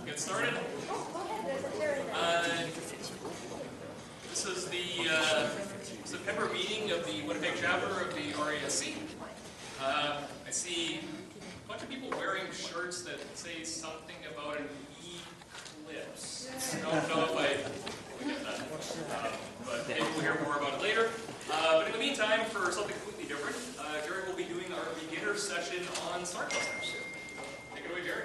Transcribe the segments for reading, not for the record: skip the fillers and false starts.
Get started. This is the September meeting of the Winnipeg chapter of the RASC. I see a bunch of people wearing shirts that say something about an eclipse. I don't know if I get that, but maybe we'll hear more about it later. But in the meantime, for something completely different, Jerry will be doing our beginner session on star clusters. Take it away, Jerry.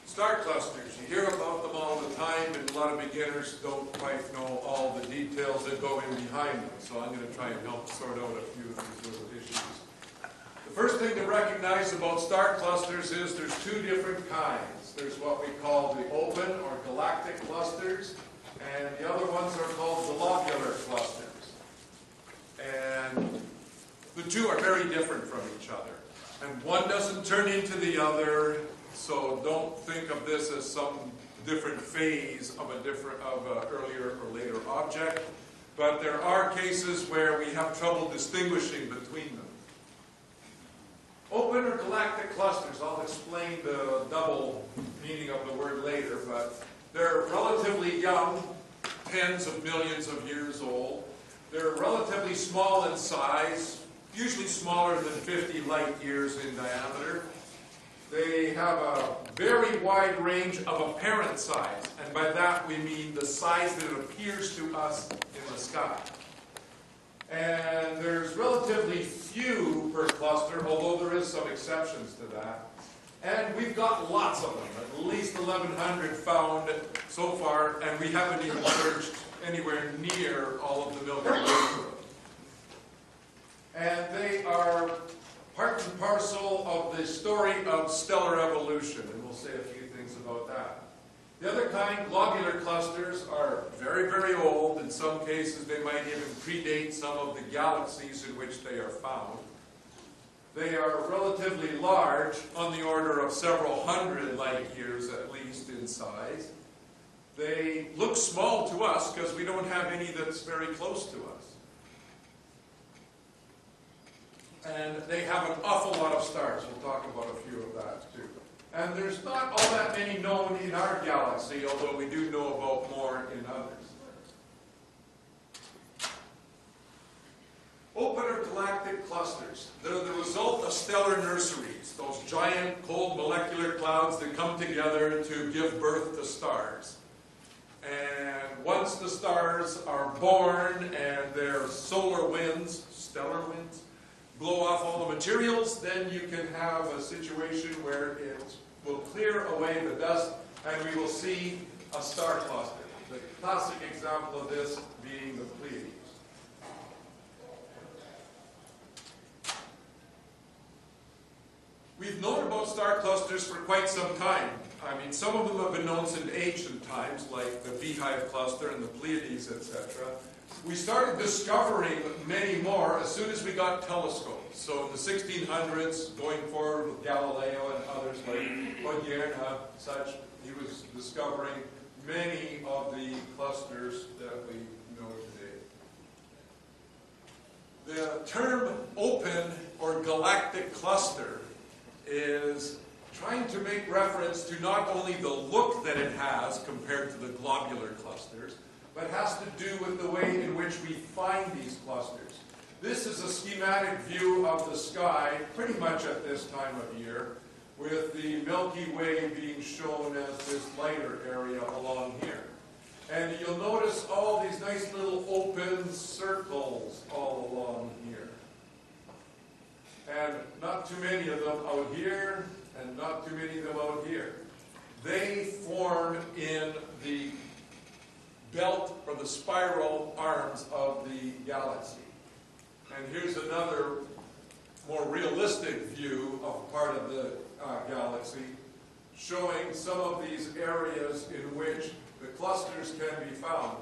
Star clusters, you hear about them all the time, and a lot of beginners don't quite know all the details that go in behind them. So I'm going to try and help sort out a few of these little issues. The first thing to recognize about star clusters is there's two different kinds. There's what we call the open or galactic clusters, and the other ones are called globular clusters. And the two are very different from each other. And one doesn't turn into the other. So don't think of this as some different phase of an earlier or later object. But there are cases where we have trouble distinguishing between them. Open or galactic clusters, I'll explain the double meaning of the word later, but they're relatively young, tens of millions of years old. They're relatively small in size, usually smaller than 50 light years in diameter. They have a very wide range of apparent size, and by that we mean the size that appears to us in the sky. And there's relatively few per cluster, although there is some exceptions to that. And we've got lots of them, at least 1,100 found so far, and we haven't even searched anywhere near all of the Milky Way. And they are part and parcel of the story of stellar evolution, and we'll say a few things about that. The other kind, globular clusters, are very, very old. In some cases, they might even predate some of the galaxies in which they are found. They are relatively large, on the order of several hundred light years at least in size. They look small to us because we don't have any that's very close to us. And they have an awful lot of stars. We'll talk about a few of that too. And there's not all that many known in our galaxy, although we do know about more in others. Open or galactic clusters. They're the result of stellar nurseries, those giant cold molecular clouds that come together to give birth to stars. And once the stars are born and their solar winds, stellar winds, blow off all the materials, then you can have a situation where it will clear away the dust and we will see a star cluster. The classic example of this being the Pleiades. We've known about star clusters for quite some time. I mean, some of them have been known since ancient times, like the Beehive cluster and the Pleiades, etc. We started discovering many more as soon as we got telescopes. So in the 1600s, going forward with Galileo and others like Bodierna, such, he was discovering many of the clusters that we know today. The term open or galactic cluster is trying to make reference to not only the look that it has compared to the globular clusters, but has to do with the way in which we find these clusters. This is a schematic view of the sky, pretty much at this time of year, with the Milky Way being shown as this lighter area along here. And you'll notice all these nice little open circles all along here. And not too many of them out here, and not too many of them out here. They form in the belt or the spiral arms of the galaxy. And here's another more realistic view of part of the galaxy, showing some of these areas in which the clusters can be found.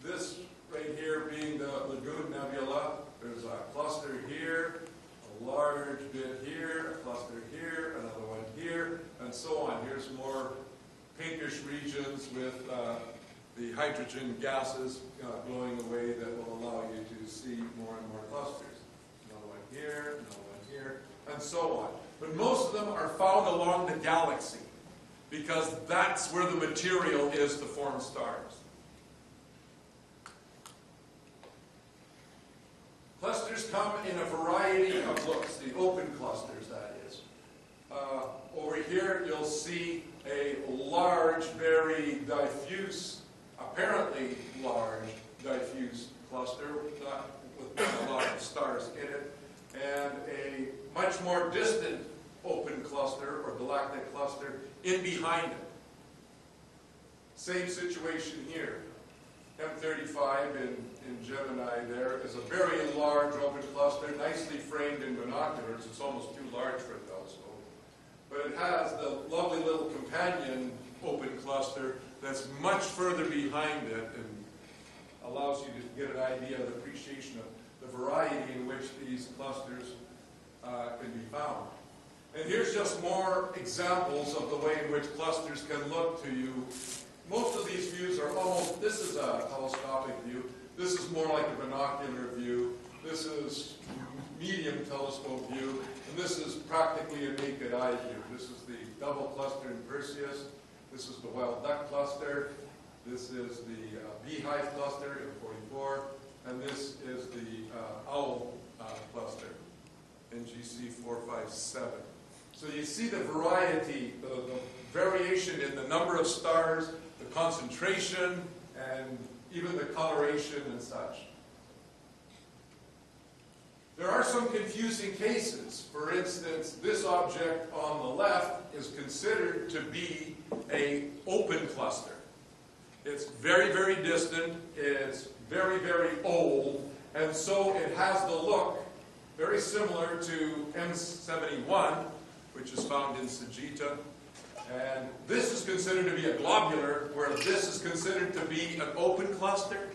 This right here being the Lagoon Nebula. There's a cluster here, a large bit here, a cluster here, another one here, and so on. Here's more pinkish regions with the hydrogen gases blowing away that will allow you to see more and more clusters. Another one here, another one here. and so on. But most of them are found along the galaxy, because that's where the material is to form stars. Clusters come in a variety of looks, the open clusters, that is. Over here you'll see a large, very diffuse, apparently large, diffuse cluster with not a lot of stars in it, and a much more distant open cluster or galactic cluster in behind it. Same situation here. M35 in Gemini there is a very large open cluster, nicely framed in binoculars. It's almost too large for a telescope. But it has the lovely little companion open cluster that's much further behind it and allows you to get an idea of the appreciation of the variety in which these clusters can be found. And here's just more examples of the way in which clusters can look to you. Most of these views are almost, this is a telescopic view, this is more like a binocular view, this is medium telescope view, and this is practically a naked eye view. This is the double cluster in Perseus, this is the wild duck cluster, this is the beehive cluster in 44, and this is the owl cluster in GC 457. So you see the variety, the variation in the number of stars, the concentration, and even the coloration and such. There are some confusing cases. For instance, this object on the left is considered to be an open cluster. It's very, very distant, it's very, very old, and so it has the look very similar to M71, which is found in Sagitta. And this is considered to be a globular, where this is considered to be an open cluster.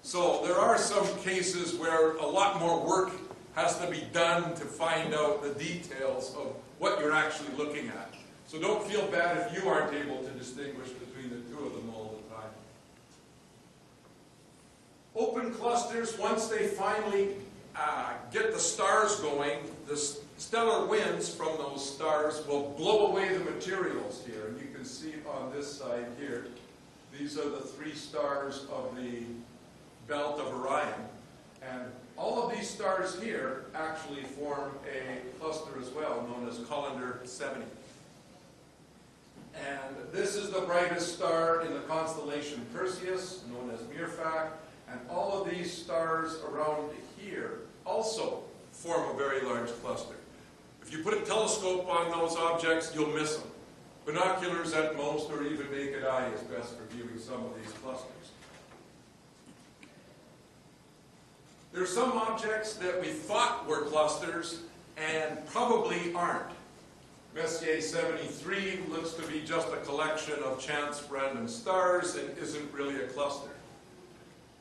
So there are some cases where a lot more work has to be done to find out the details of what you're actually looking at. So don't feel bad if you aren't able to distinguish between the two of them all the time. Open clusters, once they finally get the stars going, the stellar winds from those stars will blow away the materials here. And you can see on this side here, these are the three stars of the belt of Orion. And all of these stars here actually form a cluster as well, known as Colander 70. And this is the brightest star in the constellation Perseus, known as Myrfak. And all of these stars around here also form a very large cluster. If you put a telescope on those objects, you'll miss them. Binoculars at most, or even naked eye is best for viewing some of these clusters. There are some objects that we thought were clusters and probably aren't. Messier 73 looks to be just a collection of chance random stars and isn't really a cluster.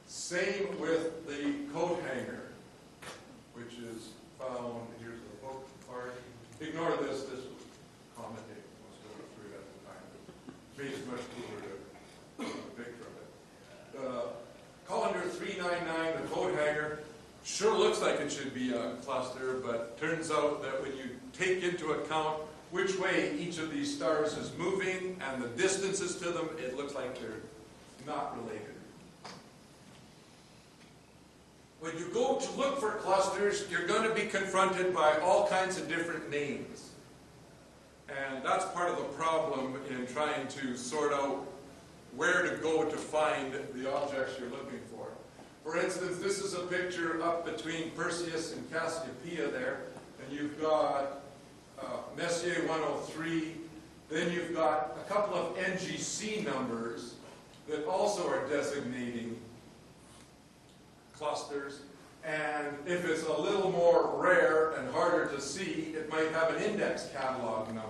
Same with the coat hanger, which is found, here's the book part. Ignore this was commenting. Let's go through it at the time. It made it much cooler to take a picture of it. Colander 399, the coat hanger, sure looks like it should be a cluster, but turns out that when you take into account which way each of these stars is moving and the distances to them, it looks like they're not related. When you go to look for clusters, you're going to be confronted by all kinds of different names. And that's part of the problem in trying to sort out where to go to find the objects you're looking for. For instance, this is a picture up between Perseus and Cassiopeia there, and you've got Messier 103, then you've got a couple of NGC numbers that also are designating clusters, and if it's a little more rare and harder to see, it might have an index catalog number.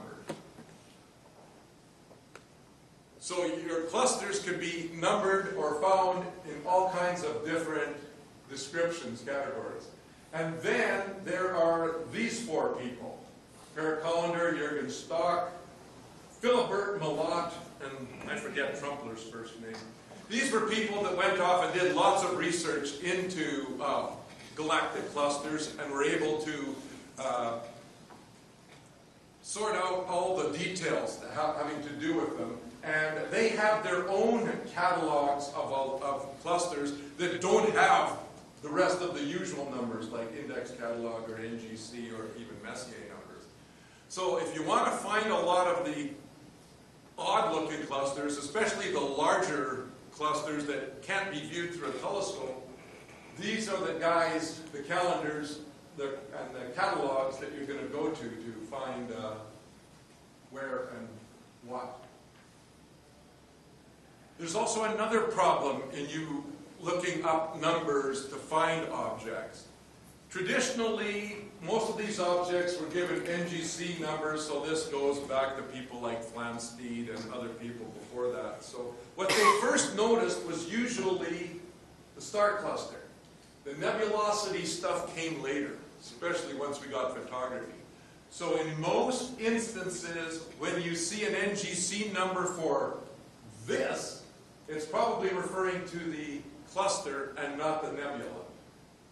So your clusters can be numbered or found in all kinds of different descriptions, categories. And then there are these four people: Per Colander, Jürgen Stock, Philibert Malott, and I forget Trumpler's first name. These were people that went off and did lots of research into galactic clusters and were able to the details having to do with them. And they have their own catalogs of clusters that don't have the rest of the usual numbers, like index catalog or NGC or even Messier numbers. So if you want to find a lot of the odd-looking clusters, especially the larger clusters that can't be viewed through a telescope, these are the guys, the calendars, and the catalogs that you're going to go to find where and what. There's also another problem in you looking up numbers to find objects. Traditionally, most of these objects were given NGC numbers, so this goes back to people like Flamsteed and other people before that. So what they first noticed was usually the star cluster. The nebulosity stuff came later, especially once we got photography. So in most instances, when you see an NGC number for this, it's probably referring to the cluster and not the nebula.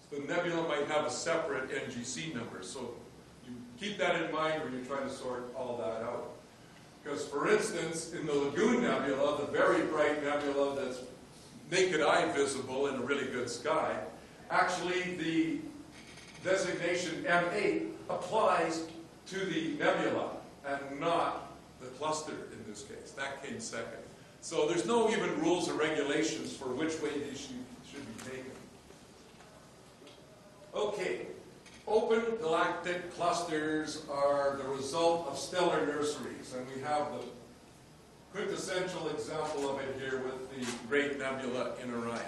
So the nebula might have a separate NGC number. So you keep that in mind when you're trying to sort all that out. Because for instance, in the Lagoon Nebula, the very bright nebula that's naked eye visible in a really good sky, actually the designation M8 applies to the nebula and not the cluster in this case. That came second. So there's no even rules or regulations for which way these should be taken. Okay, open galactic clusters are the result of stellar nurseries, and we have the quintessential example of it here with the Great Nebula in Orion.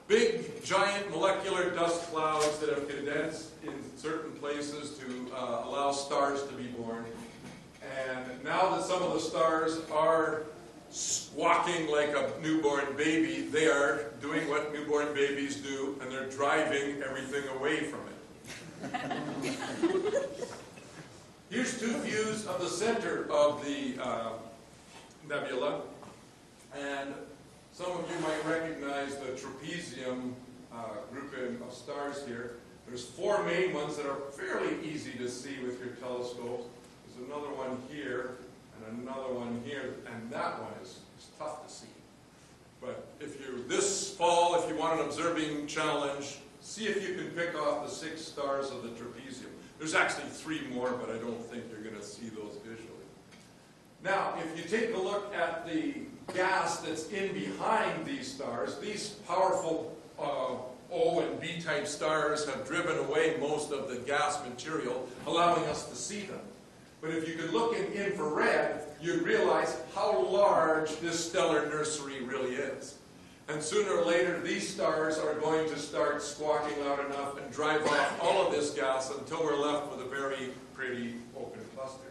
Big, giant molecular dust clouds that have condensed in certain places to allow stars to be born. And now that some of the stars are squawking like a newborn baby, they are doing what newborn babies do, and they're driving everything away from it. Here's two views of the center of the nebula, and some of you might recognize the trapezium grouping of stars here. There's four main ones that are fairly easy to see with your telescope. There's another one here, and another one here, and that one is tough to see. But this fall, if you want an observing challenge, see if you can pick off the 6 stars of the trapezium. There's actually 3 more, but I don't think you're going to see those visually. Now, if you take a look at the gas that's in behind these stars, these powerful O and B type stars have driven away most of the gas material, allowing us to see them. But if you could look in infrared, you'd realize how large this stellar nursery really is. And sooner or later, these stars are going to start squawking loud enough and drive off all of this gas until we're left with a very pretty open cluster.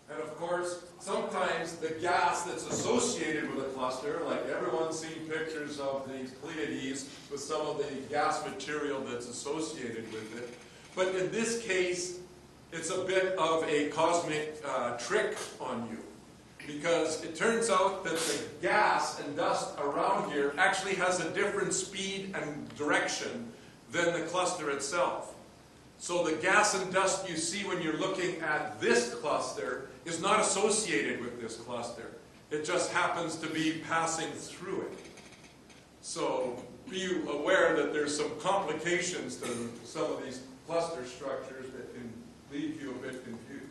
And of course, sometimes the gas that's associated with a cluster, like everyone's seen pictures of the Pleiades with some of the gas material that's associated with it. But in this case, it's a bit of a cosmic trick on you. Because it turns out that the gas and dust around here actually has a different speed and direction than the cluster itself. So the gas and dust you see when you're looking at this cluster is not associated with this cluster. It just happens to be passing through it. So be aware that there's some complications to some of these cluster structures that can leave you a bit confused.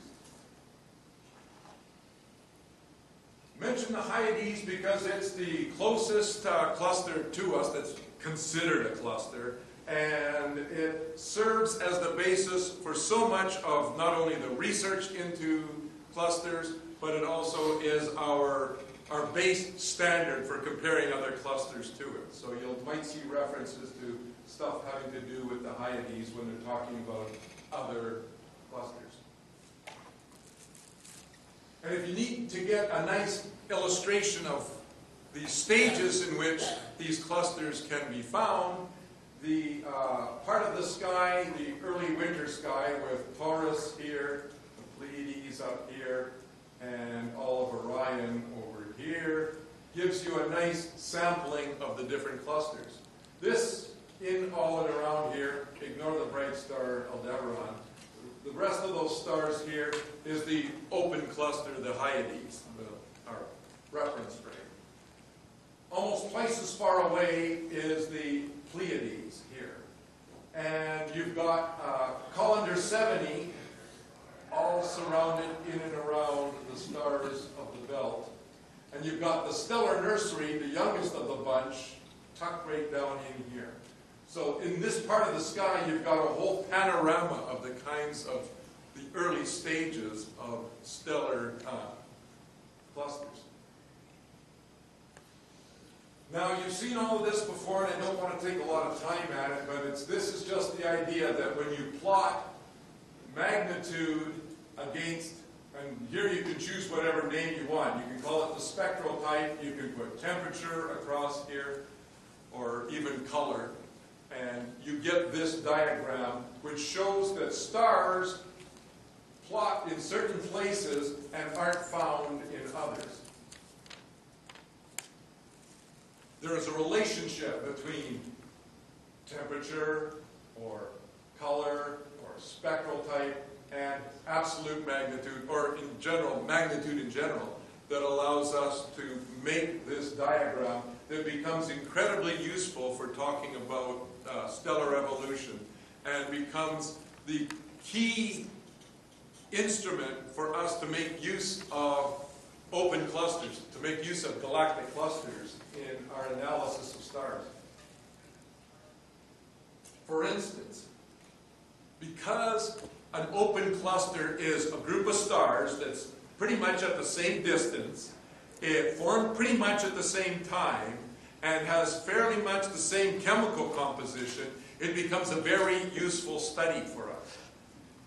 Mention the Hyades because it's the closest cluster to us that's considered a cluster, and it serves as the basis for so much of not only the research into clusters, but it also is our base standard for comparing other clusters to it. So you might see references to stuff having to do with the Hyades when they're talking about other clusters. And if you need to get a nice illustration of the stages in which these clusters can be found, the part of the sky, the early winter sky with Taurus here, the Pleiades up here, and all of Orion over here, gives you a nice sampling of the different clusters. This, in all and around here, ignore the bright star Aldebaran. The rest of those stars here is the open cluster, the Hyades, our reference frame. Almost twice as far away is the Pleiades here. And you've got Colander 70 all surrounded in and around the stars of the belt. And you've got the stellar nursery, the youngest of the bunch, tucked right down in here. So in this part of the sky, you've got a whole panorama of the kinds of the early stages of stellar clusters. Now, you've seen all of this before, and I don't want to take a lot of time at it, but this is just the idea that when you plot magnitude against, and here you can choose whatever name you want. You can call it the spectral type, you can put temperature across here, or even color, and you get this diagram, which shows that stars plot in certain places and aren't found in others. There is a relationship between temperature, or color, or spectral type, and absolute magnitude, or in general, magnitude in general, that allows us to make this diagram that becomes incredibly useful for talking about stellar evolution, and becomes the key instrument for us to make use of open clusters, to make use of galactic clusters in our analysis of stars. For instance, because an open cluster is a group of stars that's pretty much at the same distance, it formed pretty much at the same time, and has fairly much the same chemical composition, it becomes a very useful study for us.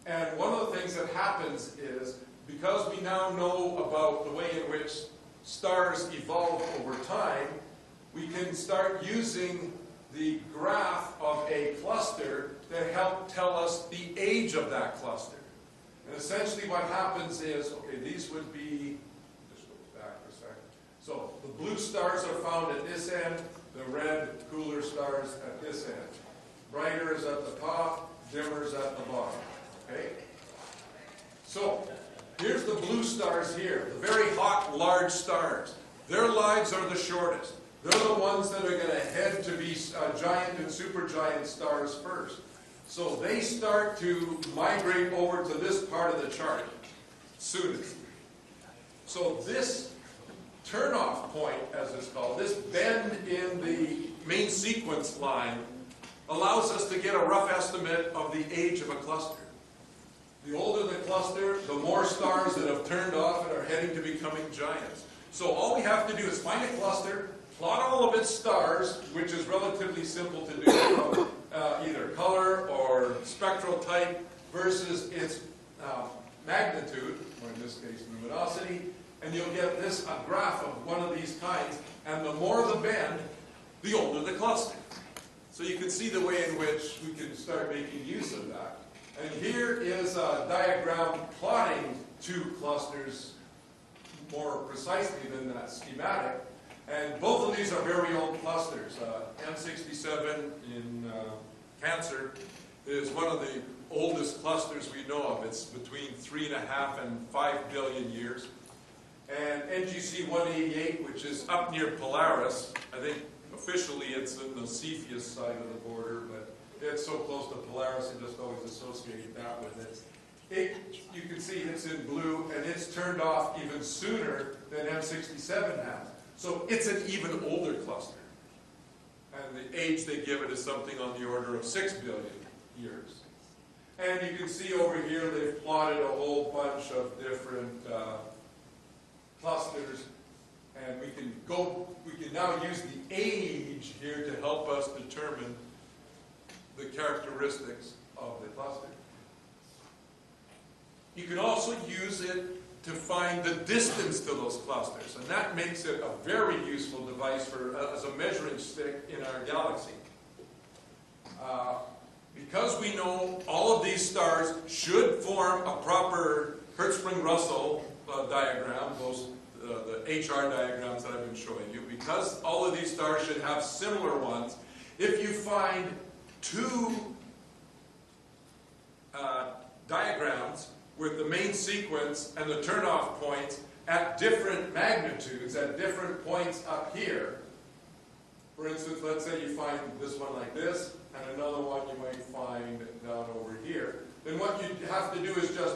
And one of the things that happens is, because we now know about the way in which stars evolve over time, we can start using the graph of a cluster to help tell us the age of that cluster. And essentially what happens is, okay, these would be, just go back for a second. So the blue stars are found at this end, the red, cooler stars at this end. Brighter is at the top, dimmer is at the bottom. Okay? So, here's the blue stars here, the very hot, large stars. Their lives are the shortest. They're the ones that are going to head to be giant and supergiant stars first. So they start to migrate over to this part of the chart soonest. So this turnoff point, as it's called, this bend in the main sequence line, allows us to get a rough estimate of the age of a cluster. The older the cluster, the more stars that have turned off and are heading to becoming giants. So all we have to do is find a cluster, plot all of its stars, which is relatively simple to do, either color or spectral type, versus its magnitude, or in this case luminosity, and you'll get this, a graph of one of these kinds, and the more the bend, the older the cluster. So you can see the way in which we can start making use of that. And here is a diagram plotting two clusters more precisely than that schematic. And both of these are very old clusters. M67 in Cancer is one of the oldest clusters we know of. It's between 3.5 and 5 billion years. And NGC 188, which is up near Polaris, I think officially it's in the Cepheus side of the border, but it's so close to Polaris, I just always associate that with it. You can see it's in blue, and it's turned off even sooner than M67 has. So it's an even older cluster. And the age they give it is something on the order of 6 billion years. And you can see over here they've plotted a whole bunch of different clusters. And we can now use the age here to help us determine the characteristics of the cluster. You can also use it to find the distance to those clusters, and that makes it a very useful device as a measuring stick in our galaxy. Because we know all of these stars should form a proper Hertzsprung-Russell diagram, the HR diagrams that I've been showing you, because all of these stars should have similar ones, if you find two diagrams with the main sequence and the turnoff points at different magnitudes, at different points up here. For instance, let's say you find this one like this, and another one you might find down over here. Then what you have to do is just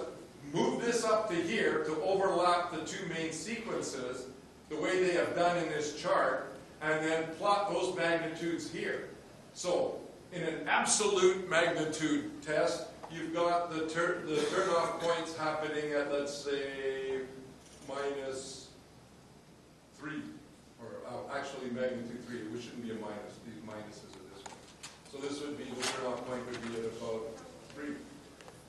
move this up to here to overlap the two main sequences the way they have done in this chart, and then plot those magnitudes here. So, in an absolute magnitude test, you've got the turnoff points happening at, let's say, -3, or actually magnitude 3, which shouldn't be a minus, these minuses are this one. So this would be, the turnoff point would be at about 3.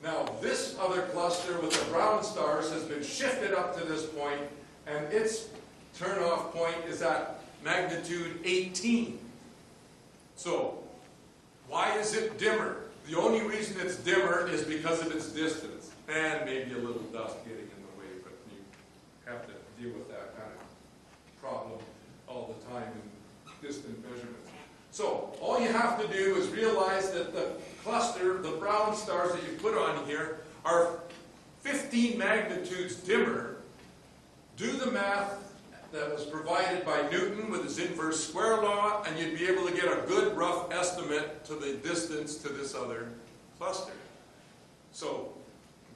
Now, this other cluster with the brown stars has been shifted up to this point, and its turnoff point is at magnitude 18. So, why is it dimmer? The only reason it's dimmer is because of its distance, and maybe a little dust getting in the way, but you have to deal with that kind of problem all the time in distant measurements. So, all you have to do is realize that the cluster, the brown stars that you put on here, are 15 magnitudes dimmer. Do the math that was provided by Newton with his inverse square law, and you'd be able to get a good rough estimate to the distance to this other cluster. So,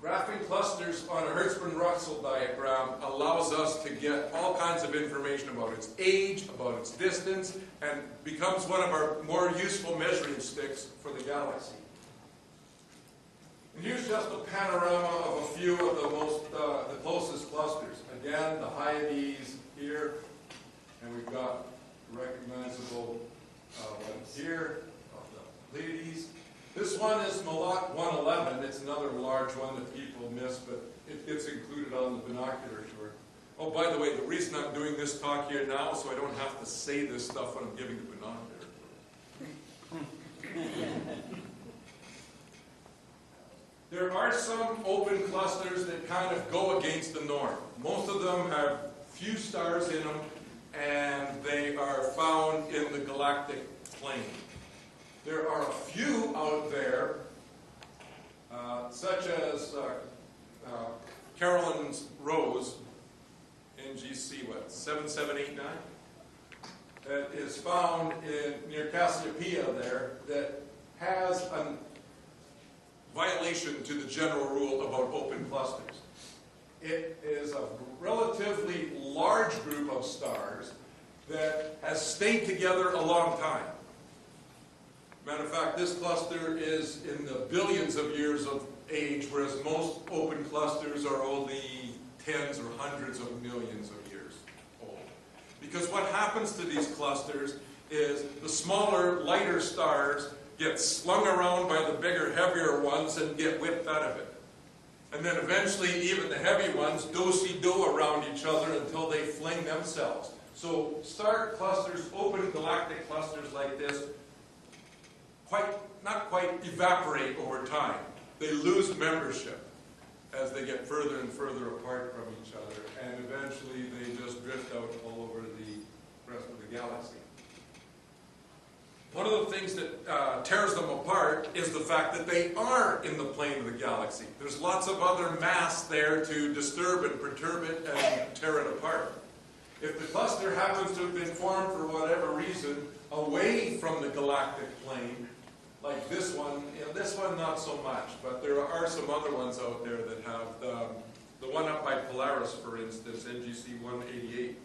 graphing clusters on a Hertzsprung-Russell diagram allows us to get all kinds of information about its age, about its distance, and becomes one of our more useful measuring sticks for the galaxy. And here's just a panorama of a few of the closest clusters. Again, the Hyades here, and we've got recognizable ones here of the Pleiades. This one is Malak 111. It's another large one that people miss, but it's included on the binocular tour. Oh, by the way, the reason I'm doing this talk here now is so I don't have to say this stuff when I'm giving the binocular tour. There are some open clusters that kind of go against the norm. Most of them have few stars in them, and they are found in the galactic plane. There are a few out there, such as Carolyn's Rose, NGC 7789, that is found near Cassiopeia there, that has a violation to the general rule about open clusters. It is a relatively large group of stars that has stayed together a long time. Matter of fact, this cluster is in the billions of years of age, whereas most open clusters are only tens or hundreds of millions of years old. Because what happens to these clusters is the smaller, lighter stars get slung around by the bigger, heavier ones and get whipped out of it. And then eventually even the heavy ones do-si-do around each other until they fling themselves. So star clusters, open galactic clusters like this, not quite evaporate over time. They lose membership as they get further and further apart from each other, and eventually they just drift out all over the rest of the galaxy. One of the things that tears them apart is the fact that they are in the plane of the galaxy. There's lots of other mass there to disturb and perturb it and tear it apart. If the cluster happens to have been formed for whatever reason away from the galactic plane, like this one not so much, but there are some other ones out there that have, the one up by Polaris, for instance, NGC 188.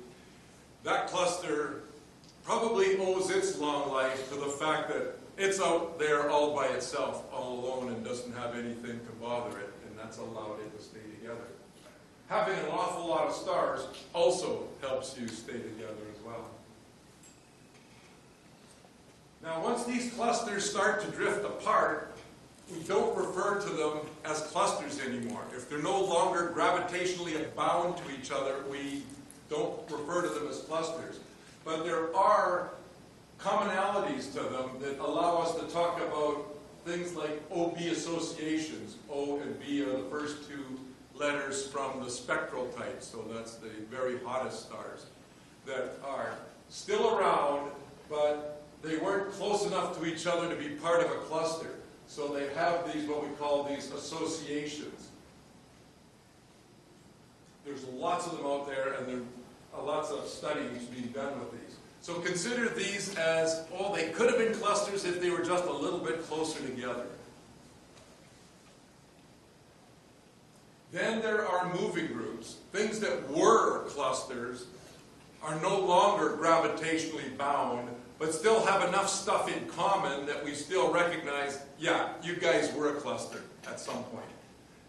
That cluster probably owes its long life to the fact that it's out there all by itself, all alone, and doesn't have anything to bother it, and that's allowed it to stay together. Having an awful lot of stars also helps you stay together as well. Now, once these clusters start to drift apart, we don't refer to them as clusters anymore. If they're no longer gravitationally bound to each other, we don't refer to them as clusters. But there are commonalities to them that allow us to talk about things like OB associations. O and B are the first two letters from the spectral type, so that's the very hottest stars that are still around, but they weren't close enough to each other to be part of a cluster. So they have these, what we call these associations. There's lots of them out there, and there are lots of studies being done with these. So consider these as, oh, they could have been clusters if they were just a little bit closer together. Then there are moving groups. Things that were clusters are no longer gravitationally bound, but still have enough stuff in common that we still recognize, yeah, you guys were a cluster at some point.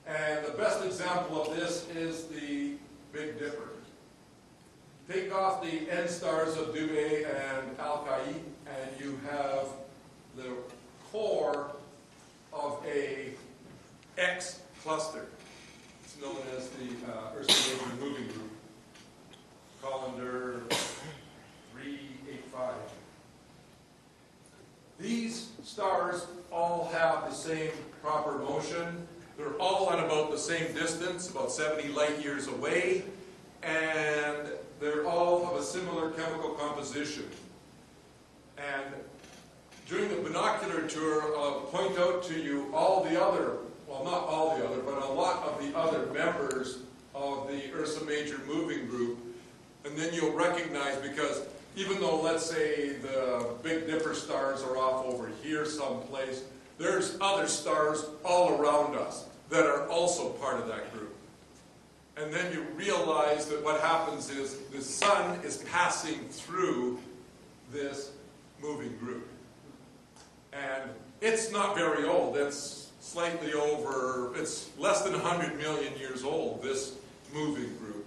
And the best example of this is the Big Dipper. Take off the end stars of Dubhe and Alkai, and you have the core of a X cluster. It's known as the Ursa Major Moving Group, Colander 385. These stars all have the same proper motion. They're all at about the same distance, about 70 light years away, and they're all of a similar chemical composition. And during the binocular tour, I'll point out to you all the other, well, not all the other, but a lot of the other members of the Ursa Major Moving Group. And then you'll recognize, because even though, let's say, the Big Dipper stars are off over here someplace, there's other stars all around us that are also part of that group. And then you realize that what happens is the sun is passing through this moving group. And it's not very old. It's slightly over, it's less than 100 million years old, this moving group.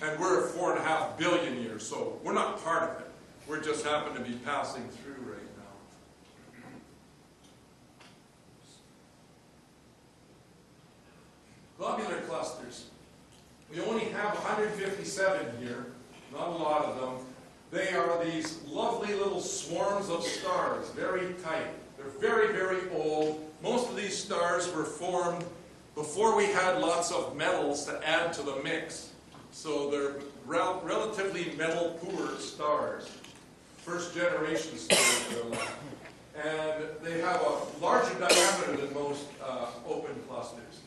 And we're at 4.5 billion years, so we're not part of it. We just happen to be passing through right now. Globular clusters. We only have 157 here, not a lot of them. They are these lovely little swarms of stars, very tight. They're very, very old. Most of these stars were formed before we had lots of metals to add to the mix. So they're relatively metal-poor stars. First generation stars, they're like. And they have a larger diameter than most open clusters.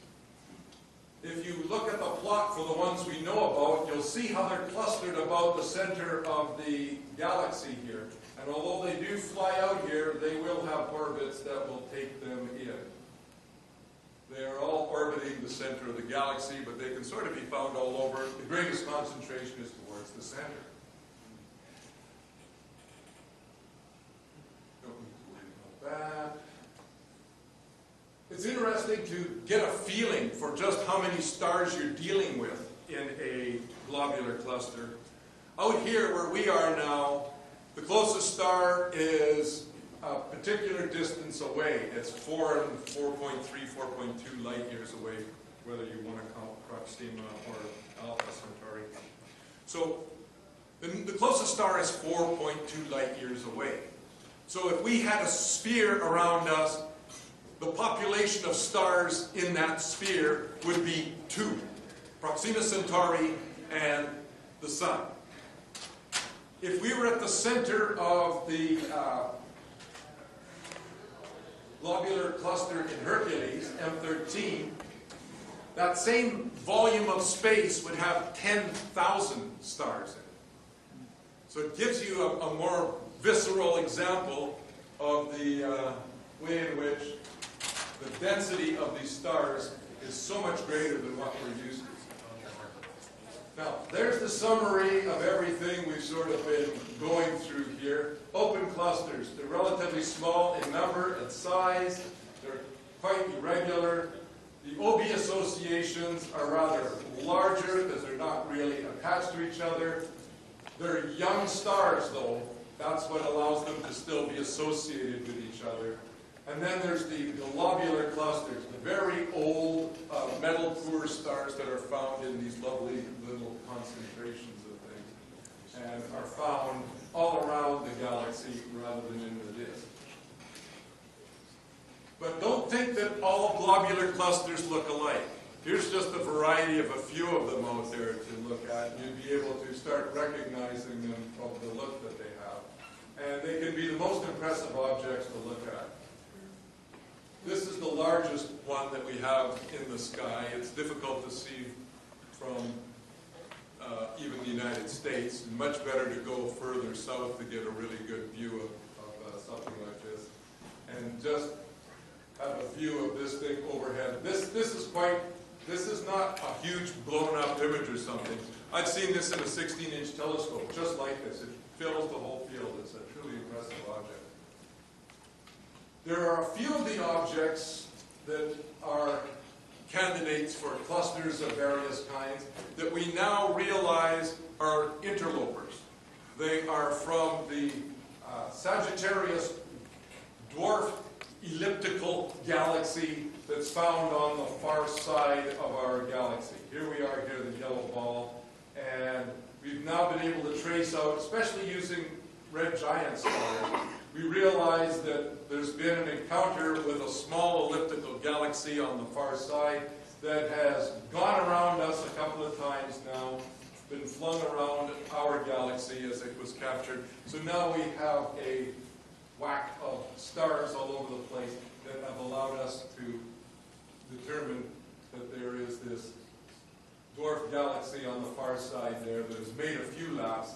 If you look at the plot for the ones we know about, you'll see how they're clustered about the center of the galaxy here. And although they do fly out here, they will have orbits that will take them in. They are all orbiting the center of the galaxy, but they can sort of be found all over. The greatest concentration is towards the center. Don't need to worry about that. It's interesting to get a feeling for just how many stars you're dealing with in a globular cluster. Out here where we are now, the closest star is a particular distance away. It's 4 and 4.3, 4.2 light years away, whether you want to count Proxima or Alpha Centauri. So the closest star is 4.2 light years away. So if we had a sphere around us, the population of stars in that sphere would be 2, Proxima Centauri and the Sun. If we were at the center of the globular cluster in Hercules, M13, that same volume of space would have 10,000 stars in it. So it gives you a more visceral example of the way in which the density of these stars is so much greater than what we're used to. Now, there's the summary of everything we've sort of been going through here. Open clusters, they're relatively small in number and size. They're quite irregular. The OB associations are rather larger because they're not really attached to each other. They're young stars, though. That's what allows them to still be associated with each other. And then there's the globular clusters, the very old metal-poor stars that are found in these lovely little concentrations of things and are found all around the galaxy rather than in the disk. But don't think that all globular clusters look alike. Here's just a variety of a few of them out there to look at. You'll be able to start recognizing them from the look that they have. And they can be the most impressive objects to look at. This is the largest one that we have in the sky. It's difficult to see from even the United States. Much better to go further south to get a really good view of something like this. And just have a view of this thing overhead. This is not a huge blown up image or something. I've seen this in a 16-inch telescope, just like this. It fills the whole field. It's a truly impressive object. There are a few of the objects that are candidates for clusters of various kinds that we now realize are interlopers. They are from the Sagittarius dwarf elliptical galaxy that's found on the far side of our galaxy. Here we are, here the yellow ball, and we've now been able to trace out, especially using red giant stars, we realize that there's been an encounter with a small elliptical galaxy on the far side that has gone around us a couple of times now, been flung around our galaxy as it was captured. So now we have a whack of stars all over the place that have allowed us to determine that there is this dwarf galaxy on the far side there that has made a few laps.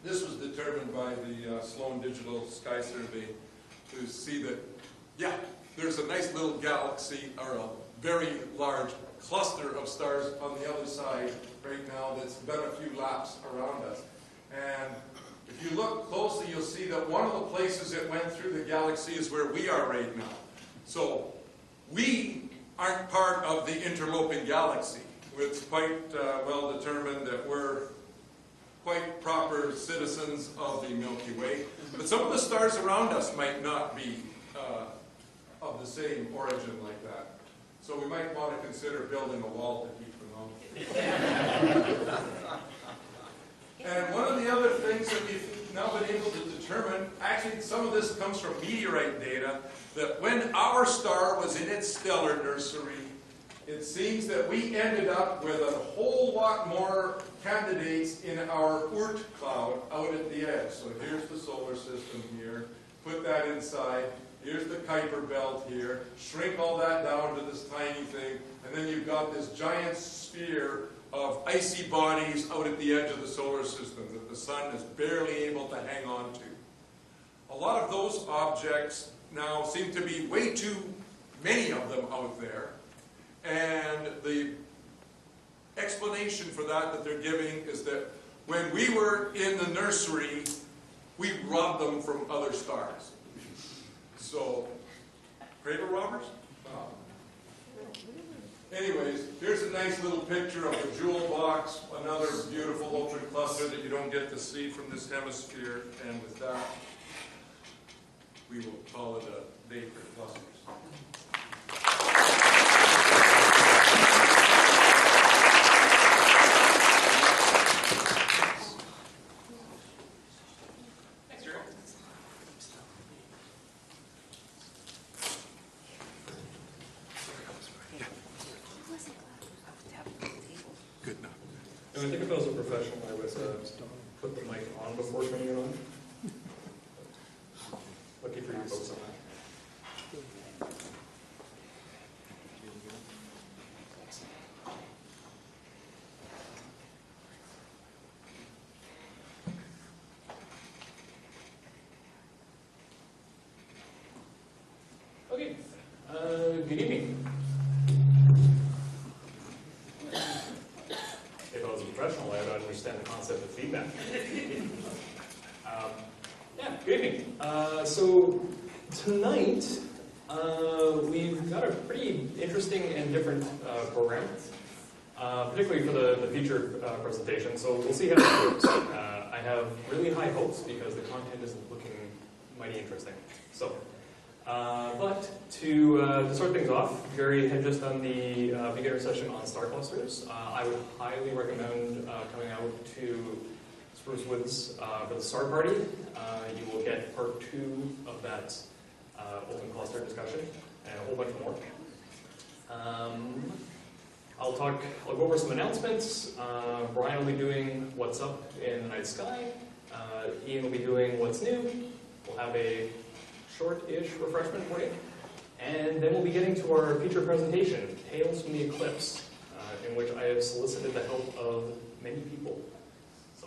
This was determined by the Sloan Digital Sky Survey to see that, yeah, there's a nice little galaxy, or a very large cluster of stars on the other side right now that's done a few laps around us. And if you look closely, you'll see that one of the places it went through the galaxy is where we are right now. So we aren't part of the interloping galaxy. It's quite well determined that we're quite proper citizens of the Milky Way. But some of the stars around us might not be of the same origin like that. So we might want to consider building a wall to keep them out. And one of the other things that we've now been able to determine, actually some of this comes from meteorite data, that when our star was in its stellar nursery, it seems that we ended up with a whole lot more candidates in our Oort cloud out at the edge. So here's the solar system here, put that inside, here's the Kuiper belt here, shrink all that down to this tiny thing, and then you've got this giant sphere of icy bodies out at the edge of the solar system that the sun is barely able to hang on to. A lot of those objects now seem to be way too many of them out there. And the explanation for that they're giving is that when we were in the nursery, we robbed them from other stars. So, cradle robbers? Anyways, here's a nice little picture of the jewel box, another beautiful open cluster that you don't get to see from this hemisphere. And with that, we will call it a day for clusters. I think if I was a professional, I would put the mic on before turning it on. Lucky for you folks on that. Okay, good evening. If I was a professional, I would understand the concept of feedback. Yeah, good evening. So tonight, we've got a pretty interesting and different program, particularly for the feature presentation. So we'll see how it goes. I have really high hopes because the content is looking mighty interesting. So, but to start things off, Jerry had just done the beginner session on star clusters. I would highly recommend coming out to Spruce Woods for the star party. You will get part 2 of that open cluster discussion and a whole bunch more. I'll go over some announcements. Brian will be doing what's up in the night sky. Ian will be doing what's new. We'll have a short-ish refreshment break. And then we'll be getting to our feature presentation, Tales from the Eclipse, in in which I have solicited the help of many people. So,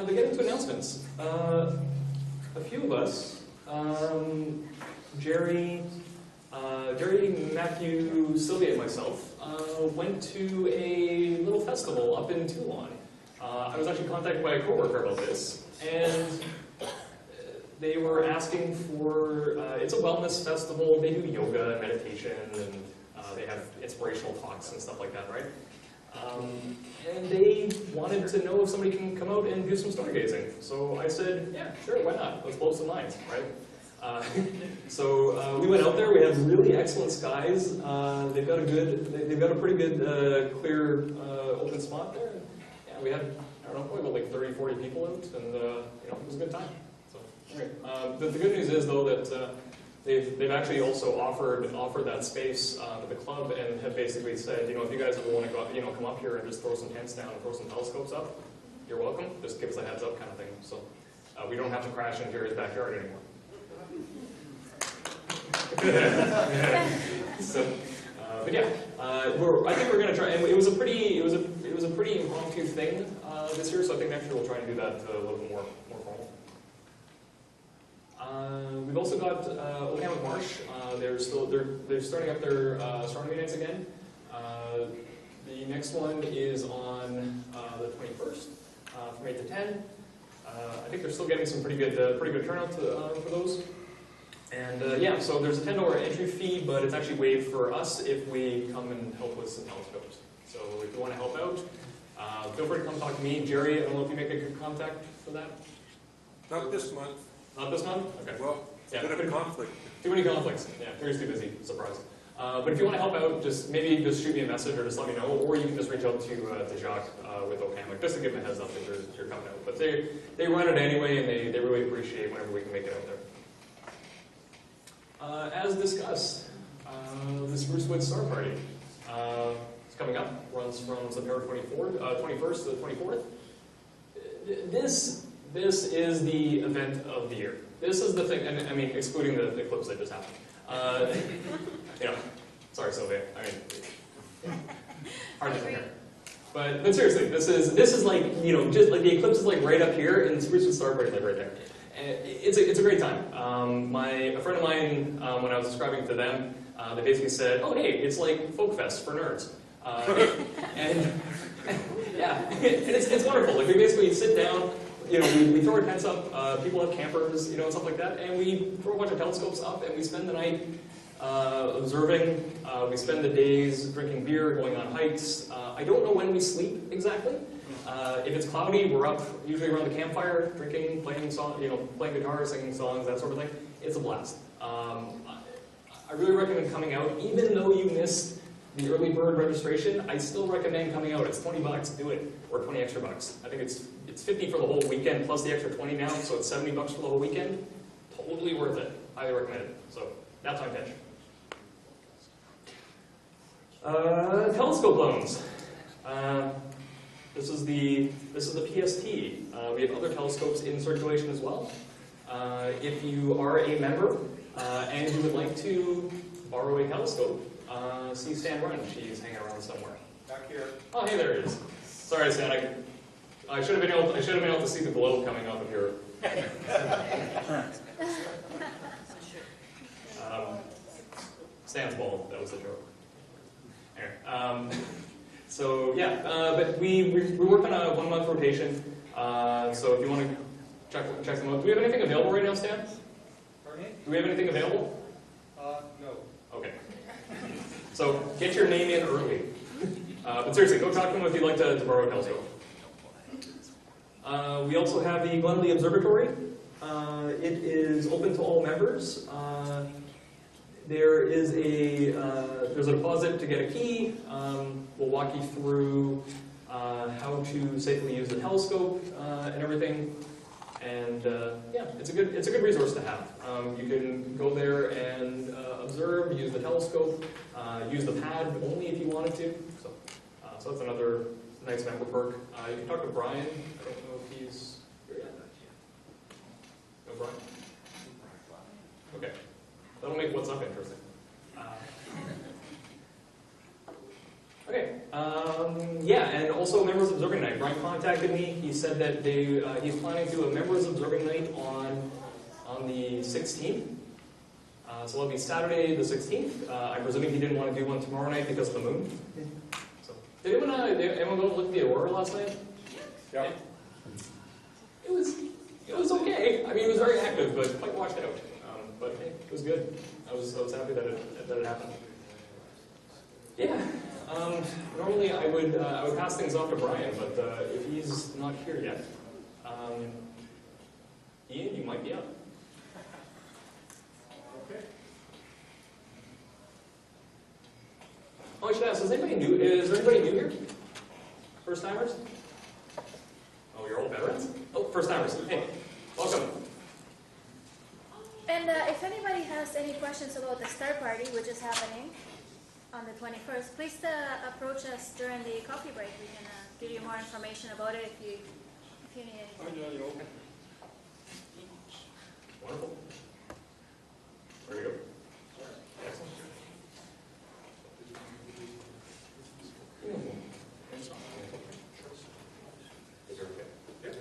to get into announcements, a few of us, Jerry, Matthew, Sylvia, and myself went to a little festival up in Toulon. I was actually contacted by a coworker about this, and they were asking for, it's a wellness festival, they do yoga and meditation, and they have inspirational talks and stuff like that, right? And they wanted to know if somebody can come out and do some stargazing. So I said, yeah, sure, why not? Let's blow some minds, right? So we went out there. We had really excellent skies. They've got a pretty good clear open spot there. Yeah, we had, I don't know, probably about like 30, 40 people out, and it was a good time. So anyway, the good news is though that they've actually also offered that space to the club, and have basically said, if you guys ever want to go, come up here and just throw some tents down and throw some telescopes up, you're welcome. Just give us a heads up kind of thing. So we don't have to crash in Jerry's backyard anymore. So, but yeah, I think we're going to try, and it was a pretty impromptu thing this year. So I think next year we'll try and do that a little bit more formal. We've also got Okanagan Marsh. They're starting up their astronomy nights again. The next one is on the 21st from 8 to 10. I think they're still getting some pretty good turnout for those. And yeah, so there's a $10 entry fee, but it's actually waived for us if we come and help with some telescopes. So if you want to help out, feel free to come talk to me. Jerry, I don't know if you make a good contact for that? Not this month. Not this month? Okay. Well, it's a bit of a conflict. Too many conflicts. Yeah, Jerry's too busy. Surprise. But if you want to help out, maybe just shoot me a message or just let me know, or you can just reach out to Jacques with Okanagan, just to give him a heads up that you're coming out. But they run it anyway, and they really appreciate whenever we can make it out there. As discussed, the Spruce Woods Star Party is coming up. Runs from September 21st to the 24th. This is the event of the year. This is the thing, and I mean, excluding the eclipse that just happened. Sorry, Sylvia. I mean, hard to compare. But seriously, this is like, just like the eclipse is like right up here, and the Spruce Woods Star Party is like right there. It's a great time. A friend of mine, when I was describing to them, they basically said, "Oh, hey, it's like folk fest for nerds," and yeah, and it's wonderful. Like we basically sit down, we throw our tents up. People have campers, and stuff like that, and we throw a bunch of telescopes up, and we spend the night observing. We spend the days drinking beer, going on hikes. I don't know when we sleep exactly. If it's cloudy, we're up usually around the campfire, drinking, playing guitar, singing songs, that sort of thing. It's a blast. I really recommend coming out, even though you missed the early bird registration. I still recommend coming out. It's $20. Do it, or 20 extra bucks. I think it's 50 for the whole weekend plus the extra 20 now, so it's $70 for the whole weekend. Totally worth it. Highly recommend it. So that's my pitch. Telescope loans. This is the PST. We have other telescopes in circulation as well. If you are a member and you would like to borrow a telescope, see Stan run. She's hanging around somewhere. Back here. Oh, hey, there it is. Sorry, Stan. I should have been able to see the glow coming off of your. Stan's bald. That was a joke. Anyway, so yeah, but we work on a 1-month rotation. So if you want to check them out, do we have anything available right now, Stan? Pardon me? Do we have anything available? No. Okay. So get your name in early. But seriously, go talk to them if you'd like to borrow a telescope. We also have the Glenley Observatory. It is open to all members. There's a deposit to get a key. We'll walk you through how to safely use the telescope and everything. And yeah, it's a good resource to have. You can go there and observe, use the telescope, use the pad only if you wanted to. So that's another nice member perk. You can talk to Brian. I don't know if he's here yet. No, Brian? Okay. That'll make what's up interesting. Okay. Yeah, and also members observing night. Brian contacted me. He said that he's planning to do a members observing night on the 16th. So it'll be Saturday the 16th. I'm presuming he didn't want to do one tomorrow night because of the moon. So, did anyone go look at the aurora last night? Yeah. It was okay. I mean, it was very active, but quite washed out. But hey, it was good. I was happy that it happened. Yeah. Normally I would pass things off to Brian, but if he's not here yet, Ian, you might be up. Okay. Oh, I should ask, is there anybody new here? First timers? Oh, you're all veterans? Oh, first timers. Hey, welcome. And if anybody has any questions about the Star Party, which is happening on the 21st, please approach us during the coffee break. We can give you more information about it if you need anything. Wonderful. There you go. Excellent. Is it okay? Yeah.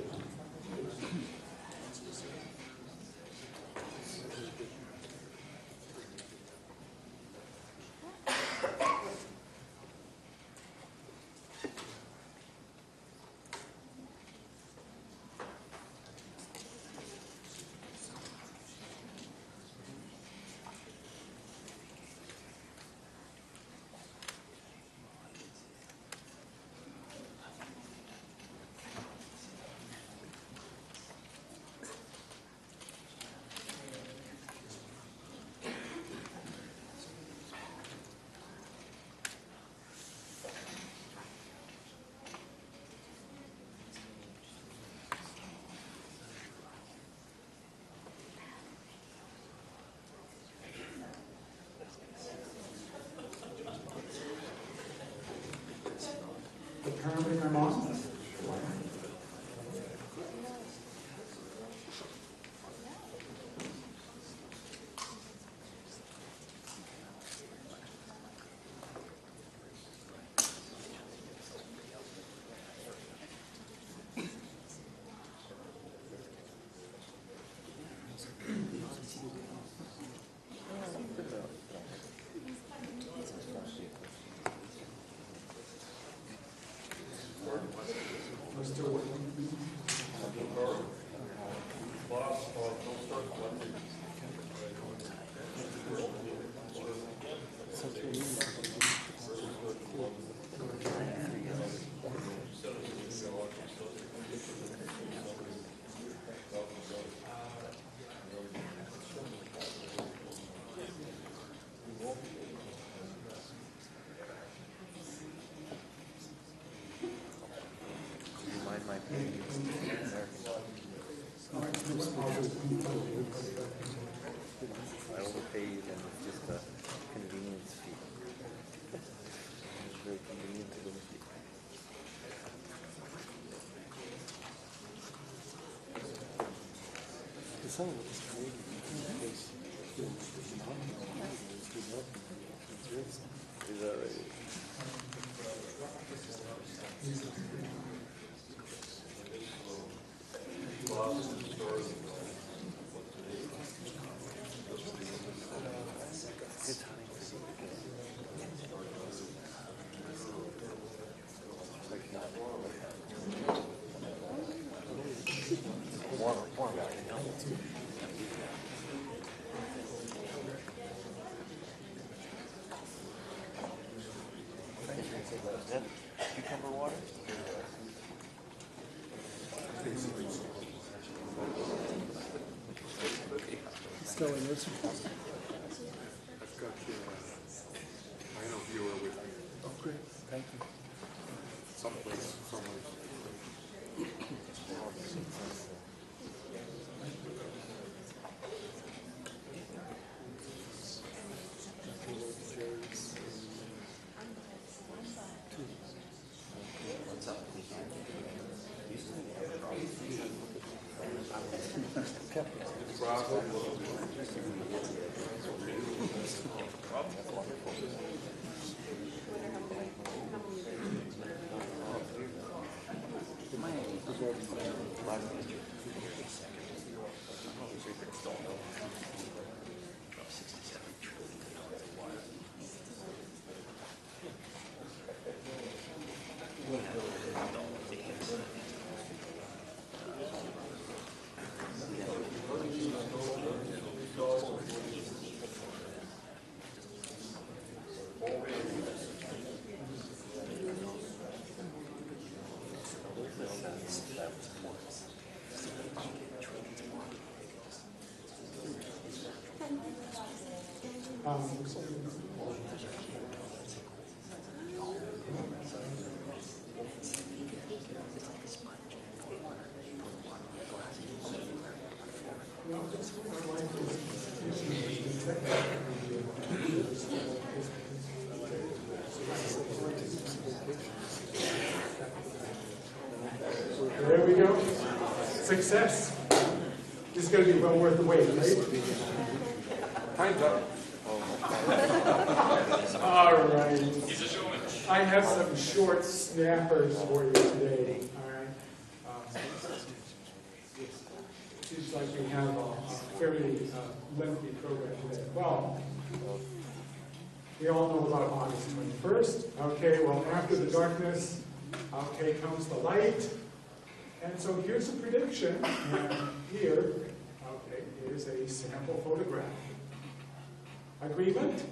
Apparently my mom. I overpay you, then it's just a convenience fee. It's very convenient to go see. Some of it is crazy because is that right? It's hunting for you again. Like not warm guy, you know? Cucumber water? Still in this one. I've got your final viewer with me. Oh, great. Thank you. Someplace, somewhere. Success. This is going to be well worth the wait, right? Time's up. All right. He's a showman. I have some short snappers for you today. All right. Seems like we have a fairly lengthy program today. Well, we all know about August 21st. Okay, well, after the darkness, okay, comes the light. And so here's a prediction. And here, okay, is a sample photograph. Agreement?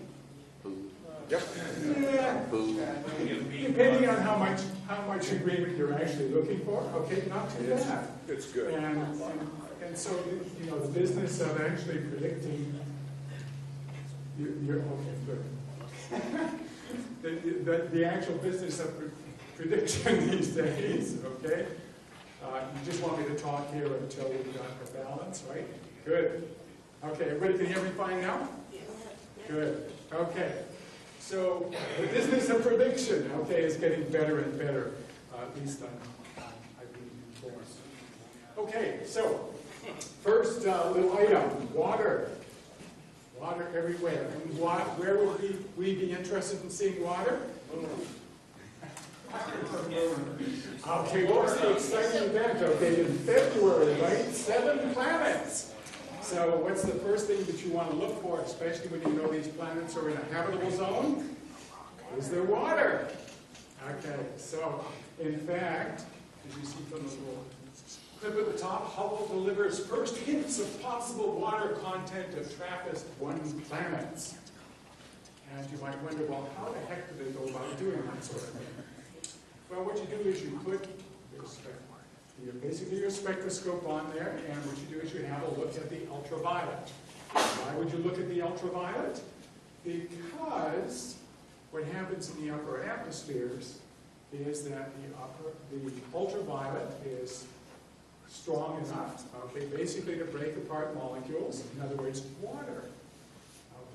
Yep. Yeah. Depending on how much agreement you're actually looking for. Okay, not too bad. It's good. And so, you know, the business of actually predicting, you're okay, good. The actual business of prediction these days, okay? You just want me to talk here until we've got the balance, right? Good. Okay, everybody can hear me fine now? Good. Okay. So the business of prediction, okay, is getting better and better, at least I've been informed. Okay, so first little item, water. Water everywhere. And where would we be interested in seeing water? Okay, what was the exciting event? Okay, in February, right? 7 planets. So what's the first thing that you want to look for, especially when you know these planets are in a habitable zone? Is there water? Okay, so in fact, as you see from the little clip at the top, Hubble delivers first hints of possible water content of TRAPPIST-1 planets. And you might wonder, well, how the heck do they go about doing that sort of thing? Well, what you do is you put basically your spectroscope on there, and what you do is you have a look at the ultraviolet. Why would you look at the ultraviolet? Because what happens in the upper atmospheres is that the ultraviolet is strong enough, okay, basically to break apart molecules, in other words, water,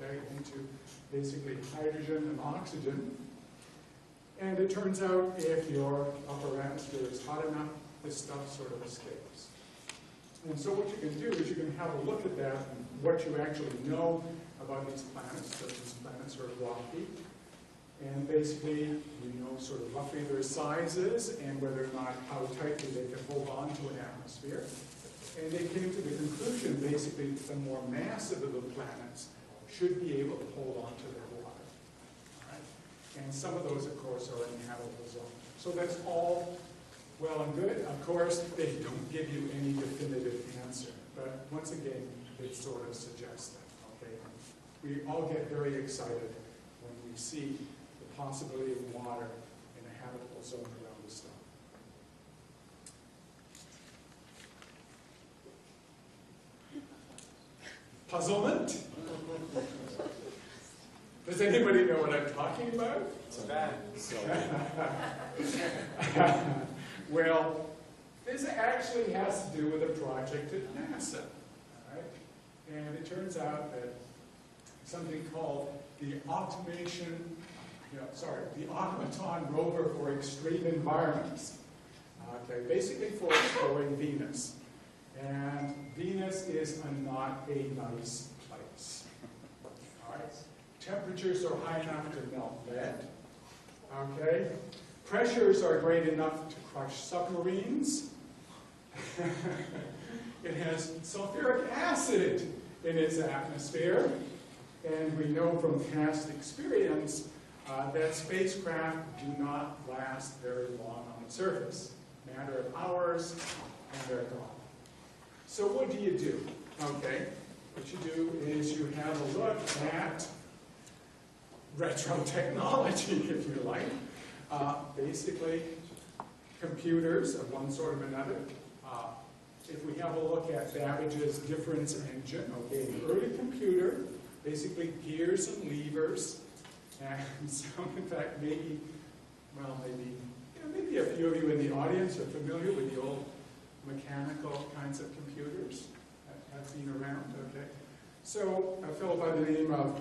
okay, into basically hydrogen and oxygen. And it turns out if your upper atmosphere is hot enough, this stuff sort of escapes. And so what you can do is you can have a look at that and what you actually know about these planets, that these planets are rocky. And basically, you know sort of roughly their sizes and whether or not how tightly they can hold on to an atmosphere. And they came to the conclusion, basically, that the more massive of the planets should be able to hold on to their water. All right? And some of those, of course, are in the habitable zone. So that's all well and good. Of course, they don't give you any definitive answer. But once again, it sort of suggests that. Okay? We all get very excited when we see the possibility of water in a habitable zone around the star. Puzzlement? Does anybody know what I'm talking about? Well, this actually has to do with a project at NASA. All right? And it turns out that something called the Automaton Rover for Extreme Environments. Okay, basically for exploring Venus. And Venus is not a nice place. All right? Temperatures are high enough to melt lead. Okay? Pressures are great enough to crush submarines. It has sulfuric acid in its atmosphere. And we know from past experience that spacecraft do not last very long on the surface. A matter of hours, and they're gone. So what do you do? Okay, what you do is you have a look at retro technology, if you like. Basically, computers of one sort or another. If we have a look at Babbage's difference engine, okay, an early computer, basically gears and levers, and some, in fact, maybe a few of you in the audience are familiar with the old mechanical kinds of computers that have been around, okay? So a fellow by the name of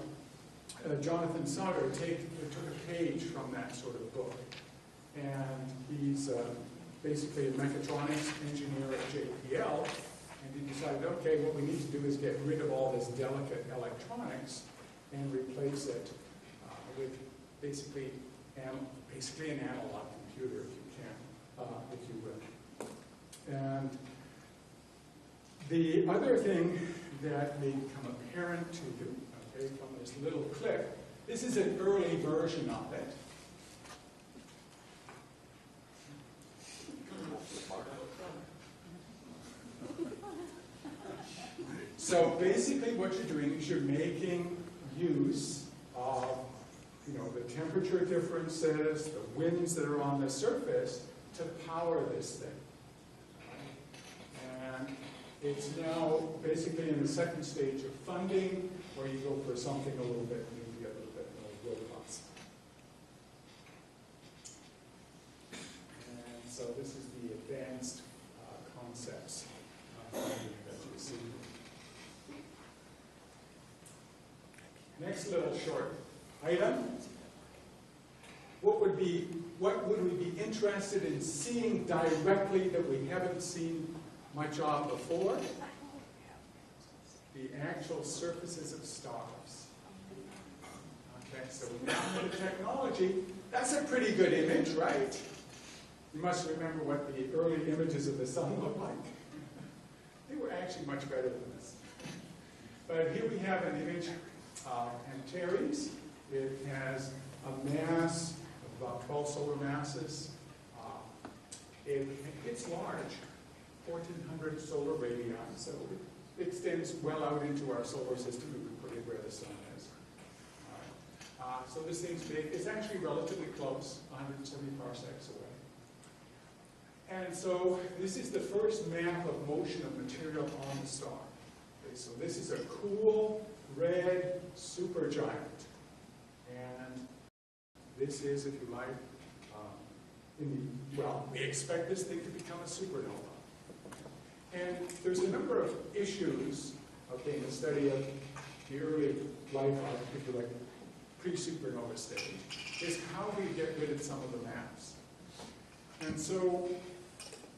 Jonathan Sauter took a page from that sort of book, and he's basically a mechatronics engineer at JPL, and he decided, okay, what we need to do is get rid of all this delicate electronics and replace it with basically an analog computer, if you can, if you will. And the other thing that may become apparent to you, okay, from this little clip, this is an early version of it. So basically what you're doing is you're making use of, the temperature differences, the winds that are on the surface to power this thing. And it's now basically in the second stage of funding, where you go for something maybe a little bit more robust. And so this is the advanced concepts that you see. Next little short item. What would we be interested in seeing directly that we haven't seen much of before? The actual surfaces of stars. Okay, so we now have the technology. That's a pretty good image, right? You must remember what the early images of the sun looked like. They were actually much better than this. But here we have an image of Antares. It has a mass of about 12 solar masses. It's large, 1,400 solar radii, so it extends well out into our solar system. We would put it where the sun is. So this thing's big. It's actually relatively close, 170 parsecs away. And so this is the first map of motion of material on the star. Okay, so this is a cool, red supergiant. And this is, if you like, we expect this thing to become a supernova. And there's a number of issues, okay, in the study of the early life of, if you like, pre-supernova stage, is how we get rid of some of the mass. And so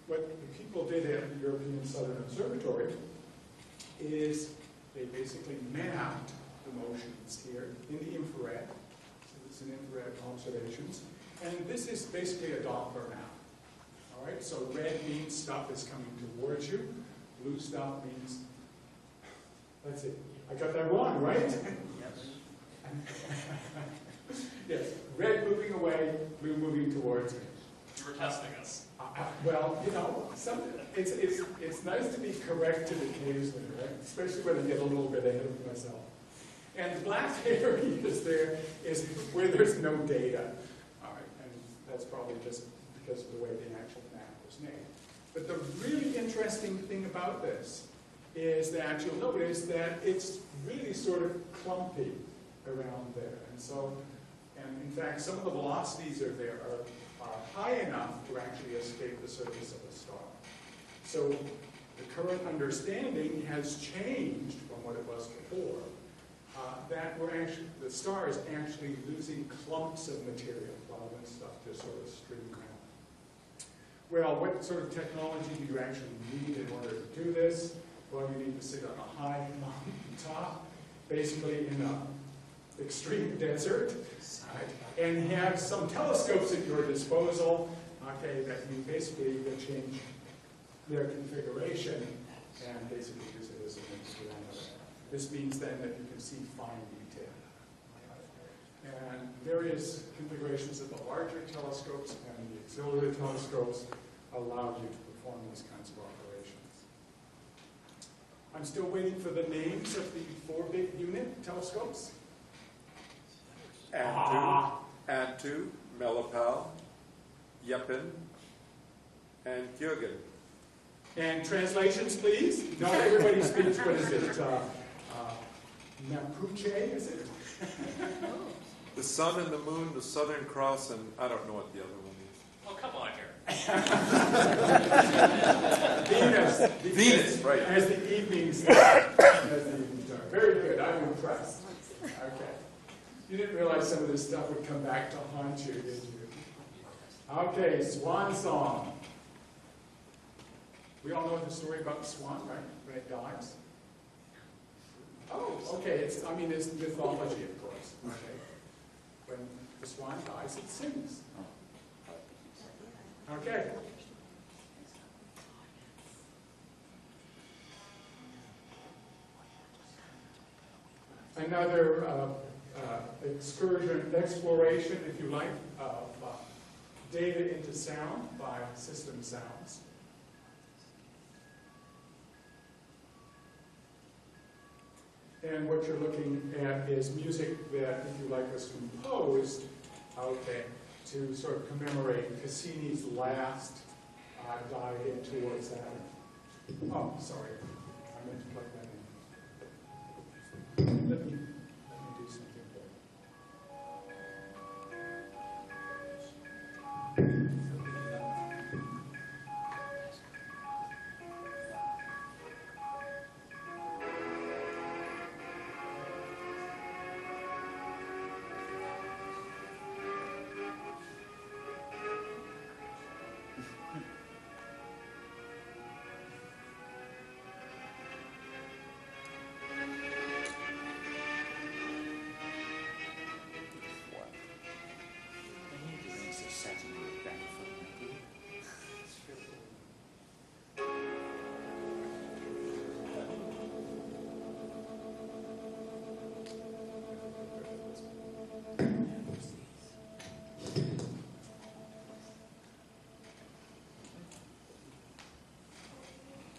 what the people did at the European Southern Observatory is they basically mapped the motions here in the infrared. So this is an infrared observations. And this is basically a Doppler map. All right, so red means stuff is coming towards you. Blue stuff means, let's see, I got that wrong, right? Yes. Yes, red moving away, blue moving towards me. You were testing us. Well, it's nice to be corrected occasionally, right? Especially when I get a little bit ahead of myself. And the black areas there is where there's no data. All right, and that's probably just because of the way the actual map was made. But the really interesting thing about this is that you'll notice that it's really sort of clumpy around there. And in fact, some of the velocities are high enough to actually escape the surface of the star. So the current understanding has changed from what it was before, that the star is actually losing clumps of material while this stuff just sort of streams out. Well, what sort of technology do you actually need in order to do this? Well, you need to sit on a high mountain top, basically in an extreme desert, right, and have some telescopes at your disposal, okay, that you basically can change their configuration and basically use it as an instrument. This means then that you can see fine detail. And various configurations of the larger telescopes and the auxiliary telescopes allow you to perform these kinds of operations. I'm still waiting for the names of the 4 big unit telescopes. Antu, Melipal, Yepin, and Kyogen. And translations, please. Not everybody speaks, what is it? Mapuche, is it? The Sun and the Moon, the Southern Cross, and I don't know what the other one is. Oh, come on here. Venus, right. As the evenings are. Very good, I'm impressed. Okay. You didn't realize some of this stuff would come back to haunt you, did you? Okay, Swan Song. We all know the story about the swan, right? When it dies. Oh, okay. It's mythology, of course. Okay. When the swan dies, it sings. Okay. Another exploration, if you like, of data into sound by System Sounds. And what you're looking at is music that, if you like, was composed, okay, to sort of commemorate Cassini's last dive in towards Saturn. Oh, sorry, I meant to plug that in. Let me do something there.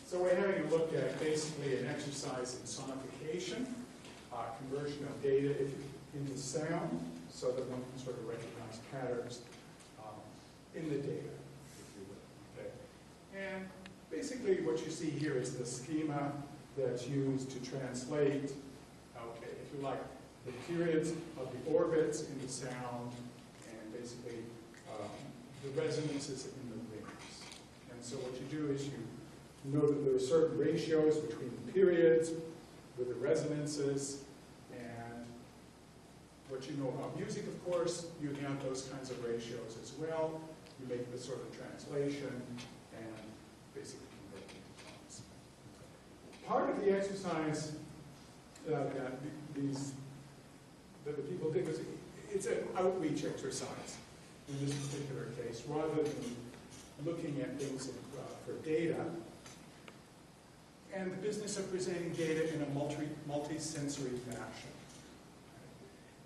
So we're having a look at basically an exercise in sonification, conversion of data into sound, so that one can sort of recognize patterns in the data, if you will. Okay? And basically what you see here is the schema that's used to translate, okay, if you like, the periods of the orbits into sound, and basically the resonances in the rings. And so what you do is you know that there are certain ratios between the periods with the resonances, and what you know about music, of course, you have those kinds of ratios as well. You make this sort of translation and basically convert it into tones. Part of the exercise that the people did was it's an outreach exercise in this particular case, rather than looking at things for data. And the business of presenting data in a multi-sensory fashion.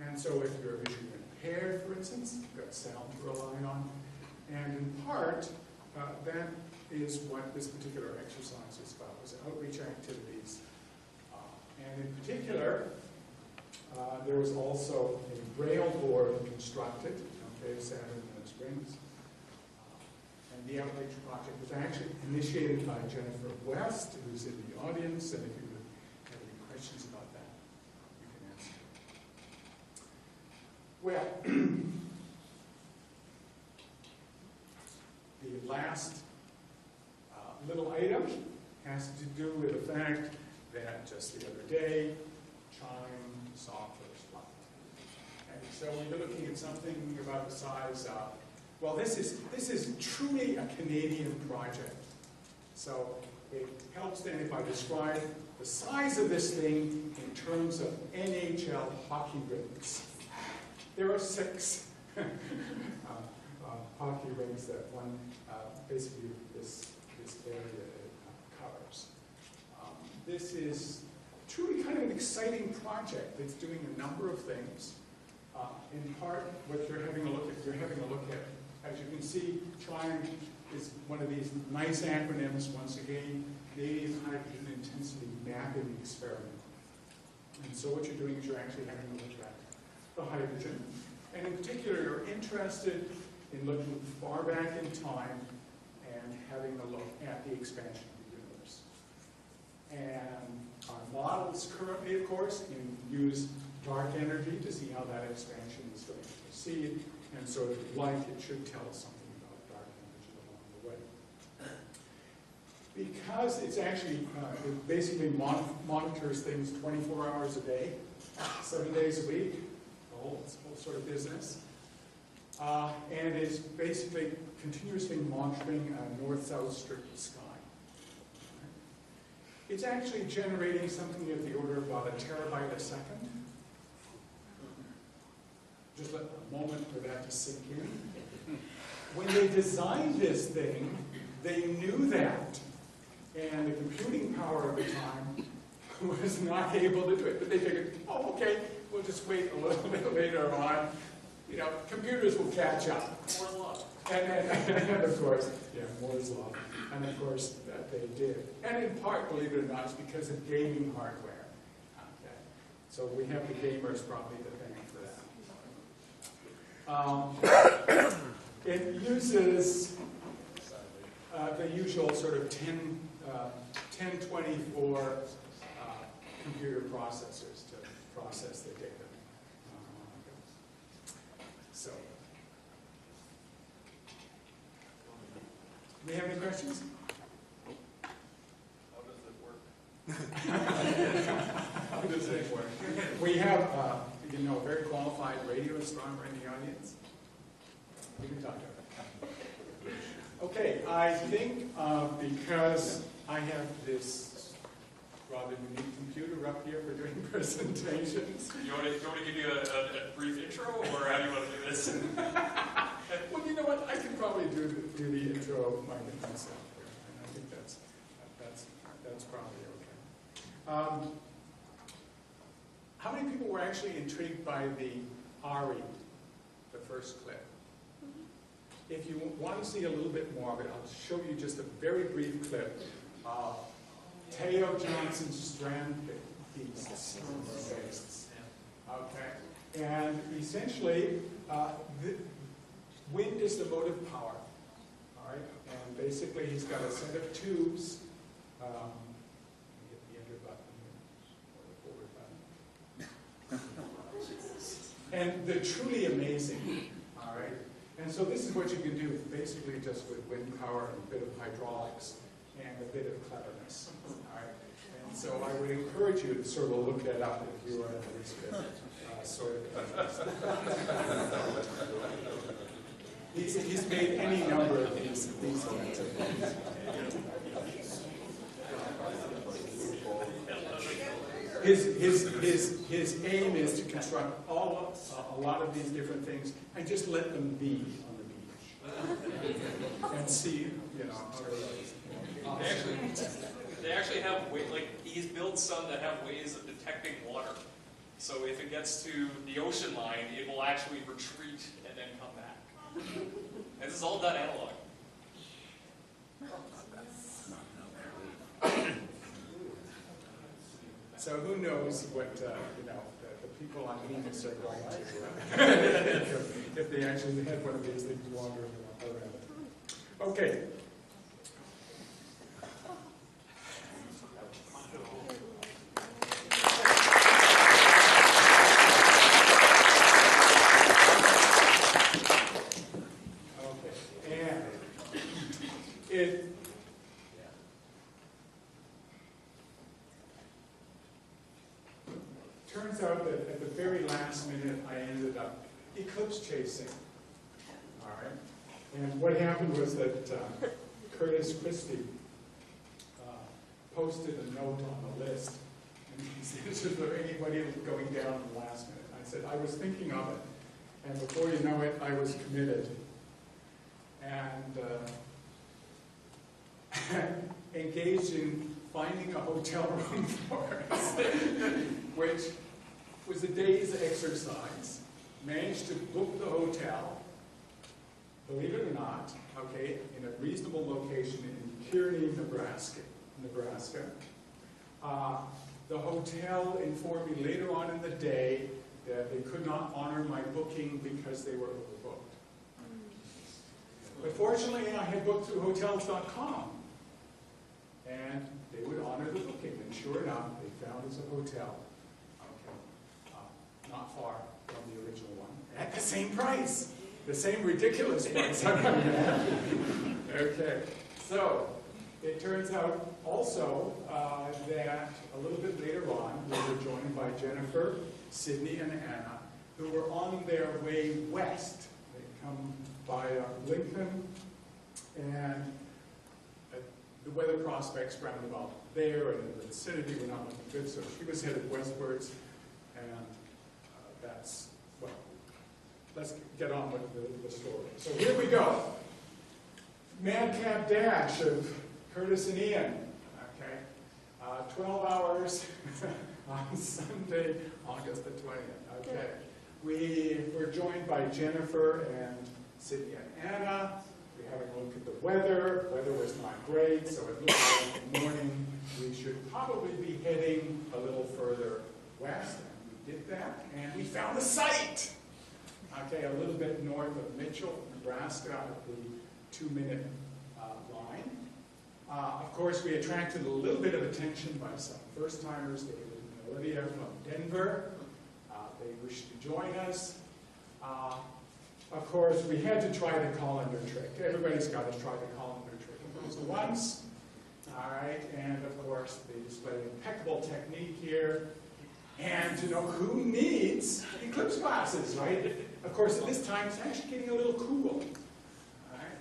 And so if you're visually impaired, for instance, you've got sound to rely on. And in part, that is what this particular exercise is about, was outreach activities. And in particular, there was also a braille board constructed, okay, Saturn and its rings. And the outreach project was actually initiated by Jennifer West, who's in the audience, and if you have any questions about that, you can answer. Well, the last little item has to do with the fact that just the other day, chime saw first light. And so we're looking at something about the size of, well, this is truly a Canadian project. So it helps then if I describe the size of this thing in terms of NHL hockey rinks. There are 6 hockey rinks that one, basically this area covers. This is truly kind of an exciting project that's doing a number of things. In part, what you're having a look at, as you can see, TRIUMPH is one of these nice acronyms, once again, Canadian Hydrogen Intensity Mapping Experiment. And so what you're doing is you're actually having a look at the hydrogen. And in particular, you're interested in looking far back in time and having a look at the expansion of the universe. And our models currently, of course, use dark energy to see how that expansion is going to proceed. And so if you like, it should tell us something about dark energy along the way. Because it's actually, it basically monitors things 24 hours a day, 7 days a week, the whole sort of business. And is basically continuously monitoring a north-south strip of sky. It's actually generating something of the order of about 1 terabyte a second. Just a moment for that to sink in. When they designed this thing, they knew that. And the computing power of the time was not able to do it. But they figured, oh, okay, we'll just wait a little bit later on. You know, computers will catch up. Moore's law. And of course, yeah, Moore's law. And of course, that they did. And in part, believe it or not, it's because of gaming hardware. Okay. So we have the gamers probably to thank for that. It uses the usual sort of 1024 computer processors to process the data. So, do we have any questions? How does it work? How does it work? We have, you know, a very qualified radio astronomer in the audience. We can talk to her. Okay, I think because I have this rather unique computer up here for doing presentations. You want to give you a brief intro, or how do you want to do this? Well, you know what? I can probably do the intro myself here, and I think that's probably okay. How many people were actually intrigued by the RE, the first clip? If you want to see a little bit more of it, I'll show you just a very brief clip of Teo Johnson's strand beasts. Okay, and essentially, wind is the motive power. All right, and basically, he's got a set of tubes. Hit the enter button here, or the forward button. And they're truly amazing. All right. And so this is what you can do, basically just with wind power and a bit of hydraulics and a bit of cleverness. All right? And so I would encourage you to sort of look that up if you are at least sort of he's made any number of these kinds of things. His aim is to construct a lot of these different things and just let them be on the beach and see, you know. They actually have he's built some that have ways of detecting water. So if it gets to the ocean line, it will actually retreat and then come back. And this is all done analog. So who knows what you know the people on Venus are going to if they actually had one of these things wandering around. Okay. Turns out that at the very last minute, I ended up eclipse chasing. All right, and what happened was that Curtis Christie posted a note on the list, and he said, "Is there anybody going down at the last minute?" I said, "I was thinking of it," and before you know it, I was committed, and engaged in finding a hotel room for us, which was a day's exercise. Managed to book the hotel, believe it or not, okay, in a reasonable location in Kearney, Nebraska. The hotel informed me later on in the day that they could not honor my booking because they were overbooked. But fortunately, I had booked through Hotels.com, and they would honor the booking. And sure enough, they found us a hotel. Not far from the original one, at the same price, the same ridiculous price. Okay, so it turns out also that a little bit later on, we were joined by Jennifer, Sydney, and Anna, who were on their way west. They come by Lincoln, and the weather prospects round about there, and the vicinity were not looking good, so she was headed westwards, and that's, well, let's get on with the story. So here we go. Madcap dash of Curtis and Ian. Okay, 12 hours on Sunday, August the 20th. Okay, we were joined by Jennifer and Sydney and Anna. We're having a look at the weather. The weather was not great, so it looked like in the morning we should probably be heading a little further west, and we did that, and we found the site. Okay, a little bit north of Mitchell, Nebraska, at the 2-minute line. Of course, we attracted a little bit of attention by some first-timers. David and Olivia from Denver. They wished to join us. Of course, we had to try the colander trick. Everybody's got to try the colander trick at least once. All right, and of course, they displayed impeccable technique here. And to know who needs eclipse glasses, right? Of course, at this time, it's actually getting a little cool. All right,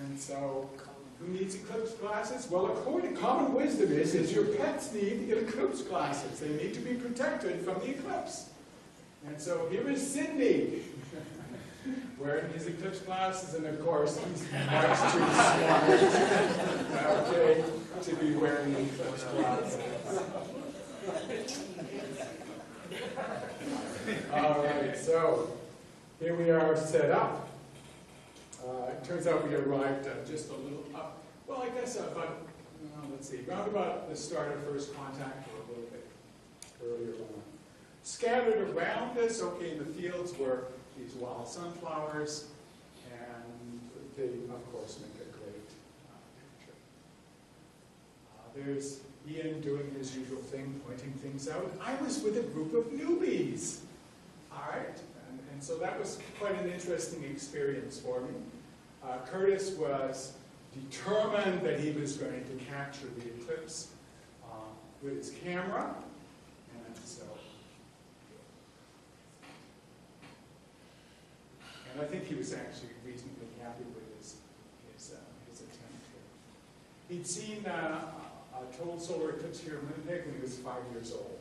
and so, who needs eclipse glasses? Well, according to common wisdom is your pets need eclipse glasses. They need to be protected from the eclipse. And so here is Sydney wearing his eclipse glasses, and of course he's much too smart, okay, to be wearing eclipse glasses. All right, so here we are set up. It turns out we arrived just a little up. Well, I guess about, let's see, round about the start of first contact or a little bit earlier on. Scattered around us, okay, in the fields were these wild sunflowers, and they, of course, make a great picture. There's Ian doing his usual thing, pointing things out. I was with a group of newbies, all right? And so that was quite an interesting experience for me. Curtis was determined that he was going to capture the eclipse with his camera, and so... And I think he was actually reasonably happy with his attempt here. He'd seen a total solar eclipse here in Winnipeg when he was 5 years old.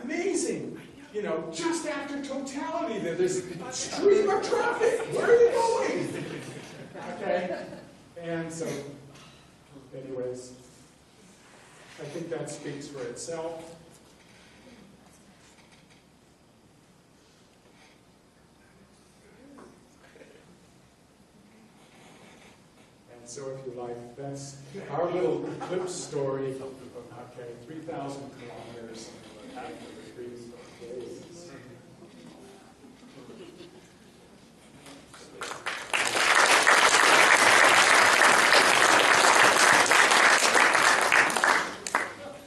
Amazing! You know, just after totality, there's a stream of traffic. Where are you going? Okay? And so, anyways, I think that speaks for itself. So if you like, that's our little eclipse story. Okay, 3,000 kilometers after the 3 days.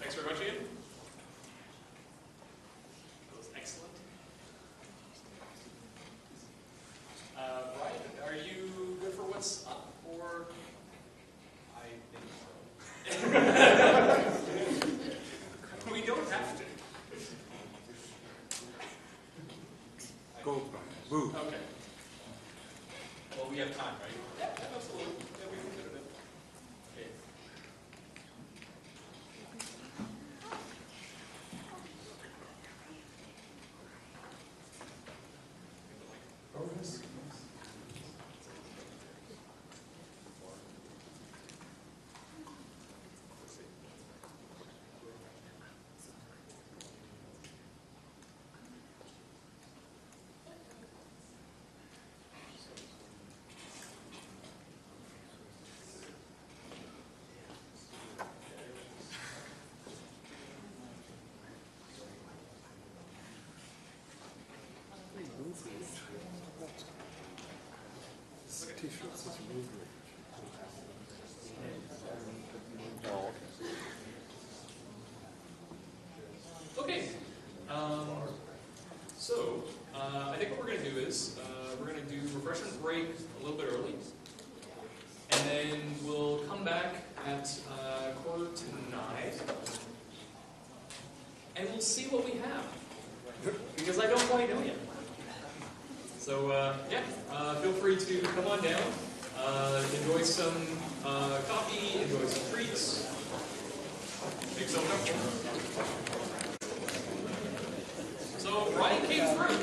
Thanks very much, Ian. That was excellent. Brian, are you good for what's up, or? We don't have to. Go, move. Okay. Well, we have time, right? Yeah, absolutely. Yeah, we can do it. Okay. Oh, yes. T-shirts is movement. Oh, Okay. So, I think what we're going to do is, we're going to do refreshment break a little bit early. And then we'll come back at 8:45. And we'll see what we have. Because I don't quite know yet. So, yeah, feel free to come on down. enjoy some coffee, enjoy some treats. Make some up. So Ryan came through.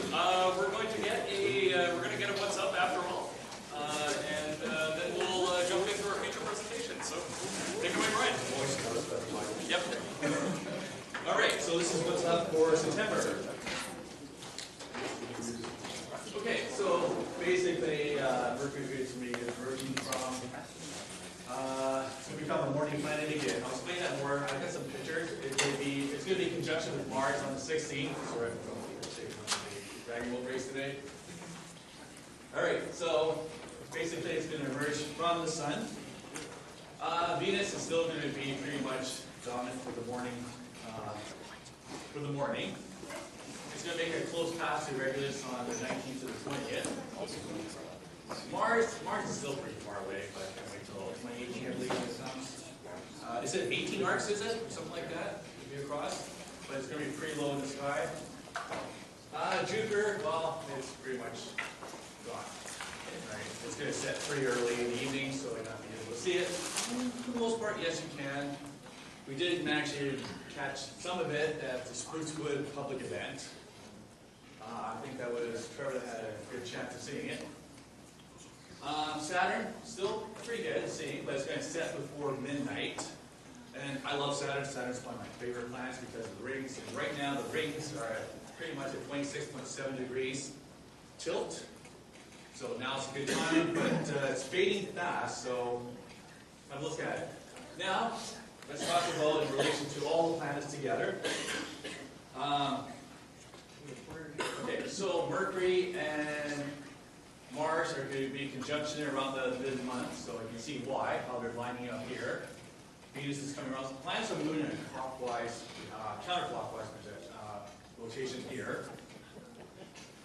We're going to get a what's up after all, and then we'll jump into our feature presentation. So take it away, Ryan. Yep. All right. So this is what's up for September. Okay. So basically, Mercury Goods for me is working from. It's going to become a morning planet again. I'll explain that more. I got some pictures. It's going to be in conjunction with Mars on the 16th. Sorry, Dragon Boat race today. All right, so basically it's going to emerge from the sun. Venus is still going to be pretty much dominant for the morning. It's going to make a close pass to Regulus on the 19th to the 20th. Mars is still pretty far away, but I can't wait till 2018, I believe, when it comes. Is it 18 arcs, is it? Or something like that, to be across? But it's going to be pretty low in the sky. Jupiter, well, it's pretty much gone. Right? It's going to set pretty early in the evening, so I not be able to see it. For the most part, yes, you can. We did manage to catch some of it at the Sprucewood public event. I think that was Trevor that had a good chance of seeing it. Saturn, still pretty good seeing, but it's going to set before midnight. And I love Saturn. Saturn's one of my favorite planets because of the rings. And right now, the rings are at pretty much at 26.7 degrees tilt. So now's a good time, but it's fading fast, so have a look at it. Now, let's talk about in relation to all the planets together. Okay, so Mercury and Mars are going to be in conjunction around the mid-month, so you can see why, how they're lining up here. Venus is coming around. So the planets are moving in a clockwise, counterclockwise rotation here.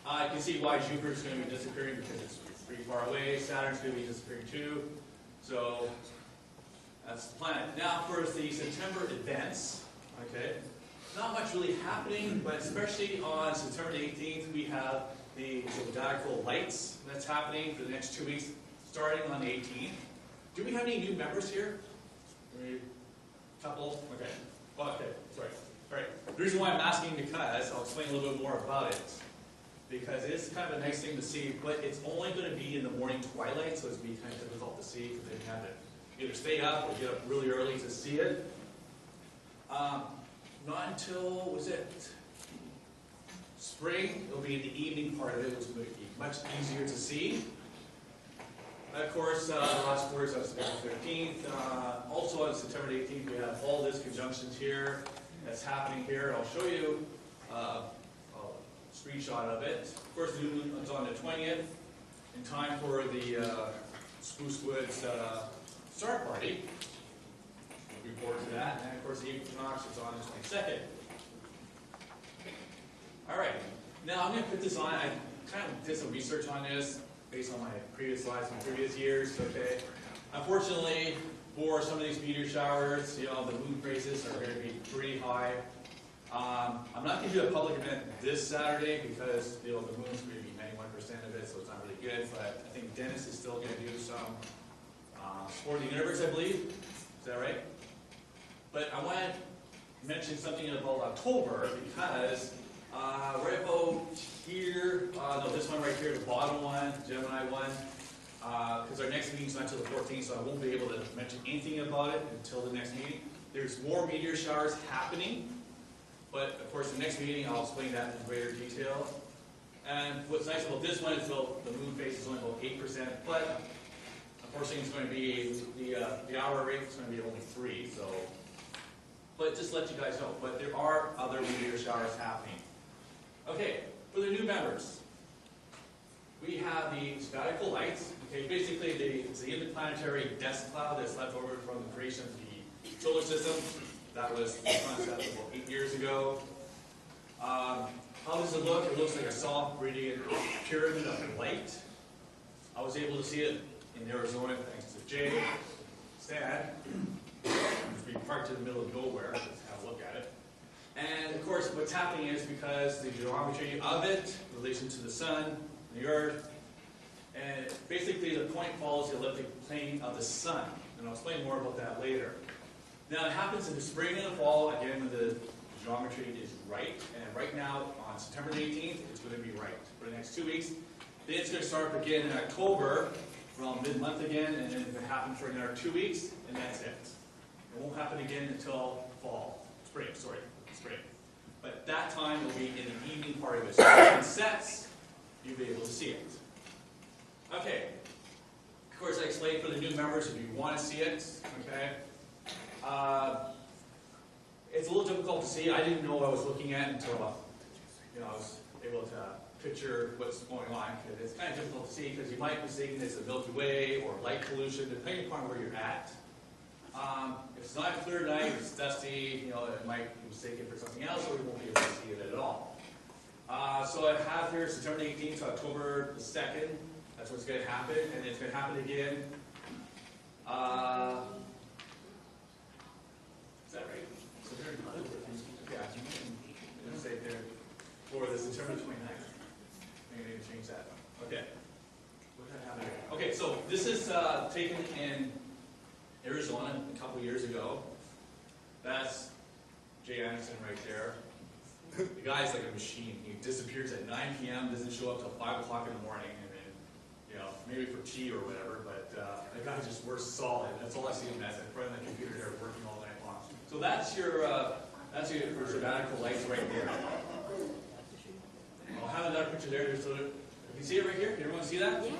You can see why Jupiter is going to be disappearing because it's pretty far away. Saturn's going to be disappearing too. So that's the planet. Now for the September events, okay, not much really happening, but especially on September 18th, we have the zodiacal lights that's happening for the next 2 weeks, starting on the 18th. Do we have any new members here? Couple? Okay. Oh, okay, sorry. All right. The reason why I'm asking because I'll explain a little bit more about it. Because it is kind of a nice thing to see, but it's only going to be in the morning twilight, so it's going to be kind of difficult to see because then you have to either stay up or get up really early to see it. Not until, was it spring? It'll be in the evening part of it, which will be much easier to see. Of course, the last quarter is on September 15th. Also on September 18th, we have all this conjunctions here that's happening here. I'll show you a screenshot of it. Of course, the new moon is on the 20th, in time for the Sprucewood's star party. Looking forward to that. And of course, the equinox is on the 22nd. All right. Now I'm going to put this on. I kind of did some research on this based on my previous slides from previous years. Okay. Unfortunately, for some of these meteor showers, you know, the moon phases are going to be pretty high. I'm not going to do a public event this Saturday because, you know, the moon's going to be 91% of it, so it's not really good. But I think Dennis is still going to do some Sport of the Universe, I believe. Is that right? But I want to mention something about October because right about here, no, this one right here, the bottom one, Gemini one, because our next meeting's not until the 14th, so I won't be able to mention anything about it until the next meeting. There's more meteor showers happening, but of course the next meeting I'll explain that in greater detail. And what's nice about this one is the moon phase is only about 8%, but unfortunately it's going to be, the hour rate is going to be only 3, so. But just to let you guys know, but there are other meteor showers happening. Okay, for the new members, we have the zodiacal lights. Okay, basically it's the interplanetary dust cloud that's left over from the creation of the solar system. That was the concept about 8 years ago. How does it look? It looks like a soft, radiant pyramid of light. I was able to see it in Arizona thanks to Jay, Stan. It's being parked in the middle of nowhere. Let's have a look at it. And of course, what's happening is because the geometry of it, in relation to the sun, the earth, and basically the point follows the elliptic plane of the sun. And I'll explain more about that later. Now it happens in the spring and the fall, again, when the geometry is right. And right now, on September the 18th, it's going to be right for the next 2 weeks. Then it's going to start again in October, around mid-month again, and then it happens for another 2 weeks, and that's it. It won't happen again until spring. But at that time, it'll be in the evening part of it. So when it sets, you'll be able to see it. Okay. Of course, I explained for the new members if you want to see it. Okay. It's a little difficult to see. I didn't know what I was looking at until I was able to picture what's going on. It's kind of difficult to see because you might be thinking it's the Milky Way or light pollution, depending upon where you're at. If it's not a clear night, or it's dusty, it might be mistaken for something else, or we won't be able to see it at all. So I have here September 18th to October the 2nd. That's what's going to happen, and it's going to happen again. Is that right? Yeah, it's say there for the September 29th. I'm going to change that. Okay. What did I have here? Okay, so this is taken in Arizona a couple years ago. That's Jay Anderson right there. The guy's like a machine. He disappears at 9 p.m., doesn't show up till 5 o'clock in the morning, and then, maybe for tea or whatever, but the guy just works solid. That's all I see him as, in front of the computer there working all night long. So that's your sabbatical lights right there. I'll have another picture there. You can see it right here? Everyone see that? Yeah.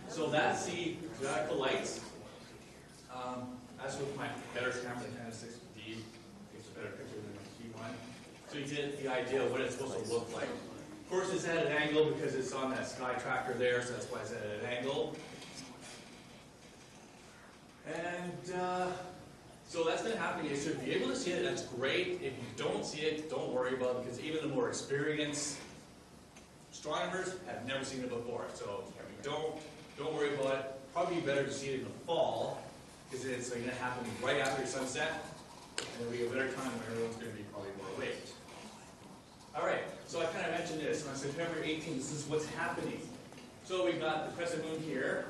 So that's the sabbatical lights. That's with my better camera, the 10-6D. It's a better picture than the key one. So you get the idea of what it's supposed to look like. Of course, it's at an angle because it's on that sky tracker there, so that's why it's at an angle. And so that's going to happen. You should be able to see it. That's great. If you don't see it, don't worry about it, because even the more experienced astronomers have never seen it before. So if you don't worry about it. Probably better to see it in the fall, because it's going to happen right after sunset, and it'll be a better time when everyone's going to be probably more awake. All right, so I kind of mentioned this. On September 18th, this is what's happening. So we've got the crescent moon here,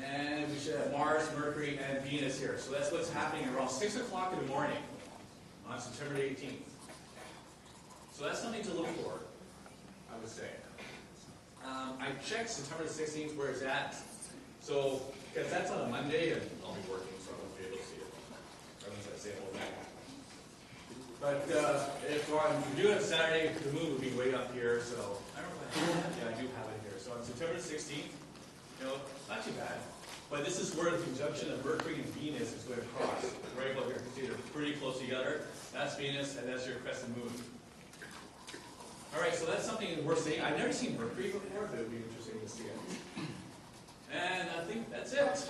and we should have Mars, Mercury, and Venus here. So that's what's happening around 6 o'clock in the morning on September 18th. So that's something to look for, I would say. I checked September the 16th where it's at. So, because that's on a Monday, and I'll be working, so I won't be able to see it. Or unless I say it all back. But if you're doing it Saturday, the moon would be way up here, so I don't know if I have that. Yeah, I do have it here. So on September the 16th, not too bad. But this is where the conjunction of Mercury and Venus is going to cross. Right about here. You can see they're pretty close together. That's Venus, and that's your crescent moon. All right, so that's something worth seeing. I've never seen Mercury before, but it would be interesting to see it. And I think that's it.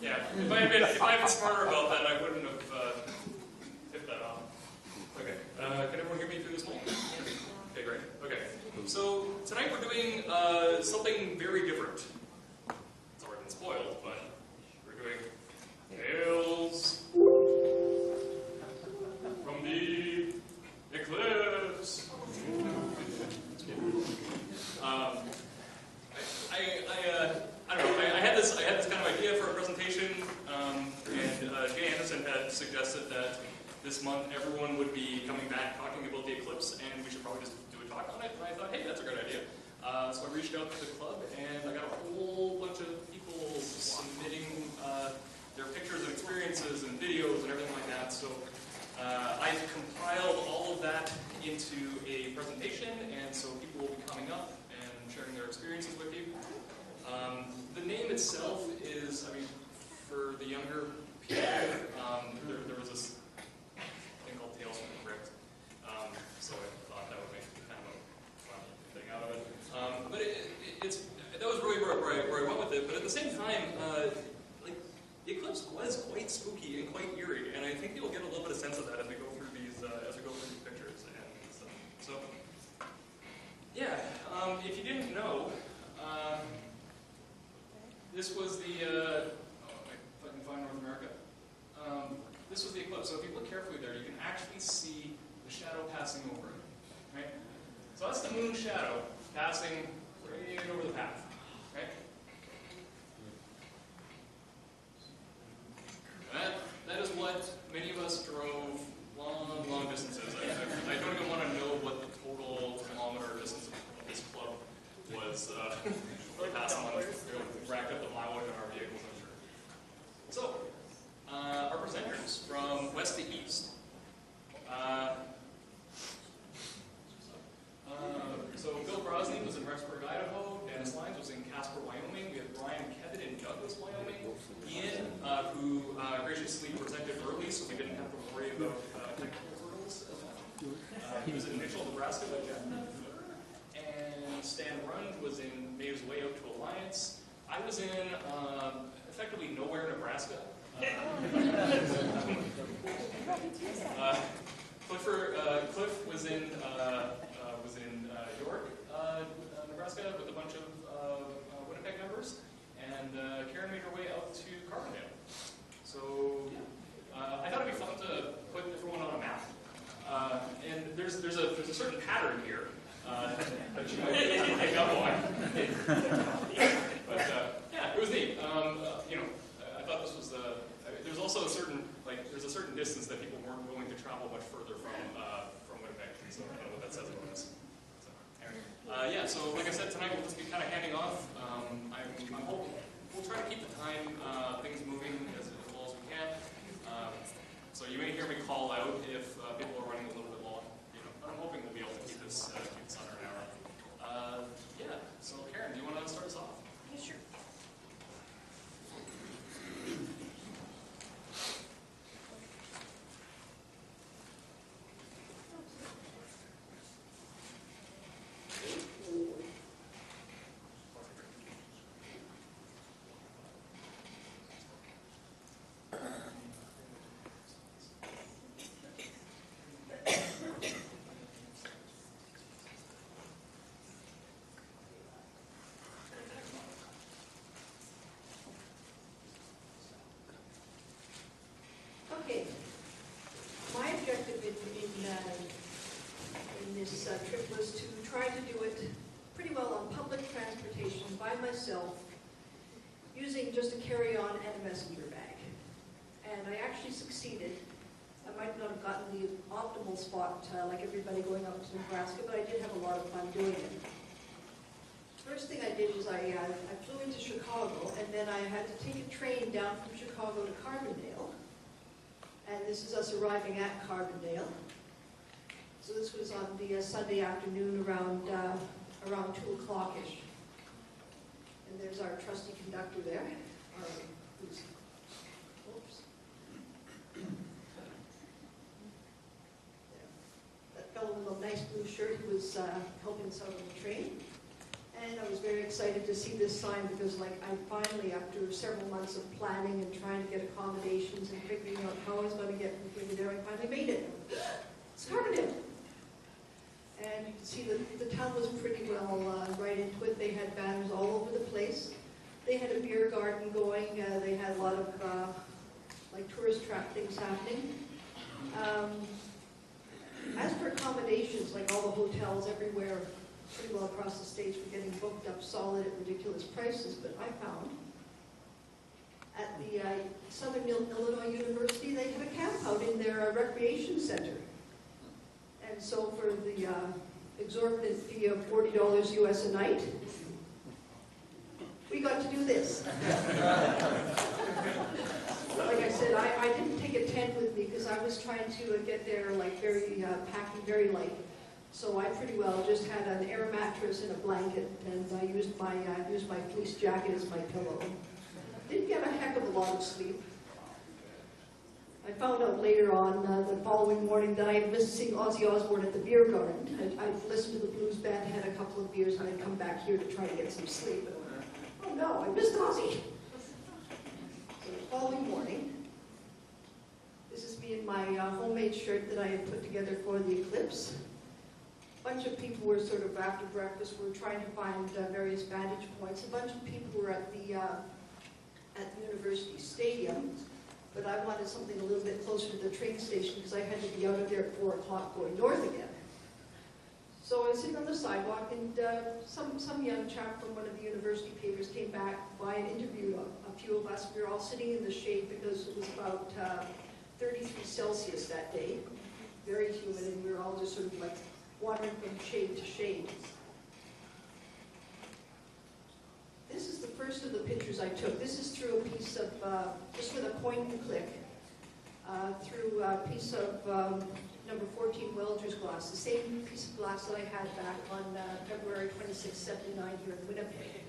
Yeah, if I had been smarter about that, I wouldn't have tipped that off. Okay, can everyone hear me through this mic? Okay, great. Okay, so tonight we're doing something very different. It's already been spoiled, but we're doing Tales from the Eclipse. I don't know. I had this kind of idea for a presentation, and Jay Anderson had suggested that this month everyone would be coming back talking about the eclipse, and we should probably just do a talk on it. And I thought, hey, that's a great idea. So I reached out to the club, and I got a whole bunch of people submitting their pictures and experiences and videos and everything like that. So I compiled all of that into a presentation, and so people will be coming up and sharing their experiences with you. The name itself is, for the younger people, there was this thing called Tales from the Crypt, so I thought that would make kind of a fun thing out of it. But that was really where I went with it. But at the same time, the eclipse was quite spooky and quite eerie, and I think you'll get a little bit of sense of that as we go through cliff. So if you look carefully there, you can actually see the shadow passing over it. Right? So that's the moon shadow passing right over the path. Right? That is what many of us drove long distances. I don't even want to know what the total kilometer distance of this club was passing on. Racked up the mileage on our vehicles, I'm sure. So, our presenters from west to east. So Bill Grosny was in Rexburg, Idaho. Dennis Lyons was in Casper, Wyoming. We have Brian and Kevin in Douglas, Wyoming. Ian, who graciously presented early, so we didn't have to worry about technical hurdles. He was in Mitchell, Nebraska with Jeff. And Stan Rund was made his way out to Alliance. I was in effectively nowhere, Nebraska. Cliff was in York, Nebraska, with a bunch of Winnipeg members, and Karen made her way out to Carbondale. So I thought it'd be fun to put everyone on a map. And there's a certain pattern here that you might pick up on. But yeah, it was neat. I thought this was there's also a certain distance that people weren't willing to travel much further from Winnipeg. So I don't know what that says about us. So, anyway. Yeah. So like I said, tonight we'll just be kind of handing off. I'm hoping we'll try to keep the time things moving as well as we can. So you may hear me call out if people are running a little bit long. But I'm hoping we'll be able to keep this under an hour. Yeah. So Karen, do you want to start us off? Sure. Okay. My objective in this trip was to try to do it pretty well on public transportation by myself, using just a carry-on and a messenger bag. And I actually succeeded. I might not have gotten the optimal spot like everybody going up to Nebraska, but I did have a lot of fun doing it. First thing I did was I flew into Chicago, and then I had to take a train down from Chicago to Carbondale. And this is us arriving at Carbondale. So this was on the Sunday afternoon around 2 o'clock-ish. And there's our trusty conductor there. That fellow with a nice blue shirt who was helping us out on the train. And I was very excited to see this sign because, like, I finally, after several months of planning and trying to get accommodations and figuring out how I was going to get from here to there, I finally made it. It's Carbondale. And you can see that the town was pretty well right into it. They had banners all over the place. They had a beer garden going. They had a lot of like tourist trap things happening. As for accommodations, like all the hotels everywhere, pretty well across the states were getting booked up solid at ridiculous prices, but I found at the Southern Illinois University, they had a camp out in their recreation center. And so for the exorbitant fee of $40 US a night, we got to do this. Like I said, I didn't take a tent with me because I was trying to get there like packing very light. So I pretty well just had an air mattress and a blanket, and I used my fleece jacket as my pillow. Didn't get a heck of a lot of sleep. I found out later on the following morning that I had missed seeing Ozzy Osbourne at the beer garden. I'd listened to the blues band, had a couple of beers, and I'd come back here to try to get some sleep. And, oh no, I missed Ozzy. So the following morning, this is me in my homemade shirt that I had put together for the eclipse. A bunch of people were sort of after breakfast, we were trying to find various vantage points. A bunch of people were at the university stadium. but I wanted something a little bit closer to the train station because I had to be out of there at 4 o'clock going north again. So I was sitting on the sidewalk, and some young chap from one of the university papers came back by and interviewed a few of us. We were all sitting in the shade because it was about 33 Celsius that day, very humid, and we were all just sort of like wandering from shade to shade. This is the first of the pictures I took. This is through a piece of, just with a point and click, through a piece of number 14 welder's glass, the same piece of glass that I had back on February 26, 79 here in Winnipeg.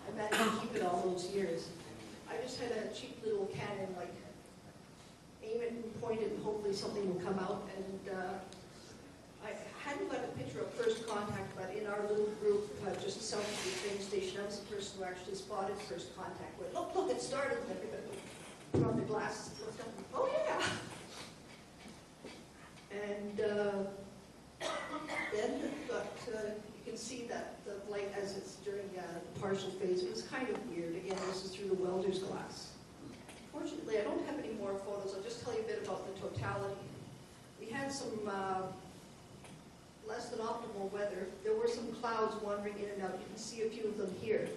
I managed to keep it all those years. I just had a cheap little Canon, like, aim it and point it and hopefully something will come out. And I hadn't got a picture of first contact, but in our little group, just south of the train station, I was the person who actually spotted first contact. Went, look, it started. And everybody put on the glasses, looked up, and, oh yeah. And then you can see that the light as it's during the partial phase, it was kind of weird. Again, this is through the welder's glass. Fortunately, I don't have any more photos. I'll just tell you a bit about the totality. We had some less than optimal weather. There were some clouds wandering in and out. You can see a few of them here.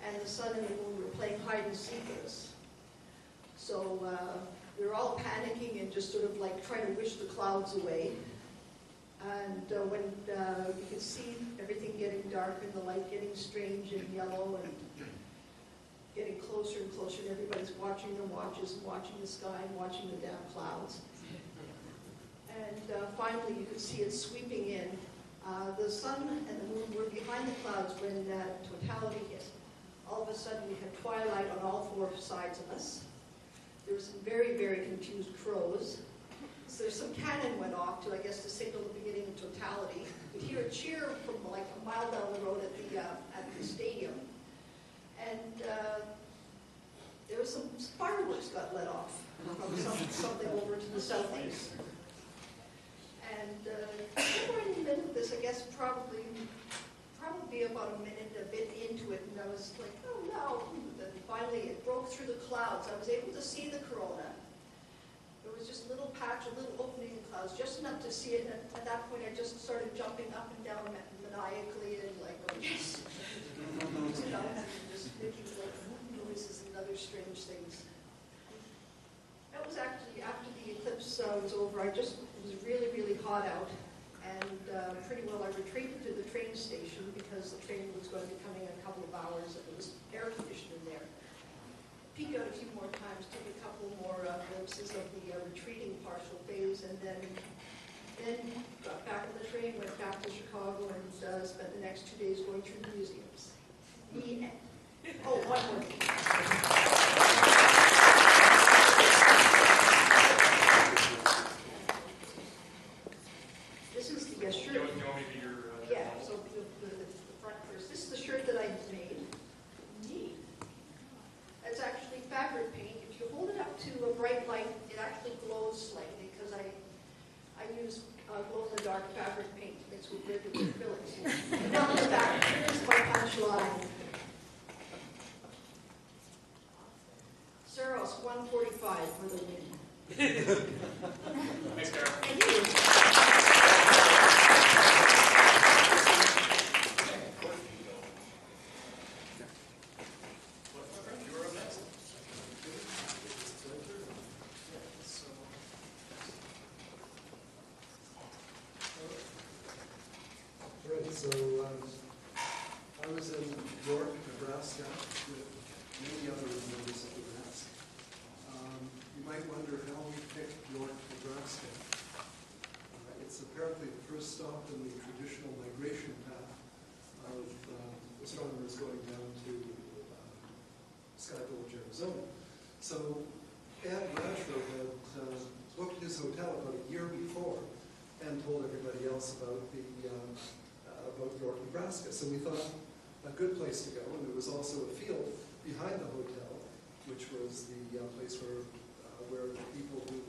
And the sun and the moon were playing hide and seek with us. So we were all panicking and just sort of like trying to wish the clouds away. And when you could see everything getting darker and the light getting strange and yellow and getting closer and closer, and everybody's watching their watches and watching the sky and watching the damn clouds. And finally you could see it sweeping in. The sun and the moon were behind the clouds when totality hit. All of a sudden we had twilight on all 4 sides of us. There were some very, very confused crows. So there's some cannon went off to, I guess, to signal the beginning of totality. You could hear a cheer from like a mile down the road at the stadium. And there was some fireworks got let off from something over to the southeast. And before I invented this, I guess probably about a bit into it, and I was like, oh no. Then finally it broke through the clouds. I was able to see the corona. There was just a little patch, a little opening in the clouds, just enough to see it. And at that point, I just started jumping up and down maniacally and like, oh yes. You know, just making like noises and other strange things. That was actually after the eclipse was over. It was really, really hot out. And pretty well I retreated to the train station because the train was going to be coming in a couple of hours and it was air conditioned in there. Peeked out a few more times, took a couple more glimpses of the retreating partial phase, and then got back on the train, went back to Chicago, and spent the next 2 days going through the museums. The end. Oh, one more thing. This is the shirt. You want me to do your... Yeah, so the front first. This is the shirt that I made. Neat. It's actually fabric paint. If you hold it up to a bright light, it actually glows slightly because I use glow-in-the-dark fabric paint mixed with regular acrylics. And on the back, here is my punchline. Saros 145 for the win. Thanks, Karen. Thank you. You were up next. Right, so I was in York, Nebraska, with many other members of the RASC. You might wonder how we picked York, Nebraska. It's apparently the first stop in the traditional migration path of astronomers going down to Sky Village, Arizona. So Ed Rashford had booked his hotel about a year before and told everybody else about York, Nebraska. So we thought a good place to go, and there was also a field behind the hotel, which was the place where the people who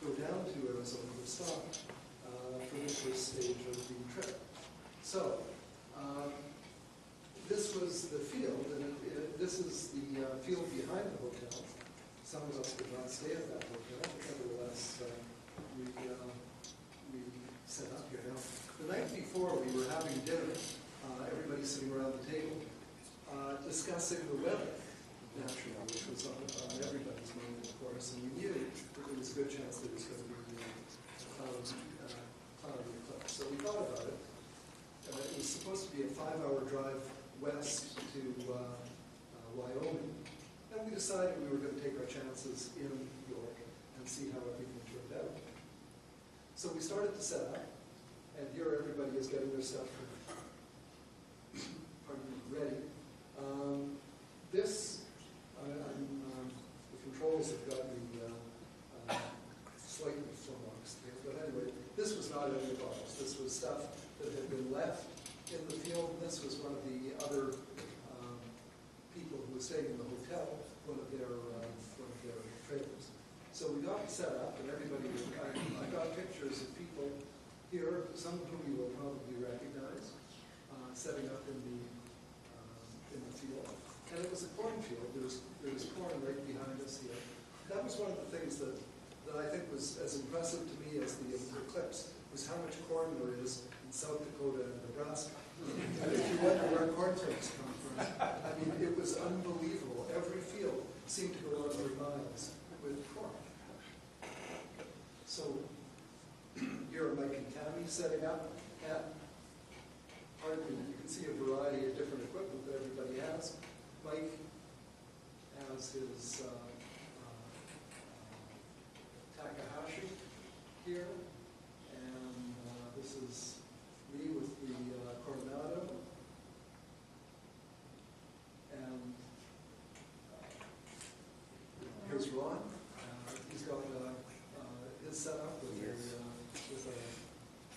go down to Arizona would stop for the first stage of the trip. So this was the field, and this is the field behind the hotel. some of us could not stay at that hotel, but nevertheless, we set up here. Now, the night before, we were having dinner, everybody sitting around the table, discussing the weather, naturally, which was on everybody's mind, of course, and we knew that there was a good chance that it was going to be cloudy eclipse. So we thought about it. It was supposed to be a 5-hour drive west to Wyoming, and we decided we were going to take our chances in York and see how everything turned out. So we started to set up, and here everybody is getting their stuff ready. The controls have got me slightly flummoxed here, but anyway, this was not any of ours. This was stuff that had been left in the field. This was one of the other people who was staying in the hotel, one of their trailers. So we got set up, and everybody was, I got pictures of people here, some of whom you will probably recognize, setting up in the field. And it was a cornfield. There was corn right behind us here. That was one of the things that I think was as impressive to me as the eclipse, was how much corn there is in South Dakota and Nebraska. And if you wonder where cornflakes come from, I mean, it was unbelievable. Every field seemed to go on for miles with corn. So here are Mike and Tammy setting up. And you can see a variety of different equipment that everybody has. Mike has his Takahashi here, and this is me with the Coronado, and here's Ron. He's got his setup with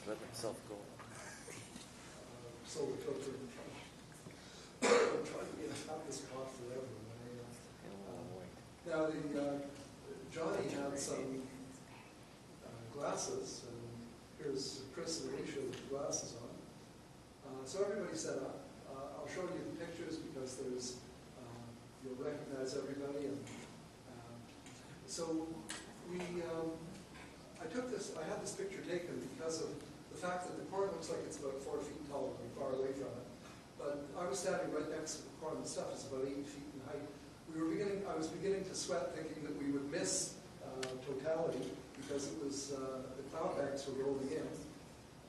Let himself go. solar filter. I'm trying to get out this cough forever. Now, Johnny had some glasses, and here's Chris and Alicia with the glasses on. So everybody's set up. I'll show you the pictures because there's, you'll recognize everybody. And so I had this picture taken because of the fact that the corn looks like it's about 4 feet tall when you're far away from it. But I was standing right next to the corn. The stuff is about 8 feet in height. I was beginning to sweat, thinking that we would miss totality because it was the cloud banks were rolling in.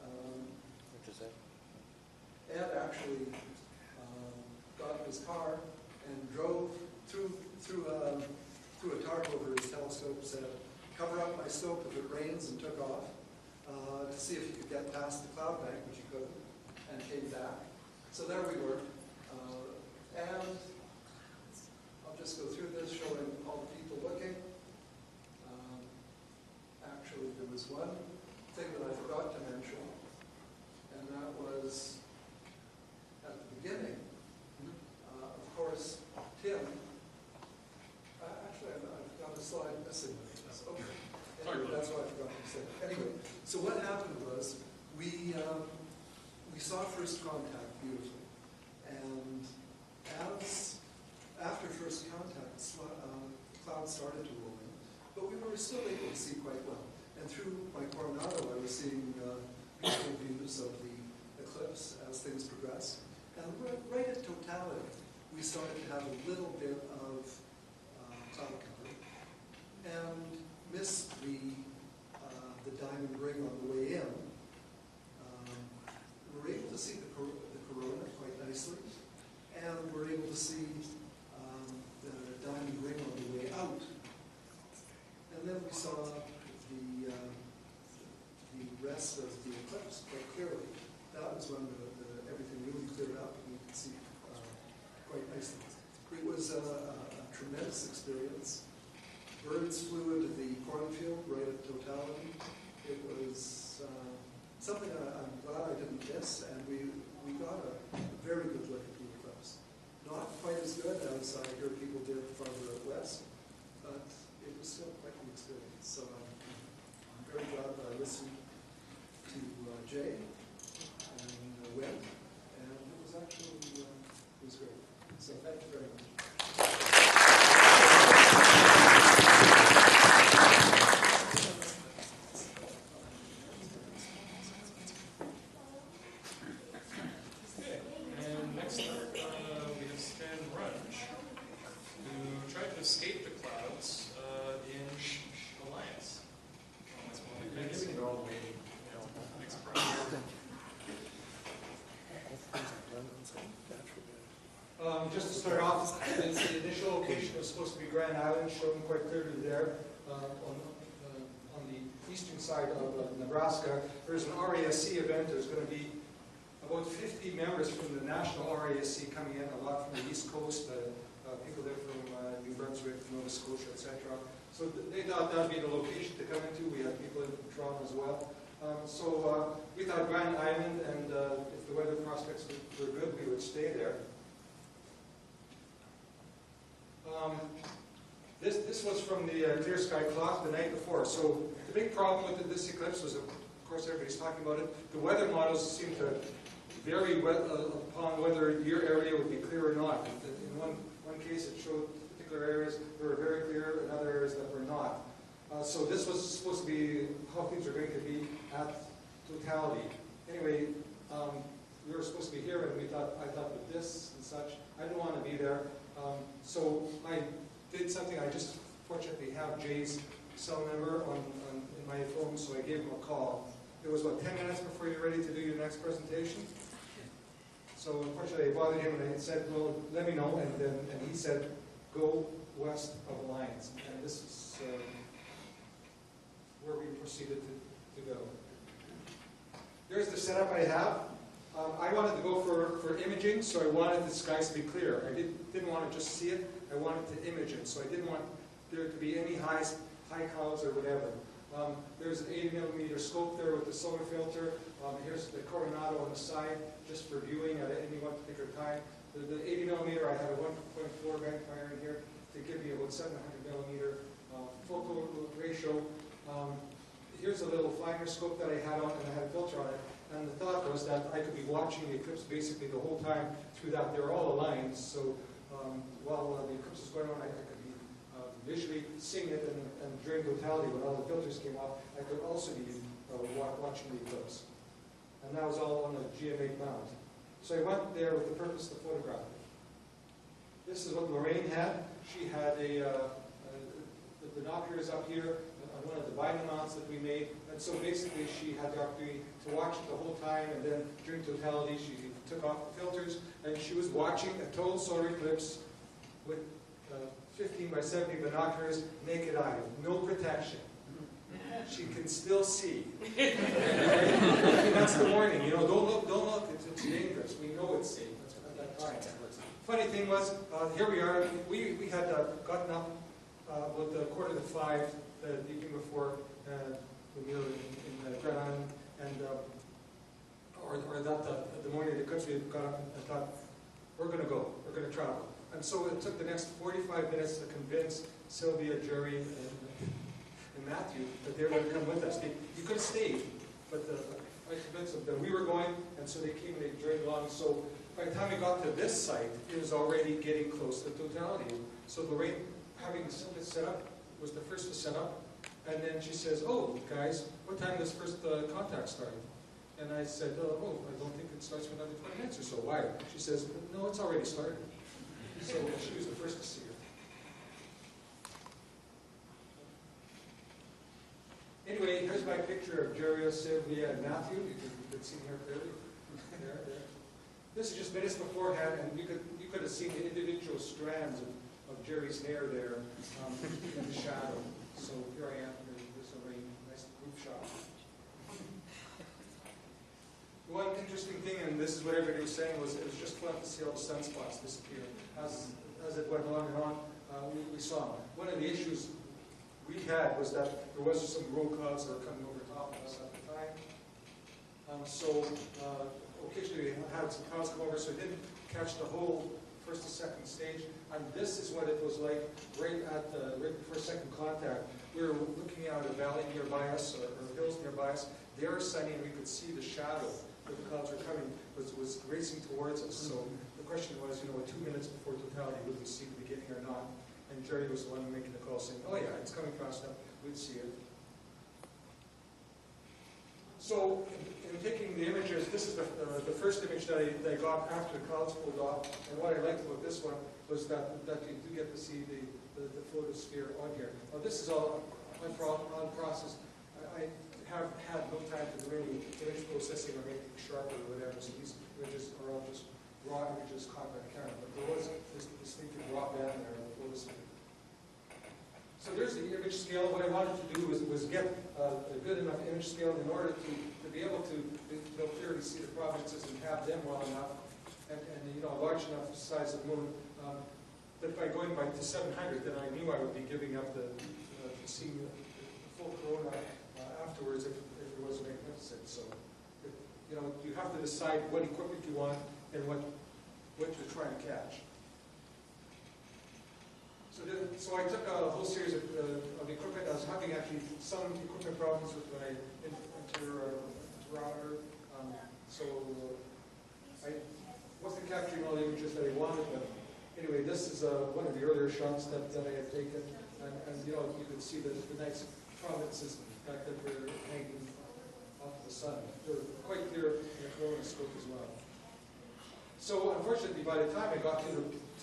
What is that? Ed actually got in his car and drove through a tarp over his telescope, said, "Cover up my scope if it rains," and took off to see if he could get past the cloud bank, which he couldn't, and came back. So there we were. And I'll just go through this, showing all the people looking. Actually, there was one thing that I forgot to mention, and that was at the beginning, of course, Tim. Actually, I've got a slide missing. Okay. Anyway, that's why I forgot to say. Anyway, so what happened was we saw first contact beautifully, and after first contact, clouds started to roll in, but we were still able to see quite well. And through my Coronado, I was seeing beautiful views of the eclipse as things progressed. And right at totality, we started to have a little bit of cloud cover, and missed the diamond ring on the way in. We were able to see the corona quite nicely, and we were able to see the diamond ring on the way out. And then we saw the rest of the eclipse quite clearly. That was when everything really cleared up, and we could see quite nicely. It was a tremendous experience. Birds flew into the cornfield right at totality. It was something I'm glad I didn't miss, and we got a very good look at the eclipse. Not quite as good as I hear people did farther out west, but it was still quite an experience. So I'm very glad that I listened to Jay and Wynn, and it was actually it was great. So thank you very much. Just to start off, the initial location was supposed to be Grand Island, shown quite clearly there on the eastern side of Nebraska. There's an RASC event. There's going to be about 50 members from the national RASC coming in, a lot from the East Coast, people there from New Brunswick, Nova Scotia, etc. So they thought that would be the location to come into. We had people in Toronto as well. So we thought Grand Island, and if the weather prospects were good, we would stay there. This was from the clear sky clock the night before. So the big problem with this eclipse was, of course, everybody's talking about it. The weather models seem to vary upon whether your area would be clear or not. In one case, it showed particular areas that were very clear, and other areas that were not. So this was supposed to be how things are going to be at totality. Anyway, we were supposed to be here, and I thought with this and such, I didn't want to be there. So I did something. I just fortunately have Jay's cell number in my phone, so I gave him a call. It was about 10 minutes before you're ready to do your next presentation. So unfortunately, I bothered him, and I said, "Well, let me know." And he said, "Go west of Alliance." And this is where we proceeded to go. There's the setup I have. I wanted to go for imaging, so I wanted the skies to be clear. I didn't want to just see it, I wanted to image it. So I didn't want there to be any high clouds or whatever. There's an 80mm scope there with the solar filter. Here's the Coronado on the side, just for viewing at any one particular time. The 80mm, I have a 1.4 magnifier in here to give you about 700mm focal ratio. Here's a little finer scope that I had on, and I had a filter on it. And the thought was that I could be watching the eclipse basically the whole time through that. They're all aligned, so while the eclipse is going on, I could be visually seeing it, and during totality, when all the filters came off, I could also be watching the eclipse. And that was all on a GM8 mount. So I went there with the purpose to photograph it. This is what Lorraine had. She had the binoculars up here, one of the vinyl mounts that we made, and so basically she had the opportunity to watch it the whole time, and then during totality she took off the filters, and she was watching a total solar eclipse with 15 by 70 binoculars, naked eye, no protection. She can still see. That's the warning, you know, don't look, it's dangerous. We know it's safe at that time. Funny thing was, here we are, we had gotten up about 4:45 the evening before when we were in Grand Island, and or that the morning of the eclipse, we got up and thought, we're going to go, we're going to travel. And so it took the next 45 minutes to convince Sylvia, Jerry, and Matthew that they were going to come with us. You could have stayed, but I convinced them that we were going, and so they came and they dragged along. So by the time we got to this site, it was already getting close to totality. So Lorraine, having the set up, was the first to set up, and then she says, "Oh, guys, what time does first contact start?" And I said, "Oh, I don't think it starts for another 20 minutes or so. Why?" She says, "No, it's already started." So she was the first to see it. Anyway, here's my picture of Jerry, Sylvia, and Matthew. You can see here clearly. There. This is just minutes beforehand, and you could have seen the individual strands of Jerry's hair there in the shadow. So here I am. There's a very nice group shot. One interesting thing, and this is what everybody was saying, was it was just fun to see all the sunspots disappear. As it went on and on, we saw them. One of the issues we had was that there was some roll clouds that were coming over top of us at the time. So occasionally we had some clouds come over, so it didn't catch the whole first to second stage. And this is what it was like right before second contact. We were looking out a valley nearby us, or hills nearby us. They were sunny, and we could see the shadow where the clouds were coming was racing towards us. So the question was, 2 minutes before totality, would we see the beginning or not? And Jerry was the one making the call, saying, "Oh yeah, it's coming fast enough. We'd see it." So in taking the images, this is the first image that I got after the clouds pulled off. And what I liked about this one was that you do get to see the photosphere on here. Now this is all on process. I have had no time to do any image processing or making sharper or whatever, so these images are all just raw images caught by the camera, but there was this distinctive raw band there that was. So there's the image scale. What I wanted to do was get a good enough image scale in order to be able to clearly see the provinces and have them well enough, and a large enough size of moon. But by going to 700, then I knew I would be giving up seeing the full corona afterwards if it was magnificent. So, you have to decide what equipment you want and what you're trying to catch. So I took a whole series of equipment. I was having actually some equipment problems with my interferometer. So I wasn't capturing all the images that I wanted, but anyway, this is one of the earlier shots that I had taken. And you could see the nice provinces that were hanging off the sun. They're quite clear in the colonoscope as well. So unfortunately, by the time I got to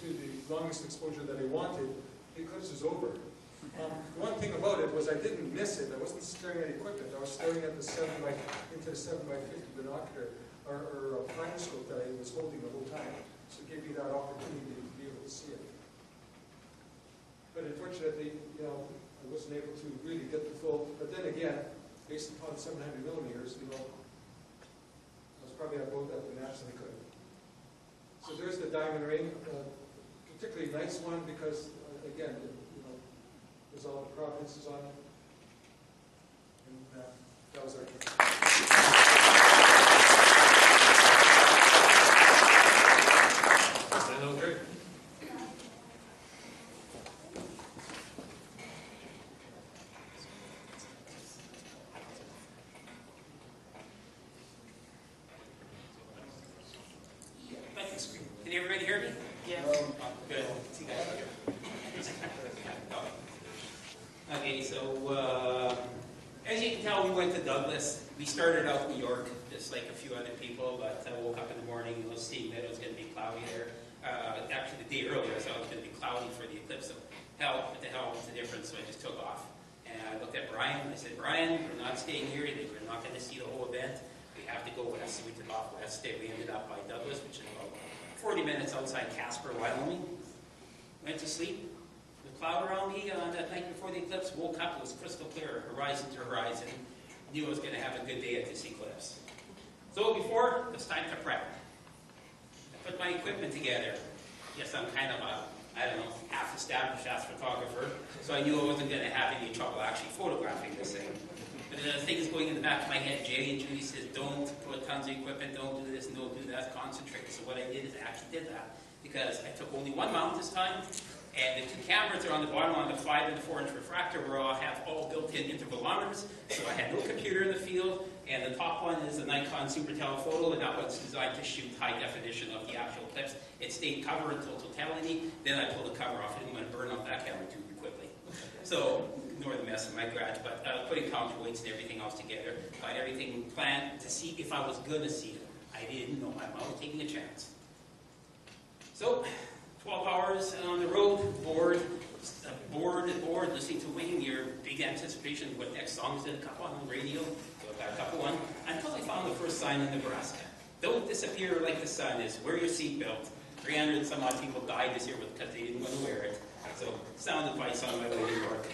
the longest exposure that I wanted, the eclipse was over. The one thing about it was I didn't miss it. I wasn't staring at equipment. I was staring at into the 7x50 binocular or kinescope that I was holding the whole time. So it gave me that opportunity to be able to see it. But unfortunately, I wasn't able to really get the full. But then again, based upon 700 millimeters, I was probably about at the max that I could. So there's the diamond ring, particularly nice one because again, there's all the provinces on it, and that was our case. That was great. Can everybody hear me? Yeah. Good. See guys here. Okay, so as you can tell, we went to Douglas. We started out in New York, just like a few other people, but I woke up in the morning and was seeing that it was going to be cloudy there. Actually, the day earlier, I thought it was going to be cloudy for the eclipse. So, what the hell was the difference? So I just took off. And I looked at Brian, and I said, Brian, we're not staying here. We're not going to see the whole event. We have to go west. So we took off west. We ended up by Douglas, which is about 40 minutes outside Casper, Wyoming. Went to sleep. The cloud around me on that night before the eclipse. Woke up, it was crystal clear, horizon to horizon. Knew I was going to have a good day at this eclipse. So before, it was time to prep. I put my equipment together. Yes, I'm kind of a, half-established astrophotographer, so I knew I wasn't going to have any trouble actually photographing this thing. But the thing is going in the back of my head, Jay and Judy says, don't put tons of equipment, don't do this, don't do that, concentrate. So what I did is I actually did that, because I took only one mount this time, and the two cameras are on the bottom on the 5 and the 4-inch refractor where I have all built-in intervalometers, so I had no computer in the field, and the top one is the Nikon Super Telephoto, and that one's designed to shoot high definition of the actual eclipse. It stayed cover until totality, then I pulled the cover off, and I'm going to burn off that camera too quickly. So, ignore the mess in my garage, but putting counterweights and everything else together, got everything planned to see if I was going to see it. I didn't know, I was taking a chance. So, 12 hours on the road, bored, listening to Wayne, your big anticipation of what next song is going to come on the radio. So I got a couple on, until I found the first sign in Nebraska. Don't disappear like the sun is. Wear your seatbelt. 300 and some odd people died this year because they didn't want to wear it. So, sound advice on my way to work.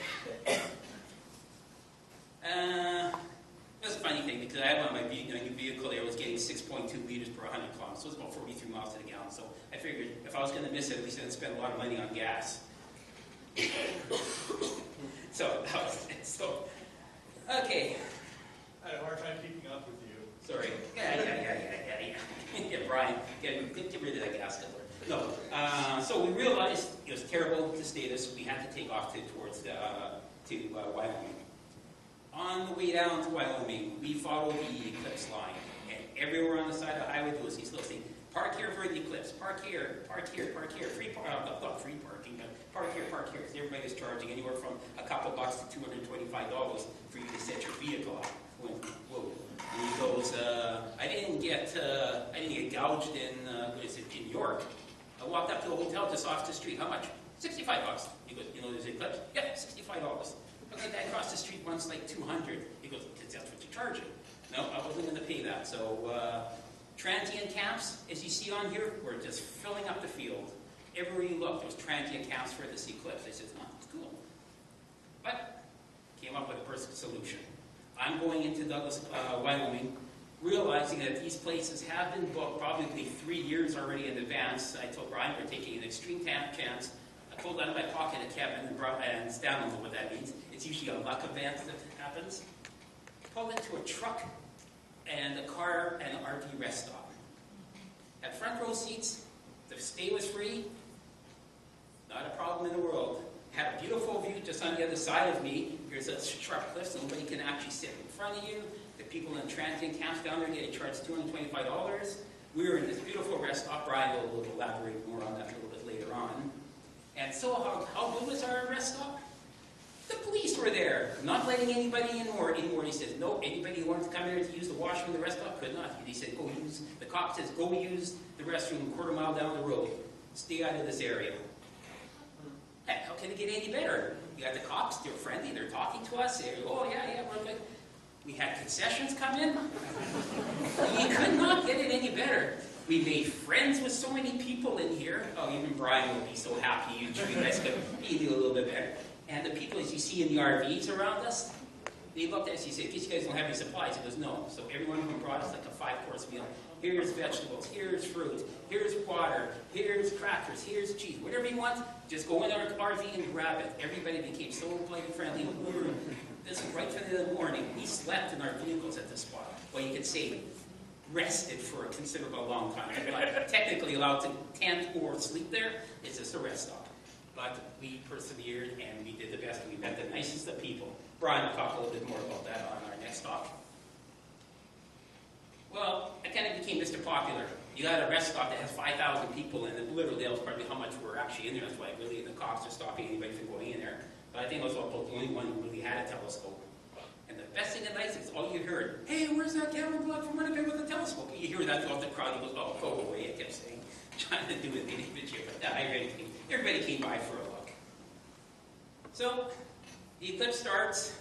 That's a funny thing, because I had on my new vehicle there was getting 6.2 liters per 100 kilometers, so it's about 43 miles to the gallon. So I figured if I was going to miss it, at least I didn't spend a lot of money on gas. So that was it. So, okay. I had a hard time keeping up with you. Sorry. Yeah, Brian, get rid of that gas guzzler. No. So we realized it was terrible to stay this. We had to take off towards Wyoming. On the way down to Wyoming, we followed the eclipse line, and everywhere on the side of the highway there was these little things. Park here for the eclipse. Park here. Park here. Park here. Free not free parking, but park here. Park here. Because everybody is charging anywhere from a couple bucks to $225 for you to set your vehicle up. Went, whoa. And he goes, I didn't get gouged in New York. I walked up to a hotel just off the street. How much? $65. He goes, there's an eclipse? Yeah, $65. Okay, that across the street once like $200. He goes, because that's what you're charging. No, I wasn't going to pay that. So Transient camps, as you see on here, were just filling up the field. Everywhere you look, there was transient camps for this eclipse. I said, no, it's cool. But came up with a perfect solution. I'm going into Douglas, Wyoming, realizing that these places have been booked probably 3 years already in advance. I told Brian we're taking an extreme chance. I pulled out of my pocket a Kevin and Stan don't know what that means. It's usually a luck event that happens. Pulled into a truck and a car and an RV rest stop. Had front row seats. The stay was free. Not a problem in the world. Had a beautiful view just on the other side of me. Here's a sharp cliff, so nobody can actually sit in front of you. The people in transient camps down there getting charged $225. We were in this beautiful rest stop. Brian will elaborate more on that a little bit later on. And so how good was our rest stop? The police were there, not letting anybody in more anymore. He says, no, anybody who wanted to come here to use the washroom in the rest stop could not. He said, the cop says, go use the restroom a quarter mile down the road. Stay out of this area. Heck, how can it get any better? You got the cops, they're friendly, they're talking to us. They're, oh, yeah, we're good. We had concessions come in. We could not get it any better. We made friends with so many people in here. Oh, even Brian will be so happy you guys could do a little bit better. And the people, as you see in the RVs around us, they looked at us, he said, these guys don't have any supplies. He goes, no. So everyone of them brought us like a 5-course meal. Here's vegetables, here's fruit, here's water, here's crackers, here's cheese. Whatever you want, just go in our RV and grab it. Everybody became so bloody friendly. This was right from the morning. We slept in our vehicles at this spot. Well, you could say rested for a considerable long time. We're not technically allowed to tent or sleep there. It's just a rest stop. But we persevered and we did the best. We met the nicest of people. Brian will talk a little bit more about that on our next stop. Well, I kind of became Mr. Popular. You got a rest stop that has 5,000 people in it. Literally, that was probably how much were actually in there. That's why really the cops are stopping anybody from going in there. But I think I was about the only one who really had a telescope. And the best thing and nice is all you heard, hey, where's that camera block from Winnipeg with a telescope? You hear that throughout the crowd. He goes, oh, go away, I kept saying. Trying to do it in video, but everybody came by for a look. So, the eclipse starts.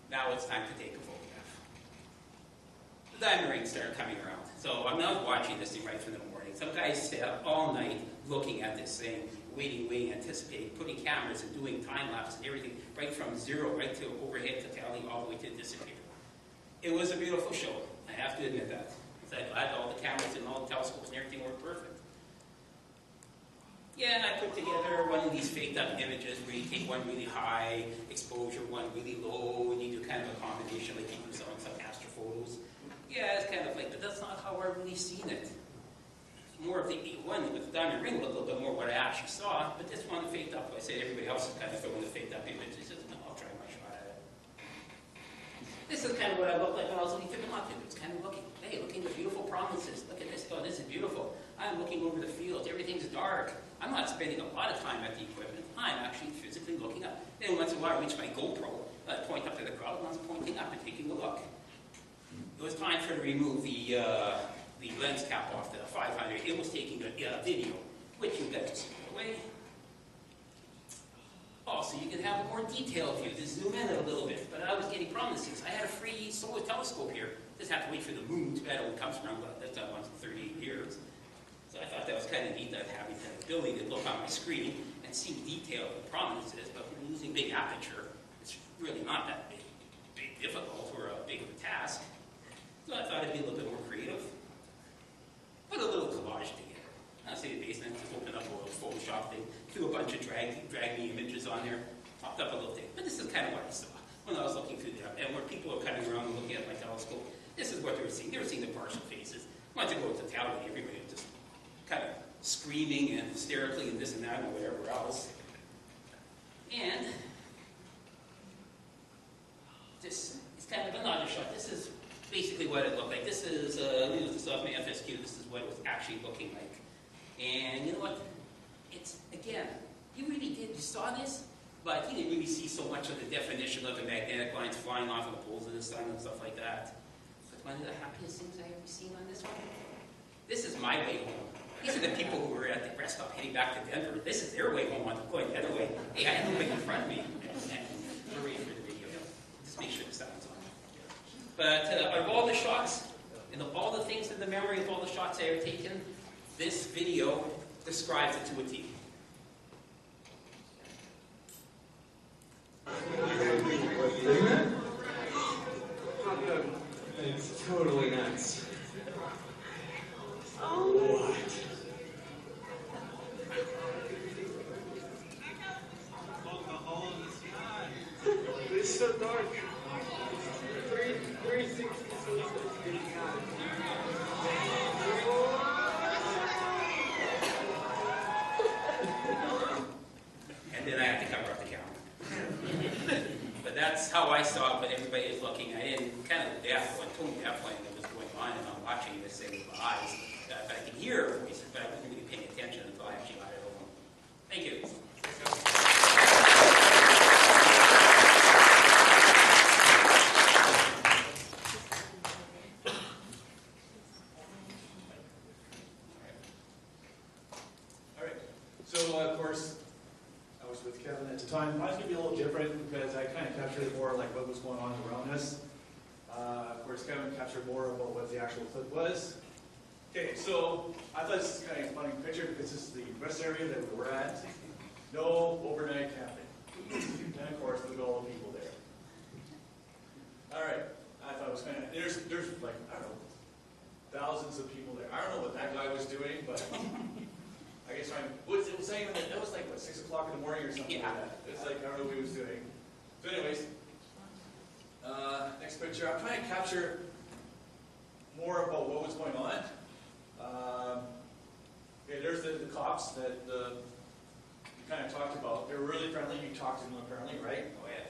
Now it's time to take a photograph. The diamond rings start coming around. So I'm now watching this thing right from the morning. Some guys stay up all night looking at this thing, waiting, anticipating, putting cameras and doing time lapse and everything, right from zero, right to overhead to tally, all the way to disappear. It was a beautiful show. I have to admit that. I had all the cameras and all the telescopes and everything worked perfect. Yeah, I put together one of these faked up images where you take one really high exposure, one really low, and you do kind of a combination like you do some astrophotos. Yeah, it's kind of like, but that's not how I've really seen it. More of the one with the diamond ring looked a little bit more what I actually saw, but this one faked up. I said everybody else is kind of throwing the faked up images. No, I'll try my shot at it. This is kind of what I looked like when I was looking through the binoculars. Kind of looking, hey, looking at the beautiful prominences. Look at this. Oh, this is beautiful. I'm looking over the field. Everything's dark. I'm not spending a lot of time at the equipment. I'm actually physically looking up. Then once in a while I reach my GoPro, I point up to the crowd, and I was pointing up and taking a look. It was time for to remove the lens cap off the 500. It was taking a video, which you guys away. Also, you can have a more detailed view. Just zoom in a little bit. But I was getting promises. I had a free solar telescope here. Just have to wait for the moon to battle it comes around. But that's not once in 38 years. So I thought that was kind of neat that having the ability to look on my screen and see detail and prominences. But when you're using big aperture, it's really not that big difficult or a big of a task. So I thought it'd be a little bit more creative. Put a little collage together. I say the basement, just open up a little Photoshop thing, threw a bunch of drag me images on there, popped up a little thing. But this is kind of what I saw when I was looking through there. And where people are coming around and looking at my telescope, this is what they were seeing. They were seeing the partial faces. Once you go to totality, everybody was just kind of screaming and hysterically and this and that and whatever else. And this is kind of another shot. This is basically what it looked like. This is this off my FSQ. This is what it was actually looking like. And you know what? It's, again, you really did. You saw this, but you didn't really see so much of the definition of the magnetic lines flying off of the poles of the sun and stuff like that. But one of the happiest things I've ever seen on this one, this is my way home. These are the people who were at the rest stop heading back to Denver. This is their way home. I'm going the other way. Hey, I have nobody in front of me. And we're ready for the video. Just make sure the sound's on. But of all the shots, And of all the things in the memory of all the shots I have taken, this video describes it to a T. It's totally nuts. It's so dark. 360 getting out. And then I have to cover up the camera. But that's how I saw it, but everybody is looking. I didn't kind of deaf, when tone deaf when it was going on, and I'm watching this thing with my eyes. But I can hear voices, but I wasn't really paying attention until I actually got it over. Thank you. All right. So, of course, I was with Kevin at the time. Mine's going to be a little different because I kind of captured more like what was going on around us. Of course, Kevin captured more about what the actual clip was. Okay, so I thought this is kind of a funny picture because this is the rest area that we were at. No overnight camping. And of course, look at all the people there. All right, I thought it was kind of, there's like, I don't know, thousands of people there. I don't know what that guy was doing, but I guess it was saying that was like, what, 6 o'clock in the morning or something like that. It's like, I don't know what he was doing. So anyways, next picture, I'm trying to capture more about what was going on. Okay, there's the cops that you kind of talked about. They were really friendly. You talked to them apparently, right? Oh, yeah.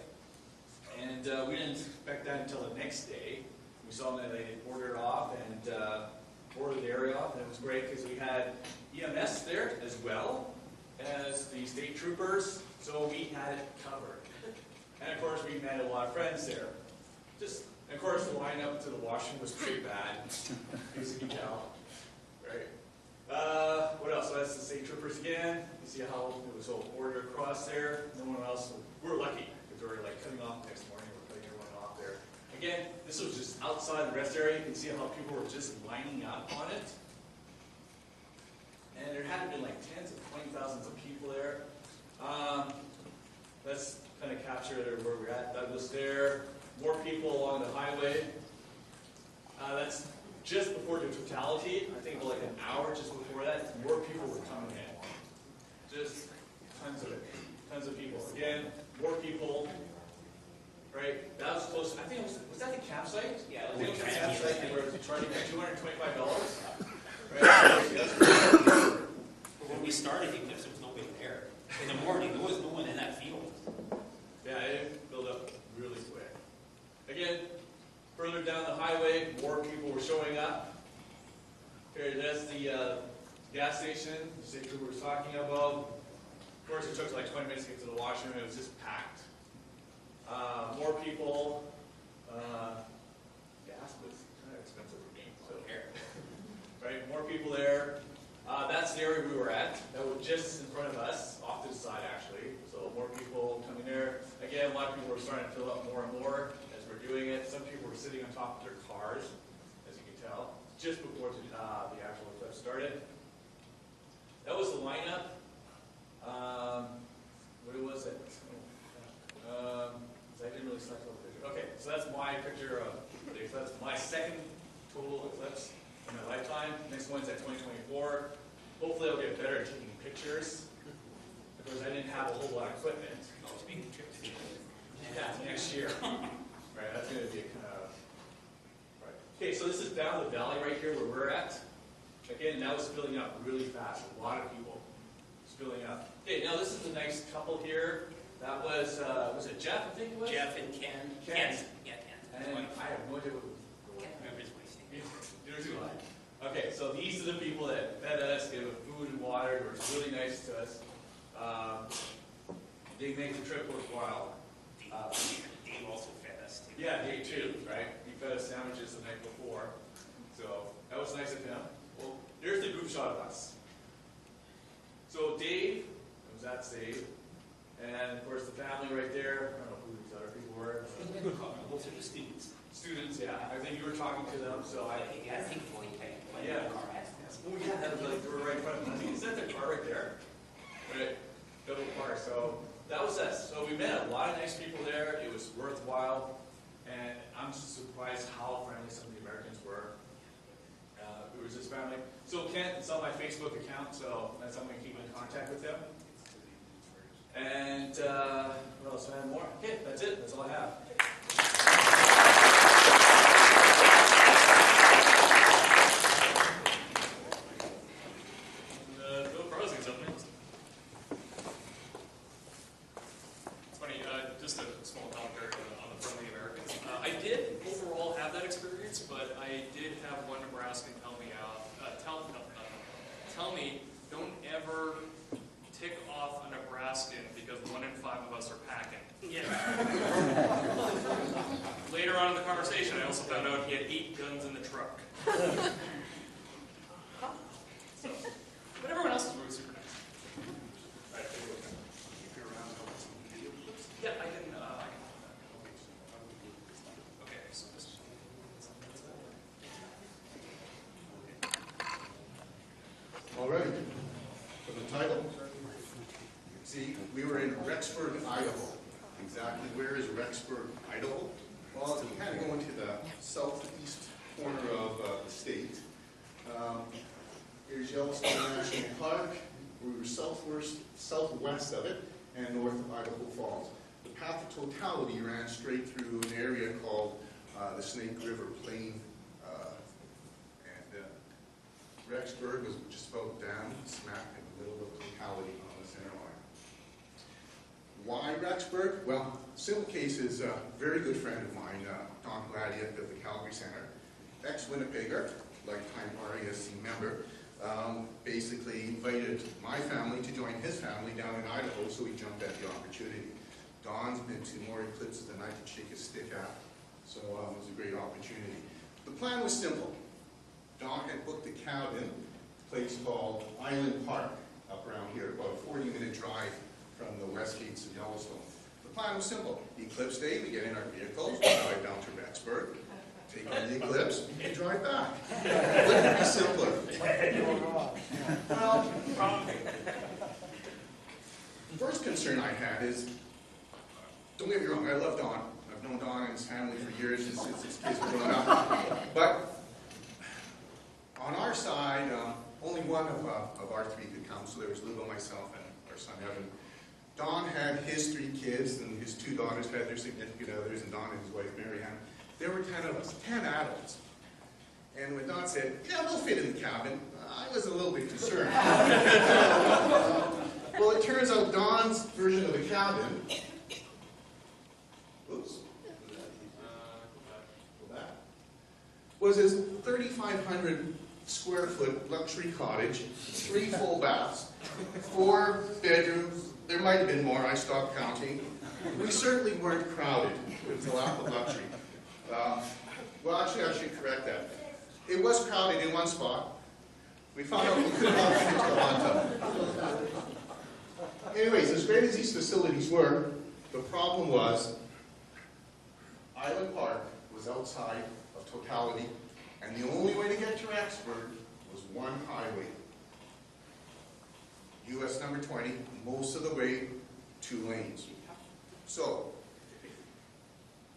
And we didn't expect that until the next day. We saw them, they bordered off and bordered the area off, and it was great because we had EMS there as well as the state troopers, so we had it covered. And of course, we met a lot of friends there. And of course, the line up to the washroom was pretty bad, as you can tell. Right? What else? So that's the state troopers again. You see how it was all bordered across there. No one else. We were lucky because we were like cutting off the next morning. We're cutting everyone off there. Again, this was just outside the rest area. You can see how people were just lining up on it. And there had been like tens of 20,000s of people there. Let's kind of capture where we're at. Douglas there. More people along the highway. That's just before the totality. I think like an hour just before that, more people were coming in. Just tons of it. Tons of people. Again, more people. Right? That was close. I think it was that the campsite? Yeah, I think it was the campsite. They were charging like $225. Right? But when we started, because there was nobody there. In the morning, there was no one in that field. Yeah, it built up really quick. Again, further down the highway, more people were showing up. Okay, that's the gas station the state trooper was talking about. Of course, it took like 20 minutes to get to the washroom. It was just packed. More people. Gas was kind of expensive for me. So, right, more people there. That's the area we were at. That was just in front of us, off to the side actually. So more people coming there. Again, a lot of people were starting to fill up more and more as we're doing it. Some people were sitting on top of their cars, as you can tell, just before the actual clip started. That was the lineup. What was it? I didn't really select all the picture. Okay, so that's my picture of the eclipse. My second total eclipse in my lifetime. Next one's at 2024. Hopefully I'll get better at taking pictures. Because I didn't have a whole lot of equipment. Yeah, next year. Right, that's going to be a kind of... Right. Okay, so this is down the valley right here where we're at. Again, that was filling up really fast. A lot of people filling up. Okay, now this is a nice couple here. That was it Jeff, I think it was? Jeff and Ken. Ken. Yeah, Ken. And I have no idea what I can't remember his wife's name. Neither do I. Okay, so these are the people that fed us, gave us food and water, were really nice to us. They make the trip worthwhile. Dave also fed us too. Yeah, Dave too, right? He fed us sandwiches the night before. So that was nice of him. Well, here's the group shot of us. So Dave, that's Dave. And of course the family right there. I don't know who these other people were. Those are the students. students, yeah. I think you were talking to them, so I think fully paid. Yeah. Oh, yeah, that was like, they were right in front of me. I think, is that their car right there? Right, double car. So that was us. So we met a lot of nice people there. It was worthwhile. And I'm just surprised how friendly some of the Americans were. It was just family. So Kent, it's on my Facebook account, so that's how I'm going to keep in contact with him. And what else? I have more. Okay, that's it. That's all I have. Bill Crosby's up next. It's funny, just a small commentary on the friendly Americans. I did overall have that experience, but I did have one Nebraskan tell me, don't ever tick off a Nebraskan because 1 in 5 of us are packing. Yeah. Later on in the conversation, I also found out he had 8 guns in the truck. So, but everyone else is really super nice. All right, take a look. If you're around, I'll put some video clips. Yeah, I can. Okay, so this. All right. For the title, see, we were in Rexburg, Idaho. Exactly where is Rexburg, Idaho? Well, you kind of go into the southeast corner of the state. Here's Yellowstone National Park. We were southwest of it, and north of Idaho Falls. The path of totality ran straight through an area called the Snake River Plain. Rexburg was just about down smack in the middle of totality on the center line. Why Rexburg? Well, simple case is a very good friend of mine, Don Gladiac of the Calgary Center, ex-Winnipegger, lifetime RASC member, basically invited my family to join his family down in Idaho, so we jumped at the opportunity. Don's been to more eclipses than I could shake his stick at, so it was a great opportunity. The plan was simple. Don had booked a cabin, a place called Island Park, up around here, about a 40-minute drive from the west gates of Yellowstone. The plan was simple. Eclipse day, we get in our vehicles, we drive down to Rexburg, take in the eclipse, and drive back. Wouldn't it be simpler? Well, the first concern I had is, don't get me wrong, I love Don. I've known Don and his family for years, since his kids were growing up. But on our side, only one of our 3 could come, so there was Lugo, myself, and our son Evan. Don had his 3 kids, and his 2 daughters had their significant others, and Don and his wife Marianne. There were 10 of us, 10 adults. And when Don said, yeah, we'll fit in the cabin, I was a little bit concerned. Well, it turns out Don's version of the cabin, was his 3,500 square foot luxury cottage, 3 full baths, 4 bedrooms. There might have been more, I stopped counting. We certainly weren't crowded. It was a lack of luxury. Well, actually, I should correct that. It was crowded in one spot. We found out we couldn't all fit into the hot tub. Anyways, as great as these facilities were, the problem was Island Park was outside of totality, and the only way to get to Rexburg was one highway. US number 20, most of the way 2 lanes. So,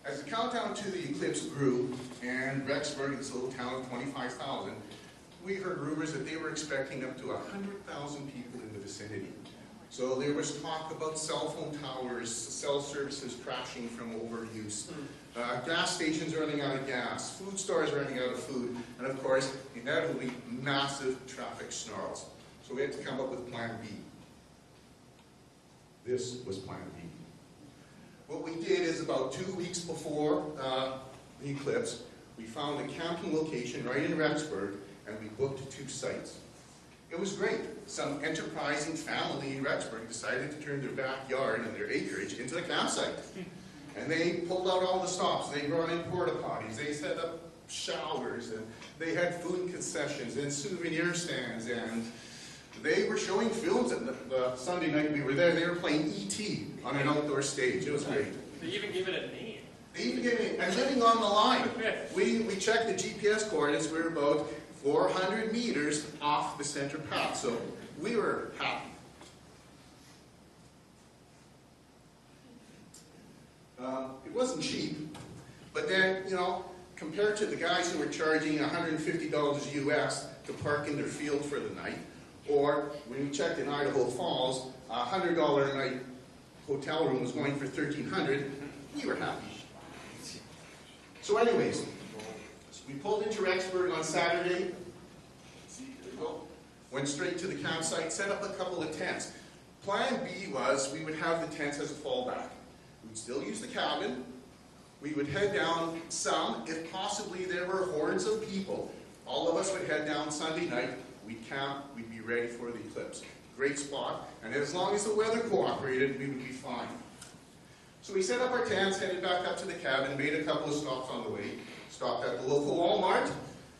as the countdown to the eclipse grew, and Rexburg, this little town of 25,000, we heard rumors that they were expecting up to 100,000 people in the vicinity. So there was talk about cell phone towers, cell services crashing from overuse, gas stations running out of gas, food stores running out of food, and of course, inevitably, massive traffic snarls. So we had to come up with Plan B. This was Plan B. What we did is about 2 weeks before the eclipse, we found a camping location right in Rexburg, and we booked 2 sites. It was great. Some enterprising family in Rexburg decided to turn their backyard and their acreage into a campsite. And they pulled out all the stops. They brought in porta potties. They set up showers, and they had food concessions and souvenir stands, and they were showing films. And the Sunday night we were there, they were playing E.T. on an outdoor stage. It was great. They even gave it a name. They even gave me, and living on the line. We checked the GPS coordinates. We were about 400 meters off the center path, so we were happy. It wasn't cheap, but then, you know, compared to the guys who were charging $150 US to park in their field for the night, or when we checked in Idaho Falls, a $100 a night hotel room was going for $1,300, we were happy. So anyways, we pulled into Rexburg on Saturday, went straight to the campsite, set up a couple of tents. Plan B was we would have the tents as a fallback. We'd still use the cabin. We would head down some, if possibly there were hordes of people. All of us would head down Sunday night. We'd camp, we'd be ready for the eclipse. Great spot, and as long as the weather cooperated, we would be fine. So we set up our tents, headed back up to the cabin, made a couple of stops on the way, stopped at the local Walmart.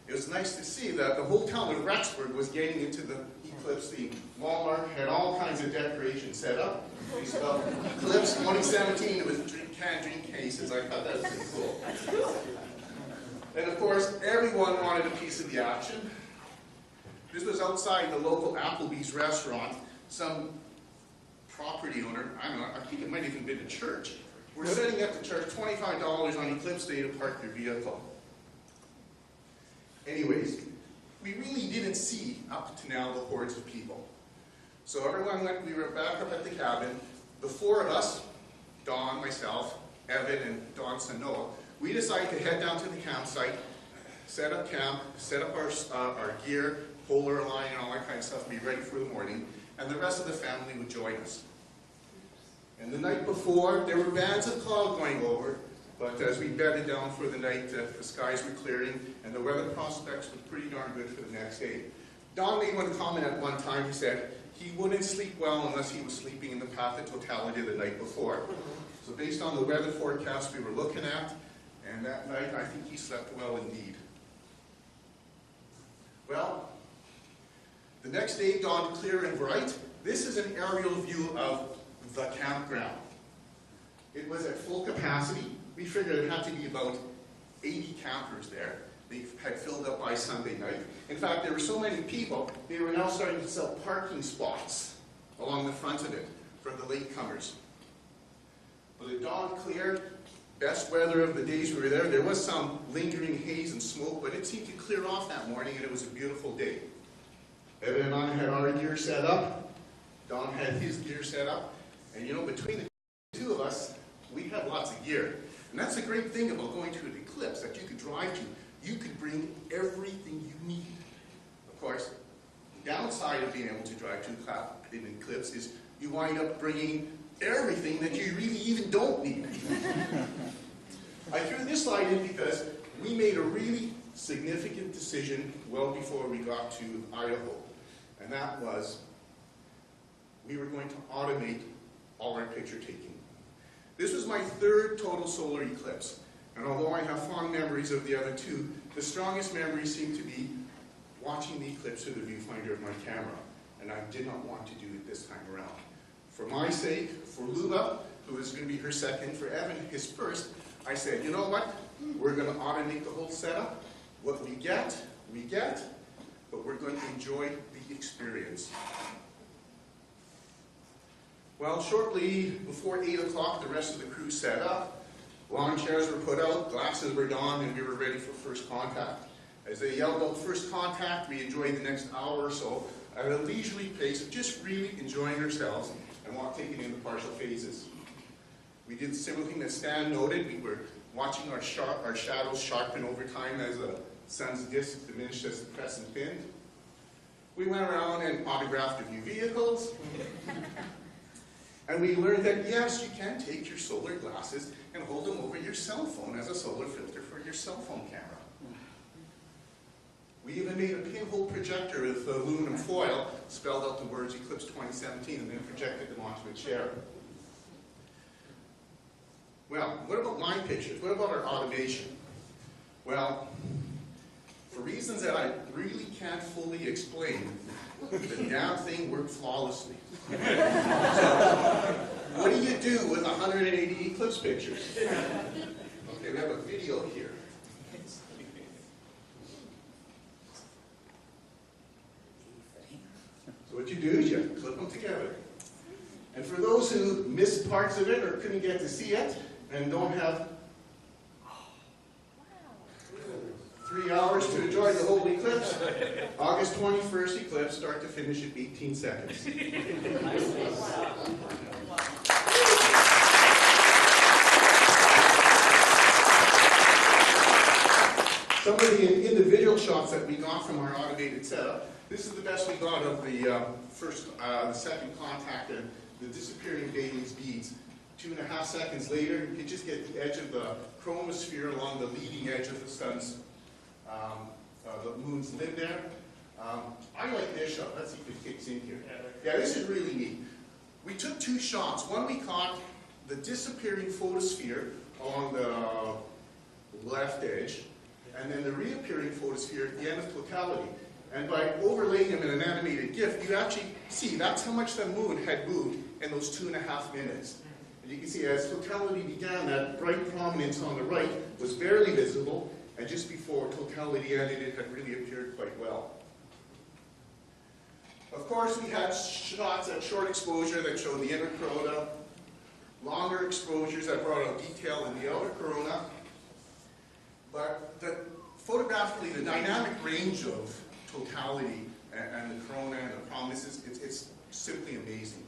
It was nice to see that the whole town of Rexburg was getting into the eclipse theme. Walmart had all kinds of decorations set up. They spelled Eclipse 2017 with canned drink cases. I thought that was pretty cool. And of course, everyone wanted a piece of the action. This was outside the local Applebee's restaurant. Some property owner, I don't know, I think it might have even been a church, were setting up to charge $25 on Eclipse Day to park their vehicle. Anyways, we really didn't see up to now the hordes of people. So everyone went, we were back up at the cabin. The four of us, Don, myself, Evan, and Don's son Noah, we decided to head down to the campsite, set up camp, set up our gear, polar line, and all that kind of stuff, be ready for the morning, and the rest of the family would join us. And the night before, there were bands of cloud going over, but as we bedded down for the night, the skies were clearing, and the weather prospects were pretty darn good for the next day. Don made one comment at one time. He said he wouldn't sleep well unless he was sleeping in the path of totality the night before. So based on the weather forecast we were looking at, and that night, I think he slept well indeed. Well, the next day dawned clear and bright. This is an aerial view of the campground. It was at full capacity. We figured it had to be about 80 campers there. They had filled up by Sunday night. In fact, there were so many people, they were now starting to sell parking spots along the front of it for the latecomers. But it dawned clear. Best weather of the days we were there. There was some lingering haze and smoke, but it seemed to clear off that morning, and it was a beautiful day. Evan and I had our gear set up. Don had his gear set up. And you know, between the two of us, we had lots of gear. And that's the great thing about going to an eclipse that you could drive to. You could bring everything you need. Of course, the downside of being able to drive to an eclipse is you wind up bringing everything that you really even don't need. I threw this slide in because we made a really significant decision well before we got to Idaho. And that was, we were going to automate all our picture taking. This was my third total solar eclipse. And although I have fond memories of the other two, the strongest memories seem to be watching the eclipse through the viewfinder of my camera. And I did not want to do it this time around. For my sake, for Lula, who is going to be her second, for Evan, his first, I said, you know what? We're going to automate the whole setup. What we get, but we're going to enjoy the experience. Well, shortly before 8 o'clock, the rest of the crew set up. Lawn chairs were put out, glasses were donned, and we were ready for first contact. As they yelled out first contact, we enjoyed the next hour or so at a leisurely pace of just really enjoying ourselves and taking in the partial phases. We did the similar thing that Stan noted. We were watching our shadows sharpen over time as the sun's disk diminished as the crescent thinned. We went around and autographed a few vehicles. And we learned that, yes, you can take your solar glasses and hold them over your cell phone as a solar filter for your cell phone camera. We even made a pinhole projector with aluminum foil, spelled out the words Eclipse 2017, and then projected them onto a chair. Well, what about line pictures? What about our automation? Well, for reasons that I really can't fully explain, the damn thing worked flawlessly. So, what do you do with 180 eclipse pictures? Okay, we have a video here. So what you do is you clip them together. And for those who missed parts of it or couldn't get to see it and don't have 3 hours to enjoy the whole eclipse, August 21st eclipse, start to finish at 18 seconds. Some of the individual shots that we got from our automated setup, this is the best we got of the second contact and the disappearing Bailey's beads. 2.5 seconds later, you can just get the edge of the chromosphere along the leading edge of the sun's, the moon's lid there. I like this shot. Let's see if it kicks in here. Yeah, this is really neat. We took 2 shots. One, we caught the disappearing photosphere along the left edge, and then the reappearing photosphere at the end of totality. And by overlaying them in an animated GIF, you actually see that's how much the moon had moved in those 2.5 minutes. And you can see as totality began, that bright prominence on the right was barely visible, and just before totality ended, it had really appeared quite well. Of course, we had shots at short exposure that showed the inner corona, longer exposures that brought out detail in the outer corona. But photographically, the dynamic range of totality and the corona and the prominences, it's simply amazing.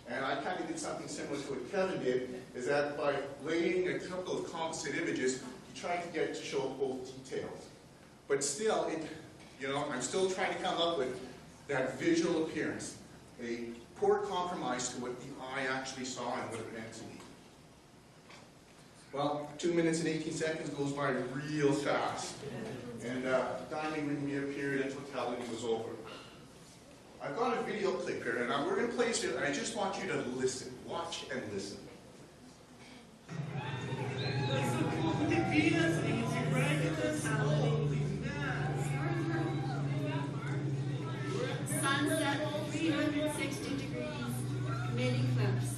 And I kind of did something similar to what Kevin did, is that by laying a couple of composite images, you try to get to show both details. But still, I'm still trying to come up with that visual appearance, a poor compromise to what the eye actually saw and what it meant to me. Well, 2 minutes and 18 seconds goes by real fast. And diamond ring reappeared and totality was over. I've got a video clip here, and we're going to place it, and I just want you to listen. Watch and listen. Sunset, 360 degrees, mid-eclipse.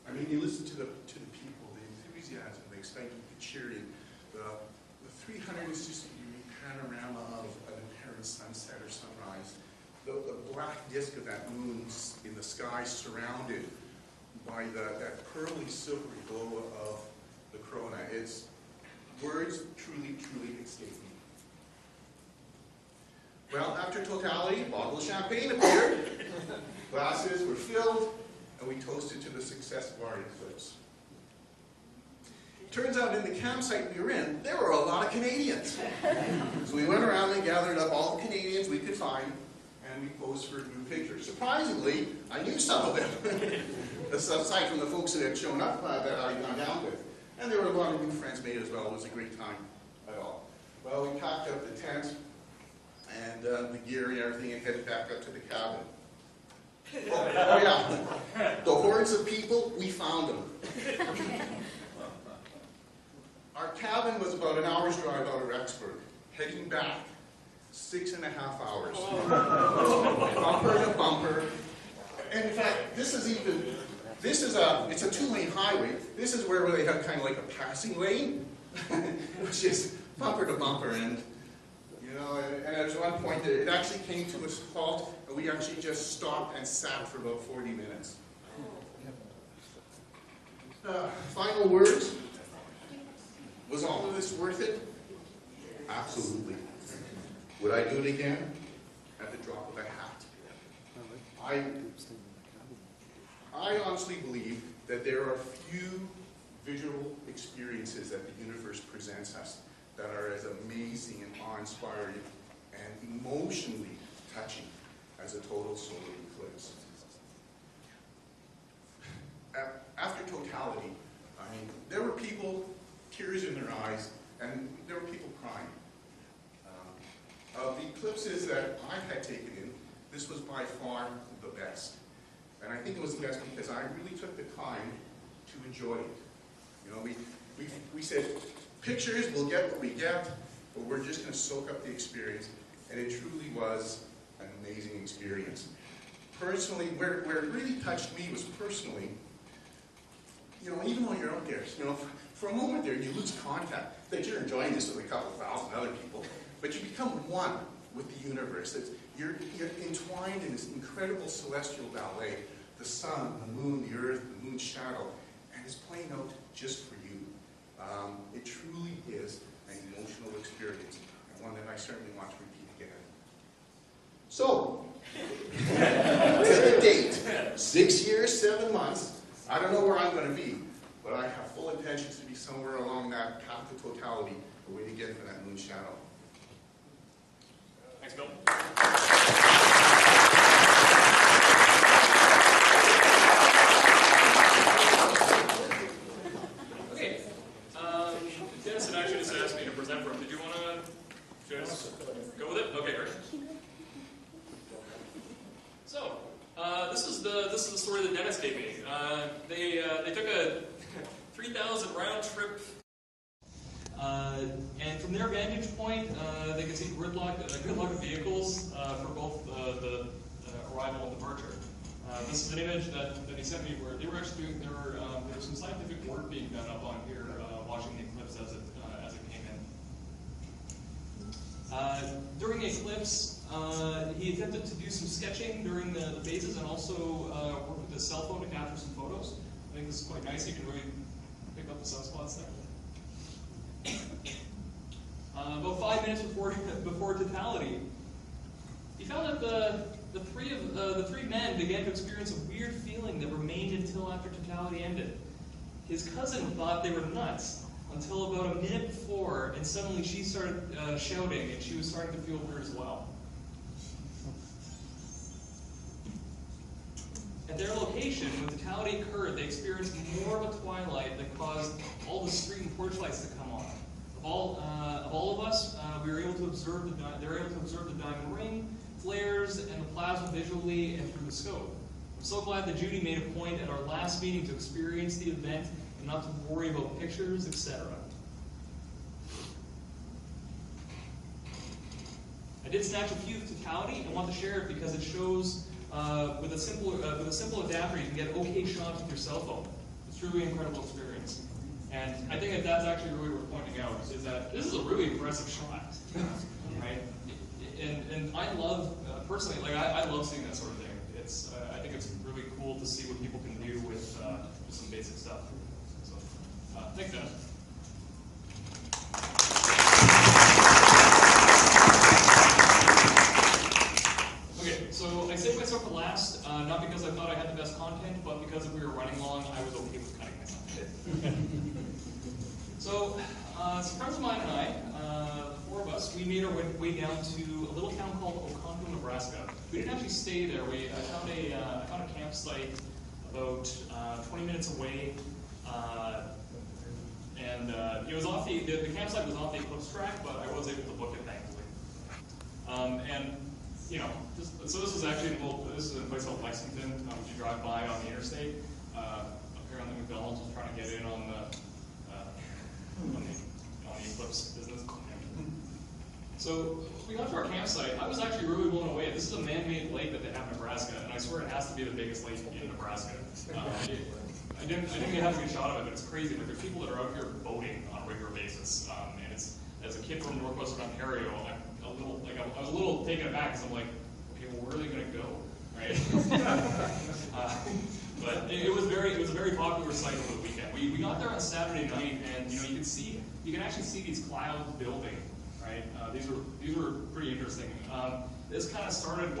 I mean, you listen to the people, the enthusiasm, the excitement, the cheering, the 360-degree panorama of an apparent sunset or sunrise, the black disk of that moon in the sky surrounded by that pearly silvery glow of the corona. It's words truly, truly escape me. Well, after totality, a bottle of champagne appeared, glasses were filled, and we toasted to the success of our eclipse. Turns out in the campsite we were in, there were a lot of Canadians. So we went around and gathered up all the Canadians we could find, and we posed for group pictures. Surprisingly, I knew some of them, aside from the folks that had shown up that I'd gone down with. And there were a lot of new friends made as well. It was a great time at all. Well, we packed up the tent and the gear and everything and headed back up to the cabin. Oh yeah, the hordes of people, we found them. Our cabin was about an hour's drive out of Rexburg. Heading back, 6.5 hours. Bumper to bumper. And in fact, it's a 2-lane highway. This is where they have kind of like a passing lane, which is bumper to bumper. And and at one point, it actually came to a halt, and we actually just stopped and sat for about 40 minutes. Final words. Was all of this worth it? Absolutely. Would I do it again? At the drop of a hat. I honestly believe that there are few visual experiences that the universe presents us that are as amazing and awe-inspiring and emotionally touching as a total solar eclipse. After totality, I mean, there were people, tears in their eyes, and there were people crying. Of the eclipses that I had taken in, this was by far the best. And I think it was the best because I really took the time to enjoy it. We said, pictures, we'll get what we get, but we're just going to soak up the experience, and it truly was an amazing experience. Personally, where it really touched me was personally, even though you're out there, for a moment there, you lose contact, that you're enjoying this with a couple thousand other people, but you become one with the universe. You're entwined in this incredible celestial ballet, the sun, the moon, the earth, the moon's shadow, and it's playing out just for you. It truly is an emotional experience, and one that I certainly want to repeat again. So, to the date, 6 years, 7 months, I don't know where I'm going to be, but I have full intentions to be somewhere along that path to totality, waiting again for that moon shadow. Thanks, Bill. Okay. Dennis had actually just asked me to present for him. Did you want to just go with it? Okay, great. So, this is the story that Dennis gave me. They took a 3,000 round trip. And from their vantage point, they can see a gridlock of vehicles for both the arrival and departure. This is an image that he sent me where they were actually doing, there was some scientific work being done up on here, watching the eclipse as it came in. During the eclipse, he attempted to do some sketching during the phases and also work with his cell phone to capture some photos. I think this is quite nice. You can really pick up the sunspots there. About 5 minutes before totality, he found that the three men began to experience a weird feeling that remained until after totality ended. His cousin thought they were nuts until about a minute before, and suddenly she started shouting, and she was starting to feel weird as well. At their location, when totality occurred, they experienced more of a twilight that caused all the street and porch lights to come on. Of all of us, we were able to observe they were able to observe the diamond ring, flares, and the plasma visually and through the scope. I'm so glad that Judy made a point at our last meeting to experience the event and not to worry about pictures, etc. I did snatch a few of totality and want to share it because it shows with a simple adapter you can get okay shots with your cell phone. It's really an incredible experience. And I think that's actually really worth pointing out, is that this is a really impressive shot, right? And I love, personally, like I love seeing that sort of thing. It's I think it's really cool to see what people can do with just some basic stuff. So, thanks, Dennis. Okay, so I saved myself for last, not because I thought I had the best content, but because if we were running long, I was okay with cutting myself. So, some friends of mine and I, the four of us, we made our way down to a little town called Oconto, Nebraska. We didn't actually stay there. I found a campsite about 20 minutes away, and it was off the campsite was off the eclipse track, but I was able to book it thankfully. And so this is actually this is a place called Lexington. If you drive by on the interstate, apparently McDonald's was trying to get in on the eclipse business. So we got to our campsite. I was actually really blown away. This is a man-made lake that they have in Nebraska, and I swear it has to be the biggest lake in Nebraska. I didn't have a good shot of it, but it's crazy. Like, there's people that are out here boating on a regular basis, and it's, as a kid from northwestern Ontario, I was a little taken aback because I'm like, okay, well, where are they going to go, right? But it was a very popular site over the weekend. We got there on Saturday night, and you can actually see these clouds building, right? These were pretty interesting. This kind of started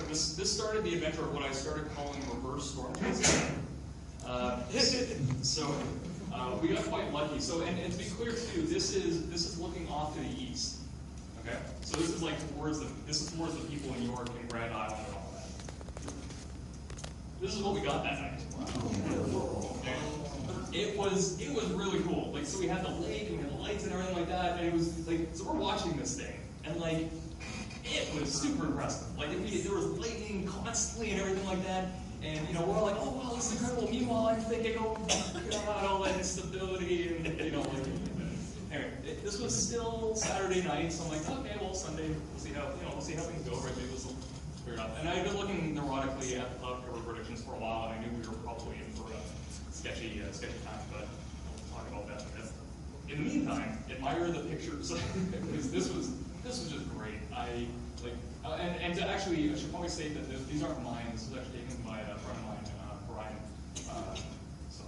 this started the adventure of what I started calling reverse storm chasing. So we got quite lucky. So and to be clear too, this is looking off to the east. Okay, so this is like towards the people in York and Grand Island and all that. This is what we got that night. Okay. It was really cool. Like, so we had the lake and we had the lights and everything like that, and it was like, so we're watching this thing, and like, it was super impressive. Like, there was lightning constantly and everything like that, and we're all like, oh wow, this is incredible. Meanwhile, I'm thinking, oh god, all that instability, and Anyway, this was still Saturday night, so I'm like, okay, well, Sunday, we'll see how things go, right? Maybe this will figure it out. And I've been looking neurotically at the cloud cover predictions for a while, and I knew we were probably in for a sketchy time, but we'll talk about that. In the meantime, admire the pictures, because this was just great. And to actually, I should probably say that these aren't mine. This was actually taken by a friend of mine, Brian. So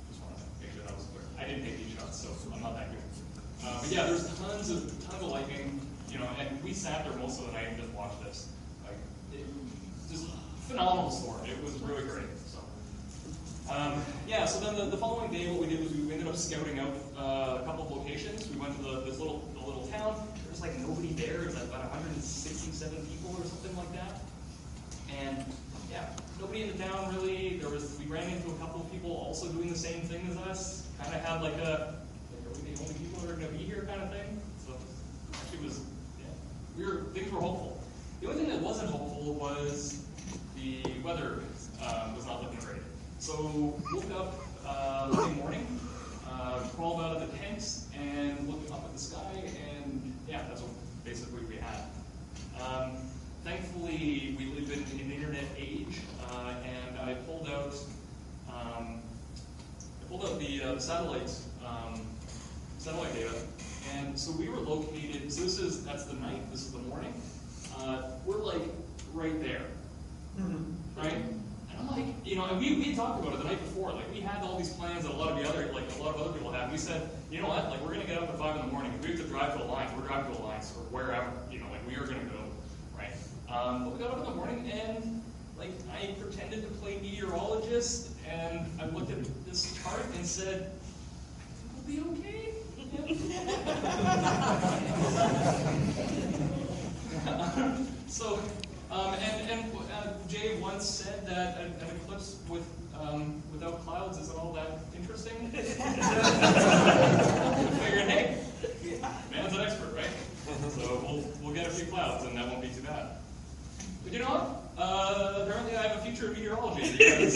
just want to make sure that was clear. I didn't take these shots, so I'm not that good. But yeah, there's tons of lightning, and we sat there most of the night and just watched this. Just phenomenal storm. It was really great. So yeah. So then the following day, what we did was we ended up scouting out a couple of locations. We went to this little town. There's like nobody there. It's like about 167 people or something like that. And yeah, nobody in the town really. We ran into a couple of people also doing the same thing as us. Kind of had like are we the only people that are going to be here kind of thing. So actually was, things were hopeful. The only thing that wasn't hopeful was the weather was not looking great. So woke up Monday morning, crawled out of the tents and looked up at the sky, and yeah, that's what basically we had. Thankfully, we live in an internet age, and I pulled out the satellite data, and so we were located. So that's the night. This is the morning. We're like right there, right? And I'm like, and we had talked about it the night before. Like we had all these plans that a lot of other people had. We said, you know what? Like we're gonna get up at 5 in the morning. If we have to drive to Alliance, we're driving to Alliance or wherever. Like we are gonna go, right? But we got up in the morning and like I pretended to play meteorologist, and I looked at this chart and said, "We'll be okay." So, Jay once said that an eclipse without clouds isn't all that interesting. Figured, hey, man's an expert, right? So we'll get a few clouds, and that won't be too bad. But you know what? Apparently, I have a future in meteorology because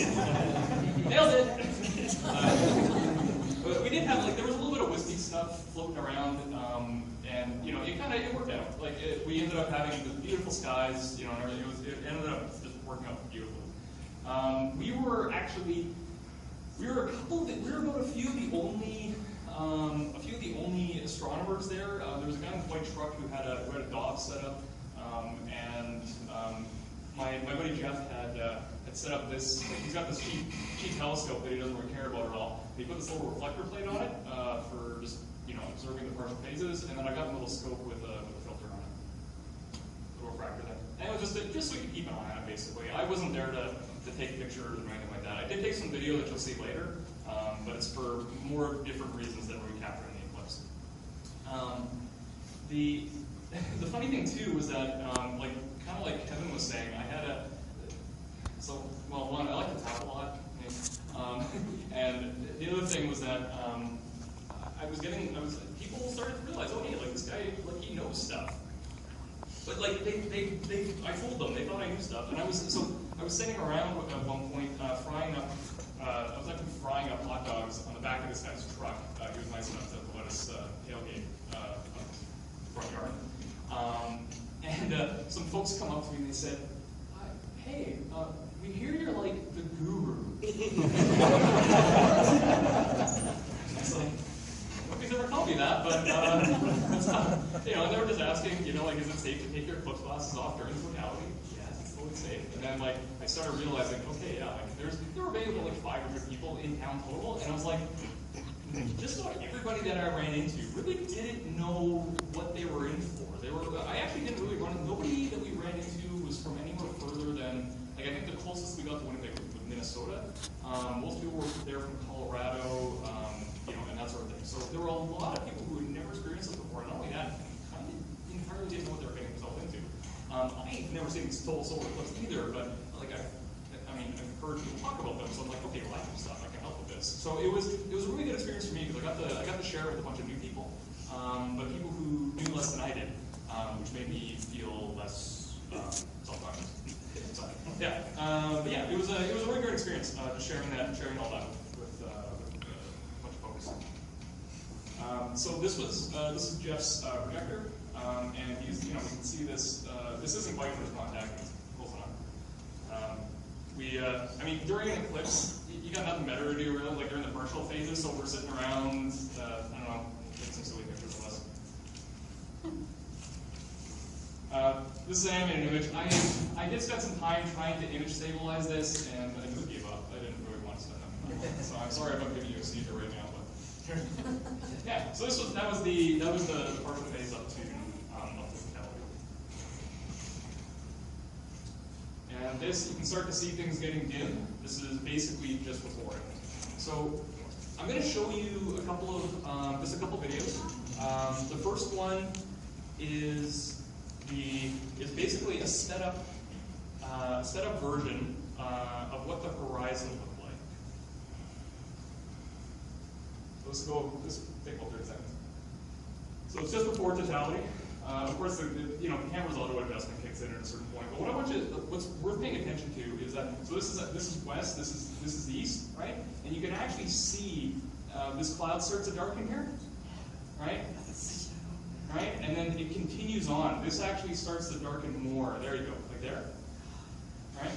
nailed it. But we did have there was a little bit of wispy stuff floating around, and it worked out. We ended up having the beautiful skies, and everything. It ended up just working out beautifully. We were about a few of the only astronomers there. There was a guy in a white truck who had a DOF set up, and my buddy Jeff had set up this. He's got this cheap telescope that he doesn't really care about at all. He put this little reflector plate on it for just observing the partial phases, and then I got a little scope with a filter on it, a little refractor there. And it was just so you could keep an eye on it, basically. I wasn't there to take pictures or anything like that. I did take some video that you'll see later, but it's for more different reasons than we captured in the eclipse. The funny thing too was that, kind of like Kevin was saying, I had one, I like to talk a lot, and the other thing was that people started to realize, oh hey, this guy, he knows stuff. But I fooled them. They thought I knew stuff, and I was sitting around at one point frying up. I was actually frying up hot dogs on the back of this guy's truck. He was nice enough to let us tailgate front yard. And some folks come up to me and they said, "Hey, we hear you're like the guru." It's like, nobody's ever called me that, but it's not, and they were just asking, is it safe to take your eclipse glasses off during totality? Yes, it's totally safe. And then I started realizing, okay, yeah, there were maybe 500 people in town total, and I was like, just about everybody that I ran into really didn't know what they were in for. I actually didn't really nobody that we ran into was from anywhere further than, I think the closest we got to Winnipeg was Minnesota. Most people were there from Colorado, and that sort of thing. So there were a lot of people who had never experienced this before, and not only that, kind of entirely didn't know what they were getting themselves into. I've never seen total solar eclipse either, but I've heard people talk about them, so I'm like, okay, well, I have stuff, I can help with this. So it was a really good experience for me because I got to share it with a bunch of new people, but people who knew less than I did, which made me feel less self-conscious. So, yeah, but yeah, it was a really great experience, just sharing all that with a bunch of folks. So this is Jeff's projector, and he's, you know, we can see this. This isn't quite first contact. It's close enough. I mean, during an eclipse, you got nothing better to do, really. Like during the partial phases, so we're sitting around. I don't know, take some silly pictures of us. This is an animated image. I did spend some time trying to image stabilize this, and I just gave up. I didn't really want to spend that time. So I'm sorry if I'm giving you a seizure right now, but yeah. So that was the partial phase up to totality. And this, you can start to see things getting dim. This is basically just before it. So I'm going to show you a couple of just a couple videos. The first one is basically a sped up version of what the horizon looked like. So this will take about 30 seconds. So it's just before totality. Of course, the camera's auto adjustment kicks in at a certain point. But what's worth paying attention to is that, so this is west, this is east, right? And you can actually see this cloud starts to darken here, right? Right? And then it continues on. This actually starts to darken more. There you go, like there. Right?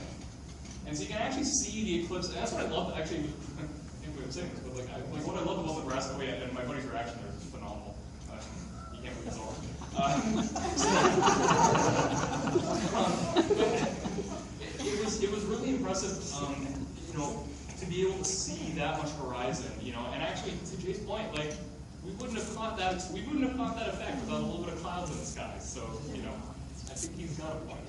And so you can actually see the eclipse. And that's what I love, actually, I can't believe I'm saying this, but like what I love about the RASC, and my buddy's reaction there is phenomenal. You can't believe it's all. It was really impressive, to be able to see that much horizon, and actually, to Jay's point, like, we wouldn't have caught that effect without a little bit of clouds in the sky. So, I think he's got a point.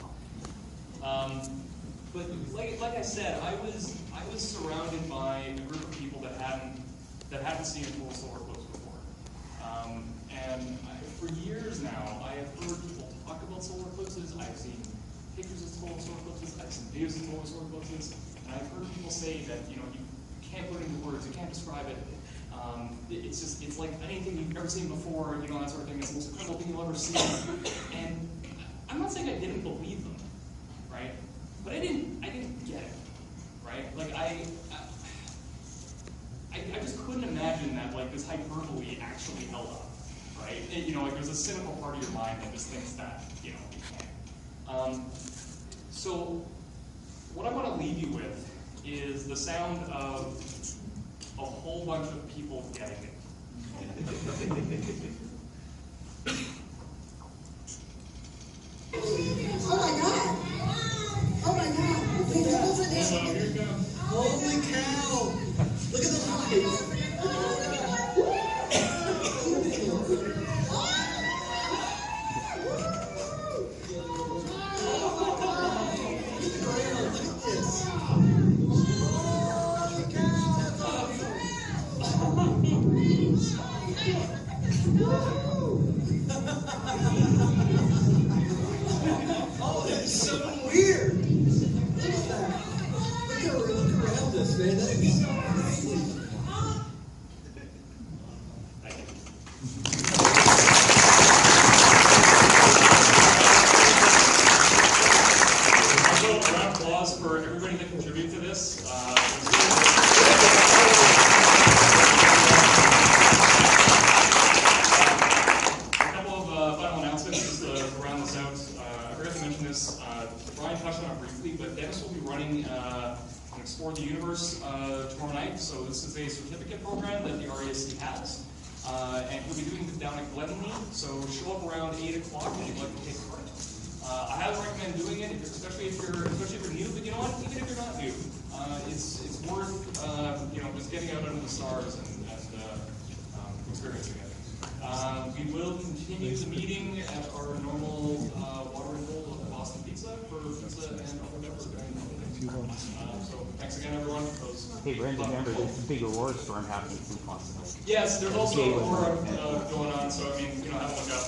But like I said, I was surrounded by a group of people that hadn't seen a full solar eclipse before. And for years now, I have heard people talk about solar eclipses. I've seen pictures of solar eclipses. I've seen videos of solar eclipses. And I've heard people say that you can't put it into words, you can't describe it. It's like anything you've ever seen before, that sort of thing. It's the most incredible thing you'll ever see. And I'm not saying I didn't believe them, right? But I didn't get it, right? Like I just couldn't imagine that like this hyperbole actually held up, right? Like there's a cynical part of your mind that just thinks that, you can't. So what I want to leave you with is the sound of a whole bunch of people getting it. Oh my God! Oh my God! Wait, look at this! Holy cow! Look at the lights! Oh, that's so weird! Look at that! Look around us, man. That is so crazy. Also, a round of applause for everybody that contributed to this. Brian touched on it briefly, but Dennis will be running an Explore the Universe tomorrow night. So this is a certificate program that the RASC has. And we'll be doing it down at Glenley. So show up around 8 o'clock if you'd like to take part. I highly recommend doing it, especially if you're new, but you know what, even if you're not new, it's worth just getting out under the stars and experiencing it. We will continue the meeting at our normal watering hole of Boston Pizza for pizza and whatever. So thanks again, everyone. Hey, Brent, remember there's a big aurora storm happening too possibly. Yes, there's also an aurora going on, so I mean, have a look out.